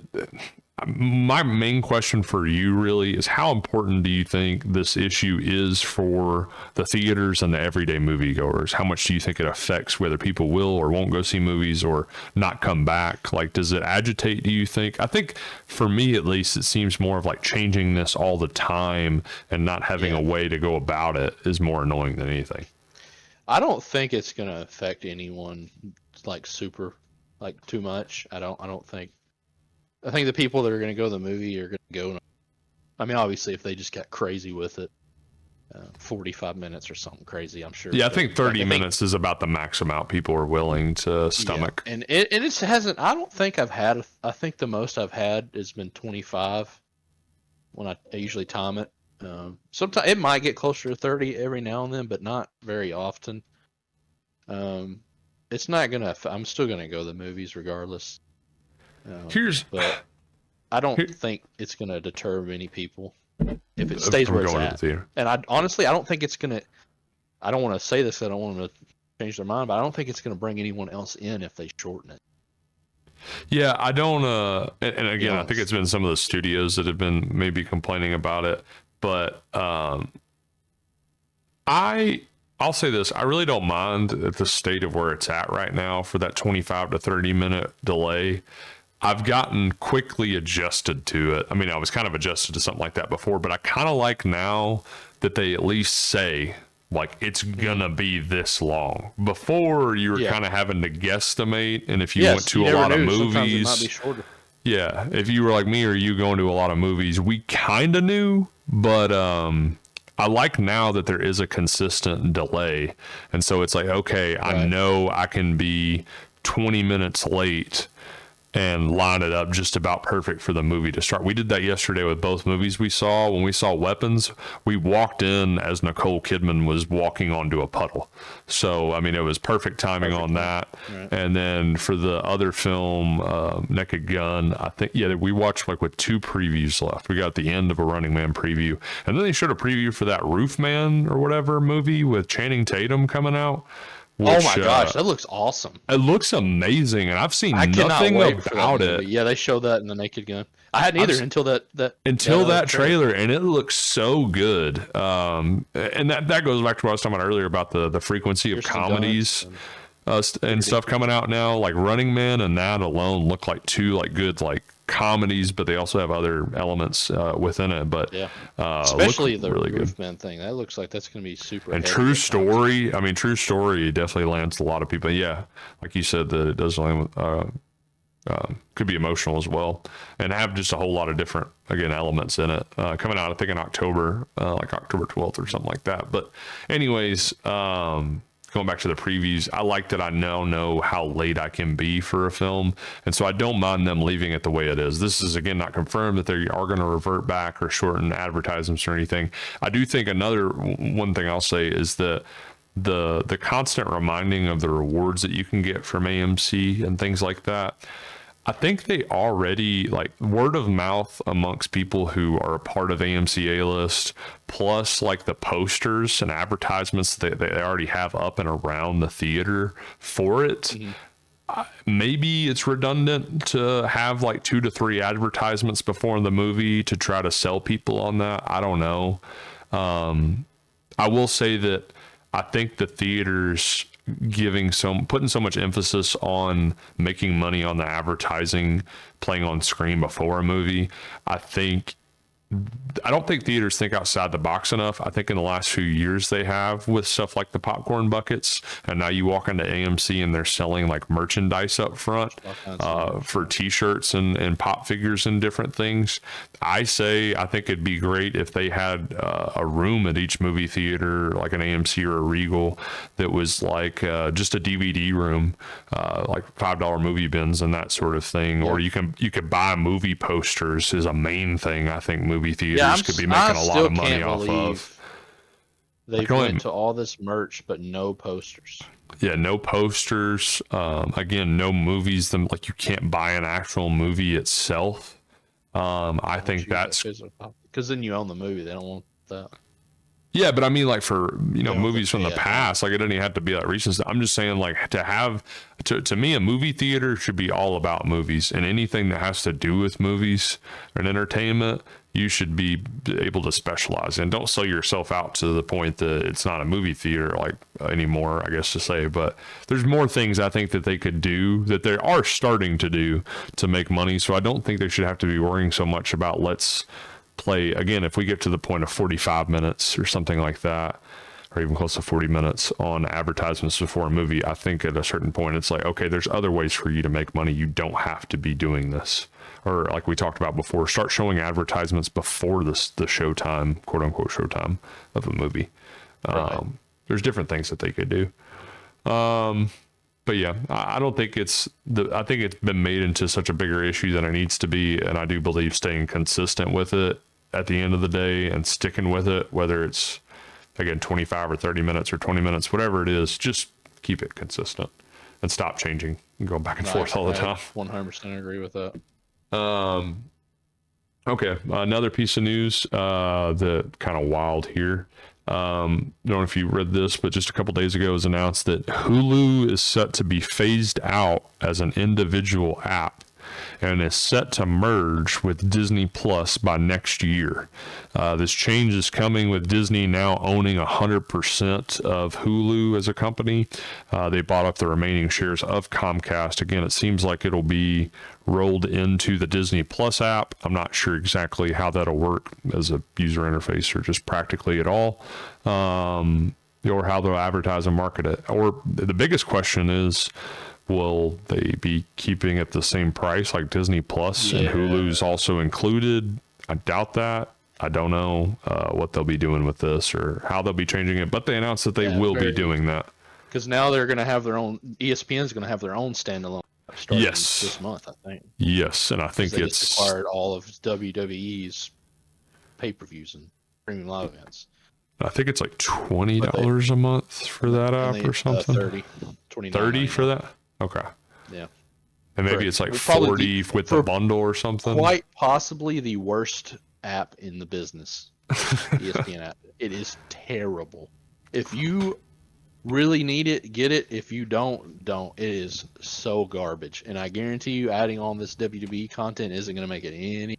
My main question for you really is, how important do you think this issue is for the theaters and the everyday moviegoers? How much do you think it affects whether people will or won't go see movies or not come back? Like, does it agitate, do you think? I think for me, at least, it seems more of like changing this all the time and not having a way to go about it is more annoying than anything. I don't think it's going to affect anyone like too much. I think the people that are going to go to the movie are going to go. I mean, obviously, if they just got crazy with it, 45 minutes or something crazy, I'm sure. Yeah, I think 30 minutes is about the max amount people are willing to stomach. Yeah. And it hasn't. I don't think I've had. I think the most I've had has been 25. When I usually time it. Sometimes it might get closer to 30 every now and then, but not very often. It's not gonna. I'm still gonna go to the movies regardless. But I don't think it's going to deter many people if it stays where it's at. And I don't think it's going to. I don't want to say this. I don't want them to change their mind, but I don't think it's going to bring anyone else in if they shorten it. Yeah, I don't. And again, I think it's been some of the studios that have been maybe complaining about it, but I'll say this: I really don't mind at the state of where it's at right now for that 25 to 30 minute delay. I've gotten quickly adjusted to it. I mean, I was kind of adjusted to something like that before, but I kind of like now that they at least say, like, it's gonna be this long. Before, you were kind of having to guesstimate, and if you went to a lot of movies, it might be shorter. Yeah, if you were like me or you going to a lot of movies, we kind of knew, but I like now that there is a consistent delay, and so it's like, okay, I know I can be 20 minutes late and line it up just about perfect for the movie to start. We did that yesterday with both movies we saw. When we saw Weapons, we walked in as Nicole Kidman was walking onto a puddle. So, I mean, it was perfect timing on that. Right. And then for the other film, Naked Gun, I think, we watched like with 2 previews left. We got the end of a Running Man preview. And then they showed a preview for that Roof Man or whatever movie with Channing Tatum coming out. Which, oh my gosh, that looks awesome. It looks amazing, and I've seen nothing about it. Yeah, they showed that in the Naked Gun. I hadn't either until that trailer, and it looks so good. And that goes back to what I was talking about earlier about the frequency of comedies and stuff coming out now. Like Running Man and that alone look like 2 like good like comedies, but they also have other elements within it. But yeah, especially the really Roofman thing. That looks like that's going to be super. And True Story, I mean, True Story definitely lands a lot of people. Yeah, like you said, that it does land. Could be emotional as well, and have just a whole lot of different, again, elements in it. Coming out, I think, in October, like October 12th or something like that. But anyways, going back to the previews, I like that I now know how late I can be for a film, and so I don't mind them leaving it the way it is. This is, again, not confirmed that they are going to revert back or shorten advertisements or anything. I do think one thing I'll say is that the constant reminding of the rewards that you can get from AMC and things like that, I think they already, like, word of mouth amongst people who are a part of AMC A-List, plus like the posters and advertisements that they already have up and around the theater for it. Maybe it's redundant to have like 2 to 3 advertisements before the movie to try to sell people on that. I don't know. I will say that I think the theaters putting so much emphasis on making money on the advertising playing on screen before a movie, I don't think theaters think outside the box enough. I think in the last few years they have, with stuff like the popcorn buckets, and now you walk into AMC and they're selling like merchandise up front for t-shirts and pop figures and different things. I think it'd be great if they had a room at each movie theater, like an AMC or a Regal, that was like just a DVD room, like $5 movie bins and that sort of thing. Yeah. Or you could buy movie posters is a main thing. I think movie theaters could be making a lot of money off of. They went to all this merch, but no posters. Yeah, no posters. Again, no movies. Like, you can't buy an actual movie itself. I think that's because then you own the movie. They don't want that. Yeah, but I mean, like, for, movies from the past, like, it doesn't have to be that recent. I'm just saying, like, to me, a movie theater should be all about movies, and anything that has to do with movies and entertainment, you should be able to specialize in. Don't sell yourself out to the point that it's not a movie theater, like, anymore, I guess to say. But there's more things I think that they could do, that they are starting to do, to make money. So I don't think they should have to be worrying so much about, let's play, again, if we get to the point of 45 minutes or something like that, or even close to 40 minutes on advertisements before a movie, I think at a certain point it's like, okay, there's other ways for you to make money. You don't have to be doing this. Or, like we talked about before, start showing advertisements before the showtime, quote unquote showtime of a movie. Right. There's different things that they could do. But yeah, I don't think I think it's been made into such a bigger issue than it needs to be. And I do believe staying consistent with it at the end of the day and sticking with it, whether it's, again, 25 or 30 minutes or 20 minutes, whatever it is, just keep it consistent and stop changing and going back and forth all the time. 100% agree with that. Okay. Another piece of news, that kind of wild here. Don't know if you read this, but just a couple days ago it was announced that Hulu is set to be phased out as an individual app and is set to merge with Disney Plus by next year. This change is coming with Disney now owning 100% of Hulu as a company. They bought up the remaining shares of Comcast. Again, it seems like it'll be rolled into the Disney Plus app. I'm not sure exactly how that'll work as a user interface or just practically at all, or how they'll advertise and market it. Or the biggest question is, will they be keeping it the same price like Disney Plus and Hulu's also included? I doubt that. I don't know what they'll be doing with this or how they'll be changing it, but they announced that they will be doing that. Because now they're going to have their own, ESPN's going to have their own standalone starting this month, I think. Yes, and I think it's acquired all of WWE's pay-per-views and premium live events. I think it's like $20 a month for that app or something. $30 for that? Okay. Yeah. And maybe it's like 40 with the bundle or something. Quite possibly the worst app in the business. ESPN app. It is terrible. If you really need it, get it. If you don't. It is so garbage. And I guarantee you adding on this WWE content isn't going to make it any.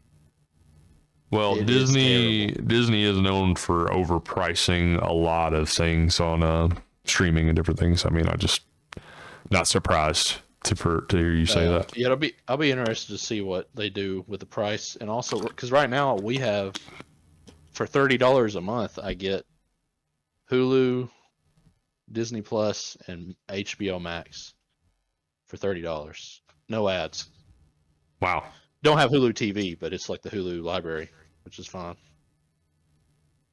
Well, Disney is known for overpricing a lot of things on streaming and different things. I mean, not surprised. to hear you say that. Yeah, I'll be interested to see what they do with the price, and also because right now we have for $30 a month, I get Hulu, Disney Plus, and HBO Max for $30. No ads. Wow. Don't have Hulu TV, but it's like the Hulu library, which is fine.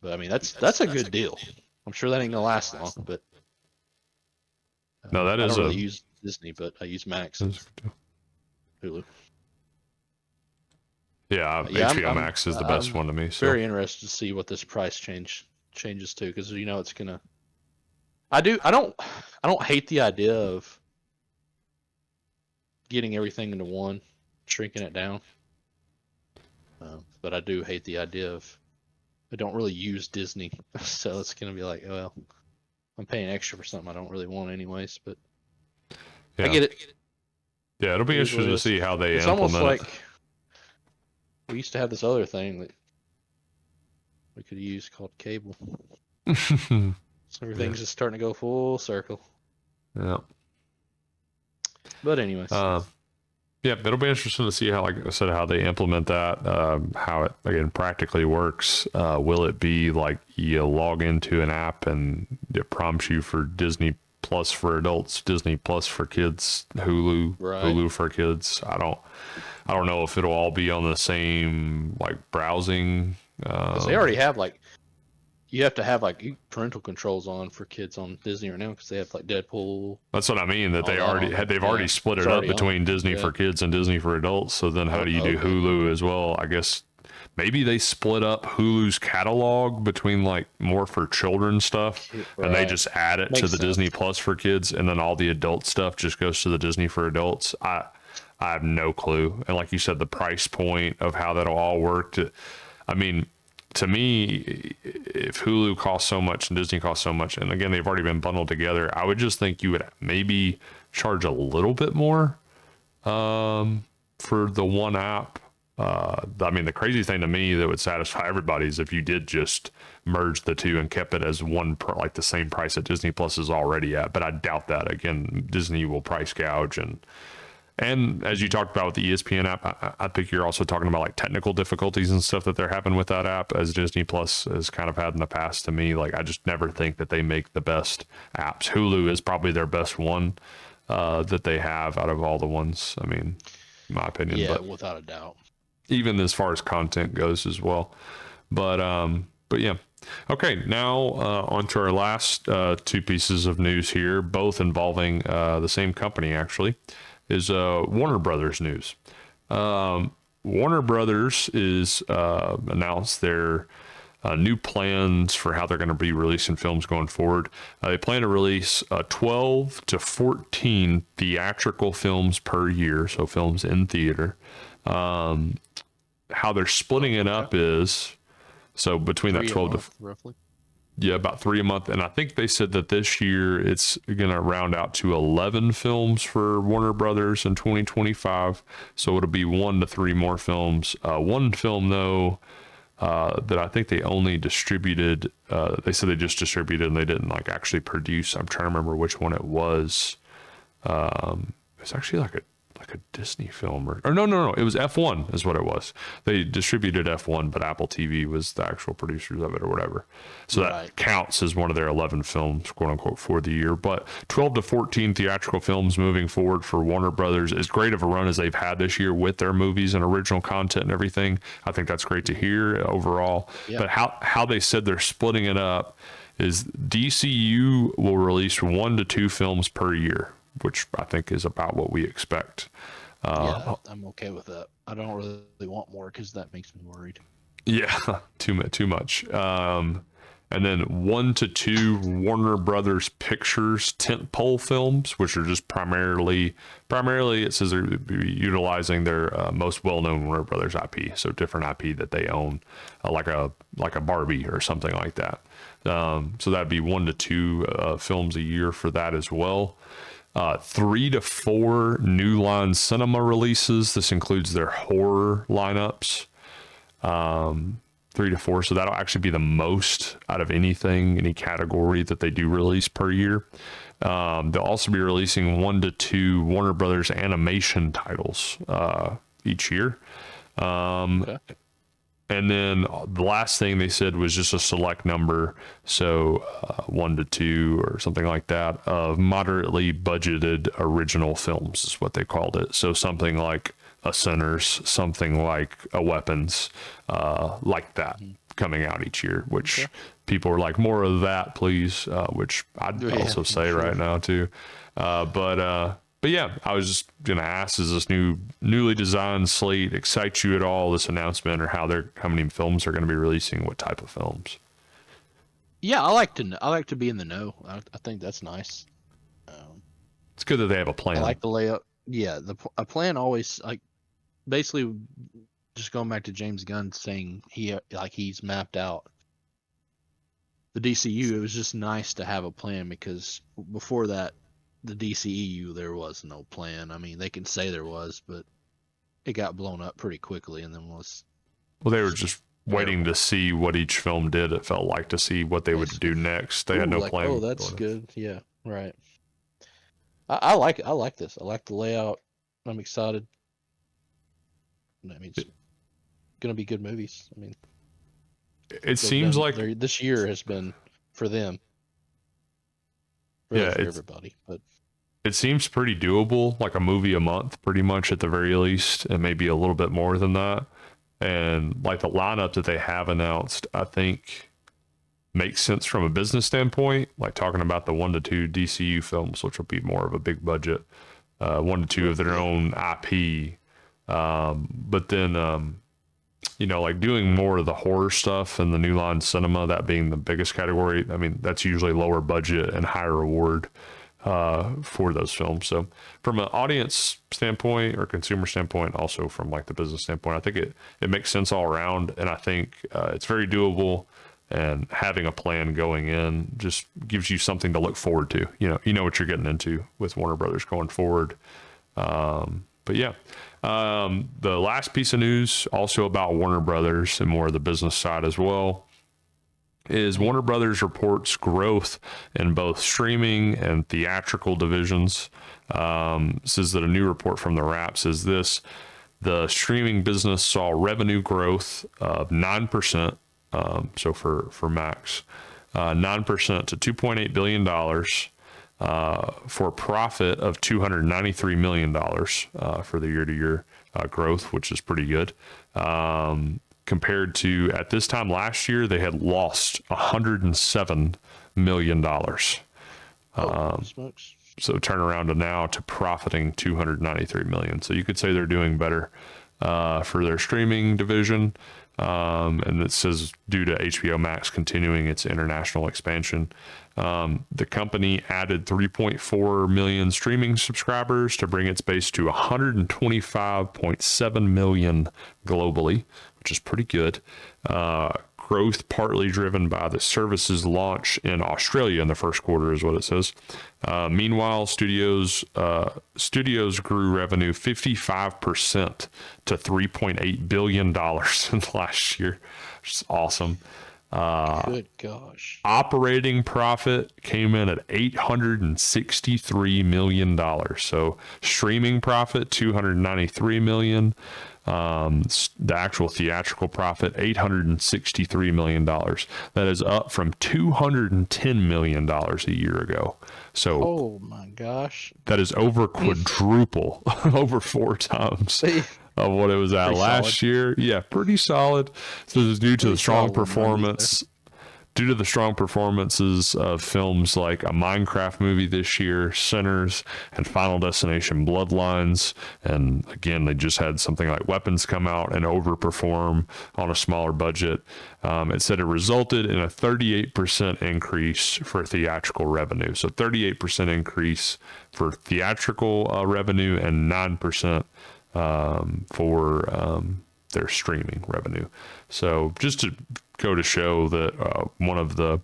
But I mean, that's a good deal. I'm sure that ain't gonna last long, but No, that I is don't really use Disney, but I use Max and Hulu. Yeah, Yeah, HBO Max is the best one to me. So very interested to see what this price changes to, because you know it's gonna. I don't hate the idea of getting everything into one, shrinking it down. But I do hate the idea of I don't really use Disney, so it's gonna be like, well, I'm paying extra for something I don't really want anyways. But yeah. I get it. Yeah, it'll be interesting to see how they implement almost like it. we used to have this other thing that we could use called cable. So everything's just starting to go full circle. Yeah. But anyways. Yeah, it'll be interesting to see how, like I said, how they implement that, how it, again, practically works. Will it be like you log into an app and it prompts you for Disney Plus for adults, Disney Plus for kids, Hulu for kids? I don't know if it'll all be on the same, like, browsing. Because they already have, like, you have to have like parental controls on for kids on Disney right now because they have like Deadpool. That's what I mean. That they've already split it up between Disney for kids and Disney for adults. So then how do you do Hulu as well? I guess maybe they split up Hulu's catalog between like more for children stuff, and they just add it to the Disney Plus for kids, and then all the adult stuff just goes to the Disney for adults. I have no clue. And like you said, the price point of how that'll all work. I mean, to me, if Hulu costs so much and Disney costs so much, and again, they've already been bundled together, I would just think you would maybe charge a little bit more for the one app. I mean, the crazy thing to me that would satisfy everybody is if you did just merge the two and kept it as one, like the same price that Disney Plus is already at. But I doubt that. Again, Disney will price gouge, and as you talked about with the ESPN app, I think you're also talking about like technical difficulties and stuff that they're having with that app, as Disney Plus has kind of had in the past. To me, like, I just never think that they make the best apps. Hulu is probably their best one that they have out of all the ones. I mean, in my opinion. Yeah, but without a doubt. Even as far as content goes as well. But yeah. Okay, now on to our last two pieces of news here, both involving the same company, actually. Is Warner Brothers news. Warner Brothers is announced their new plans for how they're going to be releasing films going forward. They plan to release 12 to 14 theatrical films per year, so films in theater. How they're splitting it up is, so between that 12 to roughly. Yeah, about 3 a month. And I think they said that this year it's going to round out to 11 films for Warner Brothers in 2025. So it'll be 1 to 3 more films. One film, though, that I think they only distributed, they said they just distributed and they didn't like actually produce. I'm trying to remember which one it was. It's actually like a Disney film or no, it was F1 is what it was. They distributed F1, but Apple TV was the actual producers of it or whatever. So that counts as one of their 11 films, quote unquote, for the year. But 12 to 14 theatrical films moving forward for Warner Brothers, as great of a run as they've had this year with their movies and original content and everything. I think that's great to hear overall. Yeah. But how they said they're splitting it up is DCU will release 1 to 2 films per year, which I think is about what we expect. Yeah, I'm okay with that. I don't really want more because that makes me worried. Yeah, too much. And then 1 to 2 Warner Brothers Pictures tentpole films, which are just primarily it says they're utilizing their most well-known Warner Brothers IP, so different IP that they own, like a Barbie or something like that. So that'd be 1 to 2 films a year for that as well. 3 to 4 New Line Cinema releases. This includes their horror lineups. 3 to 4. So that'll actually be the most out of any category that they do release per year. They'll also be releasing 1 to 2 Warner Brothers animation titles each year. Okay. And then the last thing they said was just a select number, so 1 to 2 or something like that, of moderately budgeted original films is what they called it. So something like a Sinners, something like a Weapons, like that, coming out each year, which people are like, more of that, please, which I'd also say right now too. But yeah, I was just gonna ask: does this newly designed slate excite you at all? This announcement, or how many films they're going to be releasing? What type of films? Yeah, I like to be in the know. I think that's nice. It's good that they have a plan. I like the layout. Yeah, a plan always, like, basically just going back to James Gunn saying he's mapped out the DCU. It was just nice to have a plan, because before that, the DCEU, there was no plan. I mean, they can say there was, but it got blown up pretty quickly, and then was. Well, they were just waiting to see what each film did. It felt like, to see what they would do next. They had no plan. Oh, that's good. Yeah, right. I like this. I like the layout. I'm excited. I mean, it's gonna be good movies. I mean, it seems like this year has been for them. Really, for everybody, but it seems pretty doable, like a movie a month, pretty much at the very least, and maybe a little bit more than that. And like the lineup that they have announced, I think makes sense from a business standpoint. Like talking about the 1 to 2 DCU films, which will be more of a big budget, 1 to 2 of their own IP. But then, like doing more of the horror stuff and the New Line Cinema, that being the biggest category. I mean, that's usually lower budget and higher reward for those films. So from an audience standpoint or consumer standpoint, also from like the business standpoint, I think it makes sense all around. And I think it's very doable, and having a plan going in just gives you something to look forward to. You know what you're getting into with Warner Brothers going forward. But yeah, the last piece of news also about Warner Brothers and more of the business side as well is Warner Brothers reports growth in both streaming and theatrical divisions. Says that a new report from the Wrap says this: the streaming business saw revenue growth of 9%. So for Max, 9% to $2.8 billion. For a profit of $293 million for the year-to-year growth, which is pretty good. Compared to at this time last year, they had lost $107 million. So turn around to now to profiting $293 million. So you could say they're doing better for their streaming division. And it says due to HBO Max continuing its international expansion. The company added 3.4 million streaming subscribers to bring its base to 125.7 million globally, which is pretty good. Growth partly driven by the service's launch in Australia in the first quarter is what it says. Meanwhile, studios grew revenue 55% to $3.8 billion in last year, which is awesome. Good gosh. Operating profit came in at $863 million. So streaming profit, $293 million. The actual theatrical profit, $863 million. That is up from $210 million a year ago. So, oh my gosh, that is over quadruple, over 4 times of what it was at last year. Yeah, pretty solid. So this is due to the strong performance. Due to the strong performances of films like a Minecraft movie this year, Sinners, and Final Destination Bloodlines. And again, they just had something like Weapons come out and overperform on a smaller budget. It said it resulted in a 38% increase for theatrical revenue. So 38% increase for theatrical revenue and 9% for their streaming revenue. So just to go to show that one of the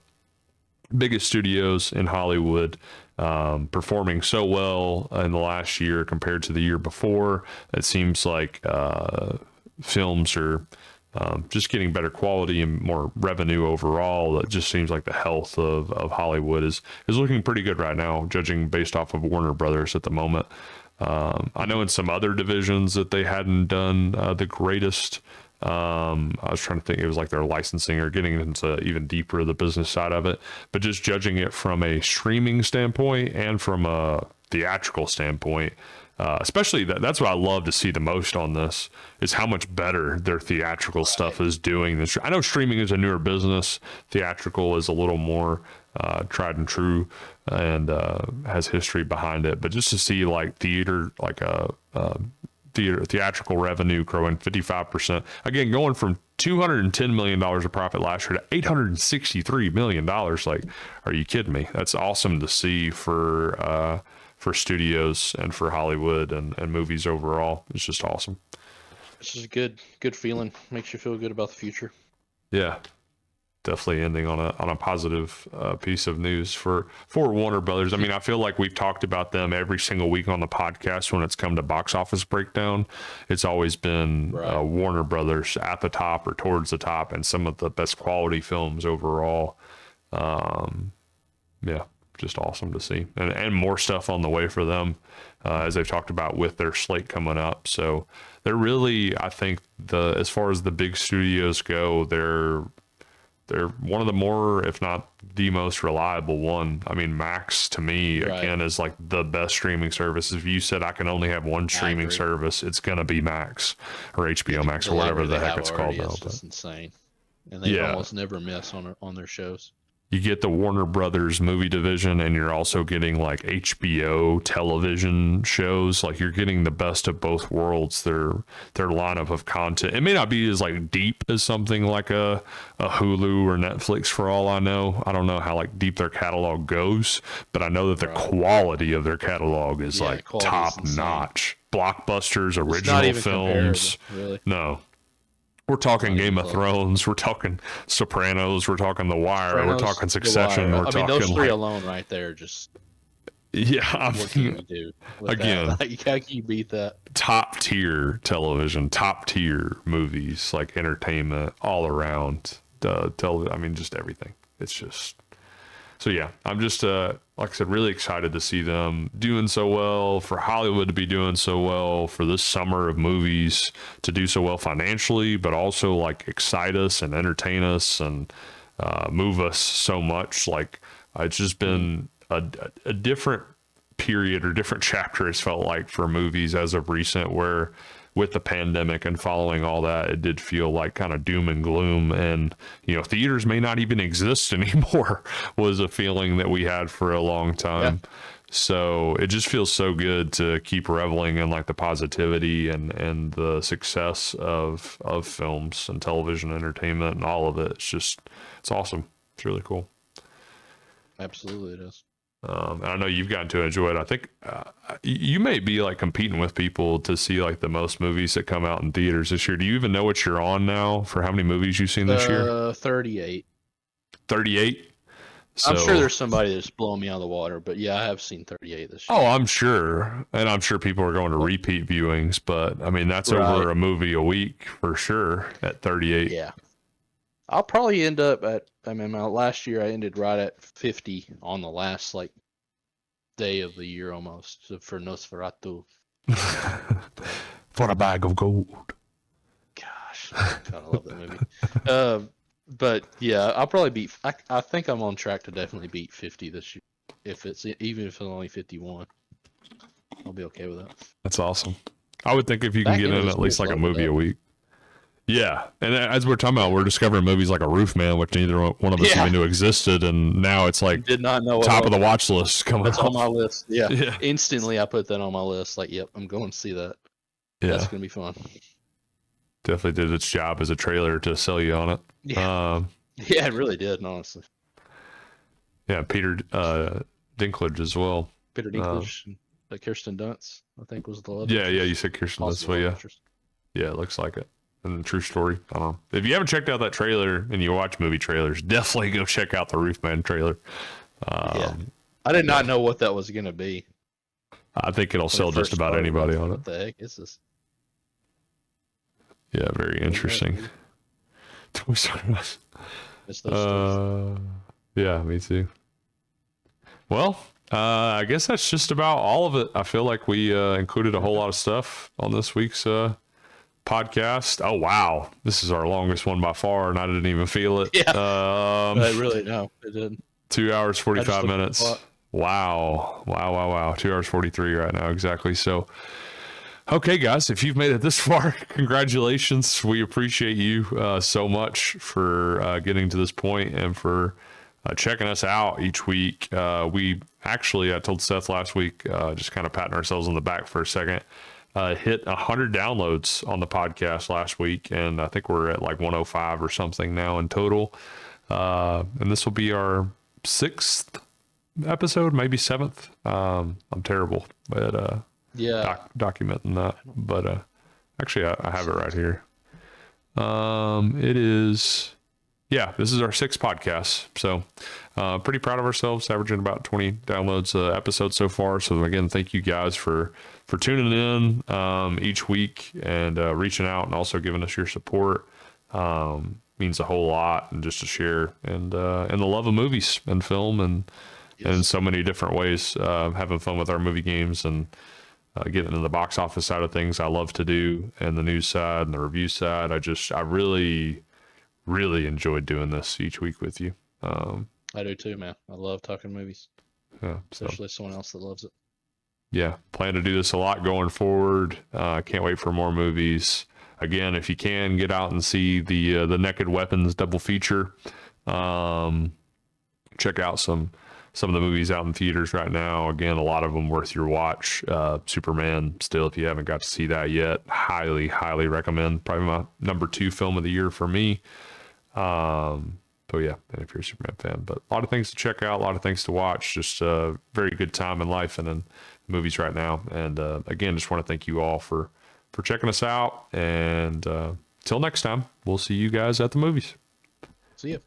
biggest studios in Hollywood performing so well in the last year compared to the year before, it seems like films are just getting better quality and more revenue overall. It just seems like the health of Hollywood is looking pretty good right now, judging based off of Warner Brothers at the moment. I know in some other divisions that they hadn't done the greatest. I was trying to think, it was like their licensing or getting into even deeper the business side of it, but just judging it from a streaming standpoint and from a theatrical standpoint, especially that's what I love to see the most on this is how much better their theatrical stuff is doing. I know streaming is a newer business. Theatrical is a little more tried and true and has history behind it. But just to see like theater, like a theatrical revenue growing 55%, again, going from $210 million of profit last year to $863 million. Like, are you kidding me? That's awesome to see for studios and for Hollywood and movies overall. It's just awesome. It's just a good feeling. Makes you feel good about the future. Yeah. Definitely ending on a positive piece of news for Warner Brothers. I mean, I feel like we've talked about them every single week on the podcast when it's come to box office breakdown. It's always been Warner Brothers at the top or towards the top, and some of the best quality films overall. Yeah, just awesome to see, and more stuff on the way for them, as they've talked about with their slate coming up. So they're really, I think, as far as the big studios go, they're one of the more, if not the most reliable one. I mean, Max to me, again, is like the best streaming service. If you said I can only have one streaming service, it's going to be Max or HBO Max or whatever the heck it's called now. It's just insane. And they almost never miss on their shows. You get the Warner Brothers movie division, and you're also getting like HBO television shows. Like, you're getting the best of both worlds. Their lineup of content, it may not be as like deep as something like a Hulu or Netflix, for all I know. I don't know how like deep their catalog goes, but I know that the quality of their catalog is like top notch. Blockbusters, original films. Really. No. We're talking Game of Thrones. We're talking Sopranos. We're talking The Wire. We're talking Succession. We're talking those three alone right there. Just what can you do again? How can you beat that? Top tier television, top tier movies, like entertainment all around. I mean, just everything. It's just. So yeah, I'm just like I said, really excited to see them doing so well, for Hollywood to be doing so well, for this summer of movies to do so well financially, but also like excite us and entertain us and move us so much. Like, it's just been a different period or different chapter, it's felt like, for movies as of recent, where with the pandemic and following all that, it did feel like kind of doom and gloom, and theaters may not even exist anymore was a feeling that we had for a long time. Yeah. So it just feels so good to keep reveling in like the positivity and the success of films and television entertainment and all of it. It's awesome. It's really cool. Absolutely it is. And I know you've gotten to enjoy it. I think you may be like competing with people to see like the most movies that come out in theaters this year. Do you even know what you're on now for how many movies you've seen this year? 38. 38? So, I'm sure there's somebody that's blowing me out of the water, but yeah, I have seen 38 this year. Oh, I'm sure. And I'm sure people are going to repeat viewings, but I mean, that's over a movie a week for sure at 38. Yeah. I'll probably end up last year I ended right at 50 on the last like day of the year almost for Nosferatu. For a bag of gold. Gosh, I love that movie. But yeah, I'll probably beat. I think I'm on track to definitely beat 50 this year. Even if it's only 51, I'll be okay with that. That's awesome. I would think if you can get in at least like a movie a week. Yeah, and as we're talking about, we're discovering movies like A Roofman, which neither one of us even knew existed, and now it's like did not know top of the watch list coming. That's on my list. Yeah, instantly I put that on my list. Like, yep, I'm going to see that. Yeah, that's gonna be fun. Definitely did its job as a trailer to sell you on it. Yeah, yeah, it really did, honestly. Yeah, Peter Dinklage as well. Peter Dinklage, Kirsten Dunst, I think was the other. Yeah, you said Kirsten Dunst, well, yeah, it looks like it. And true story. I don't know. If you haven't checked out that trailer and you watch movie trailers, definitely go check out the Roofman trailer. I did not know what that was going to be. I think it'll sell just about anybody on it. What the heck is this? Yeah, very interesting. Toy Story. Miss those stories. Yeah, me too. Well, I guess that's just about all of it. I feel like we included a whole lot of stuff on this week's podcast. Oh wow, this is our longest one by far, and I didn't even feel it. Yeah, I really no, it didn't. 2 hours 45 looked at the minutes. clock. Wow. 2 hours 43 right now, exactly. So, okay, guys, if you've made it this far, congratulations. We appreciate you so much for getting to this point and for checking us out each week. We actually, I told Seth last week, just kind of patting ourselves on the back for a second, hit 100 downloads on the podcast last week, and I think we're at like 105 or something now in total. And this will be our 6th episode, maybe 7th. I'm terrible at Yeah, documenting that, but actually I have it right here. It is, yeah, this is our 6th podcast, so pretty proud of ourselves, averaging about 20 downloads episode so far. So again, thank you guys for tuning in each week and reaching out and also giving us your support. Means a whole lot, and just to share and the love of movies and film and in so many different ways, having fun with our movie games and getting into the box office side of things I love to do, and the news side and the review side. I really enjoyed doing this each week with you. I do too, man. I love talking movies, Yeah, so especially someone else that loves it. yeah, plan to do this a lot going forward. Can't wait for more movies. Again, if you can get out and see the Naked Weapons double feature, check out some of the movies out in theaters right now. Again, a lot of them worth your watch. Superman, still, if you haven't got to see that yet, highly recommend. Probably my number 2 film of the year for me. So yeah, and if you're a Superman fan, but a lot of things to check out, a lot of things to watch. Just a very good time in life and in movies right now. And again, just want to thank you all for checking us out. And till next time, we'll see you guys at the movies. See ya.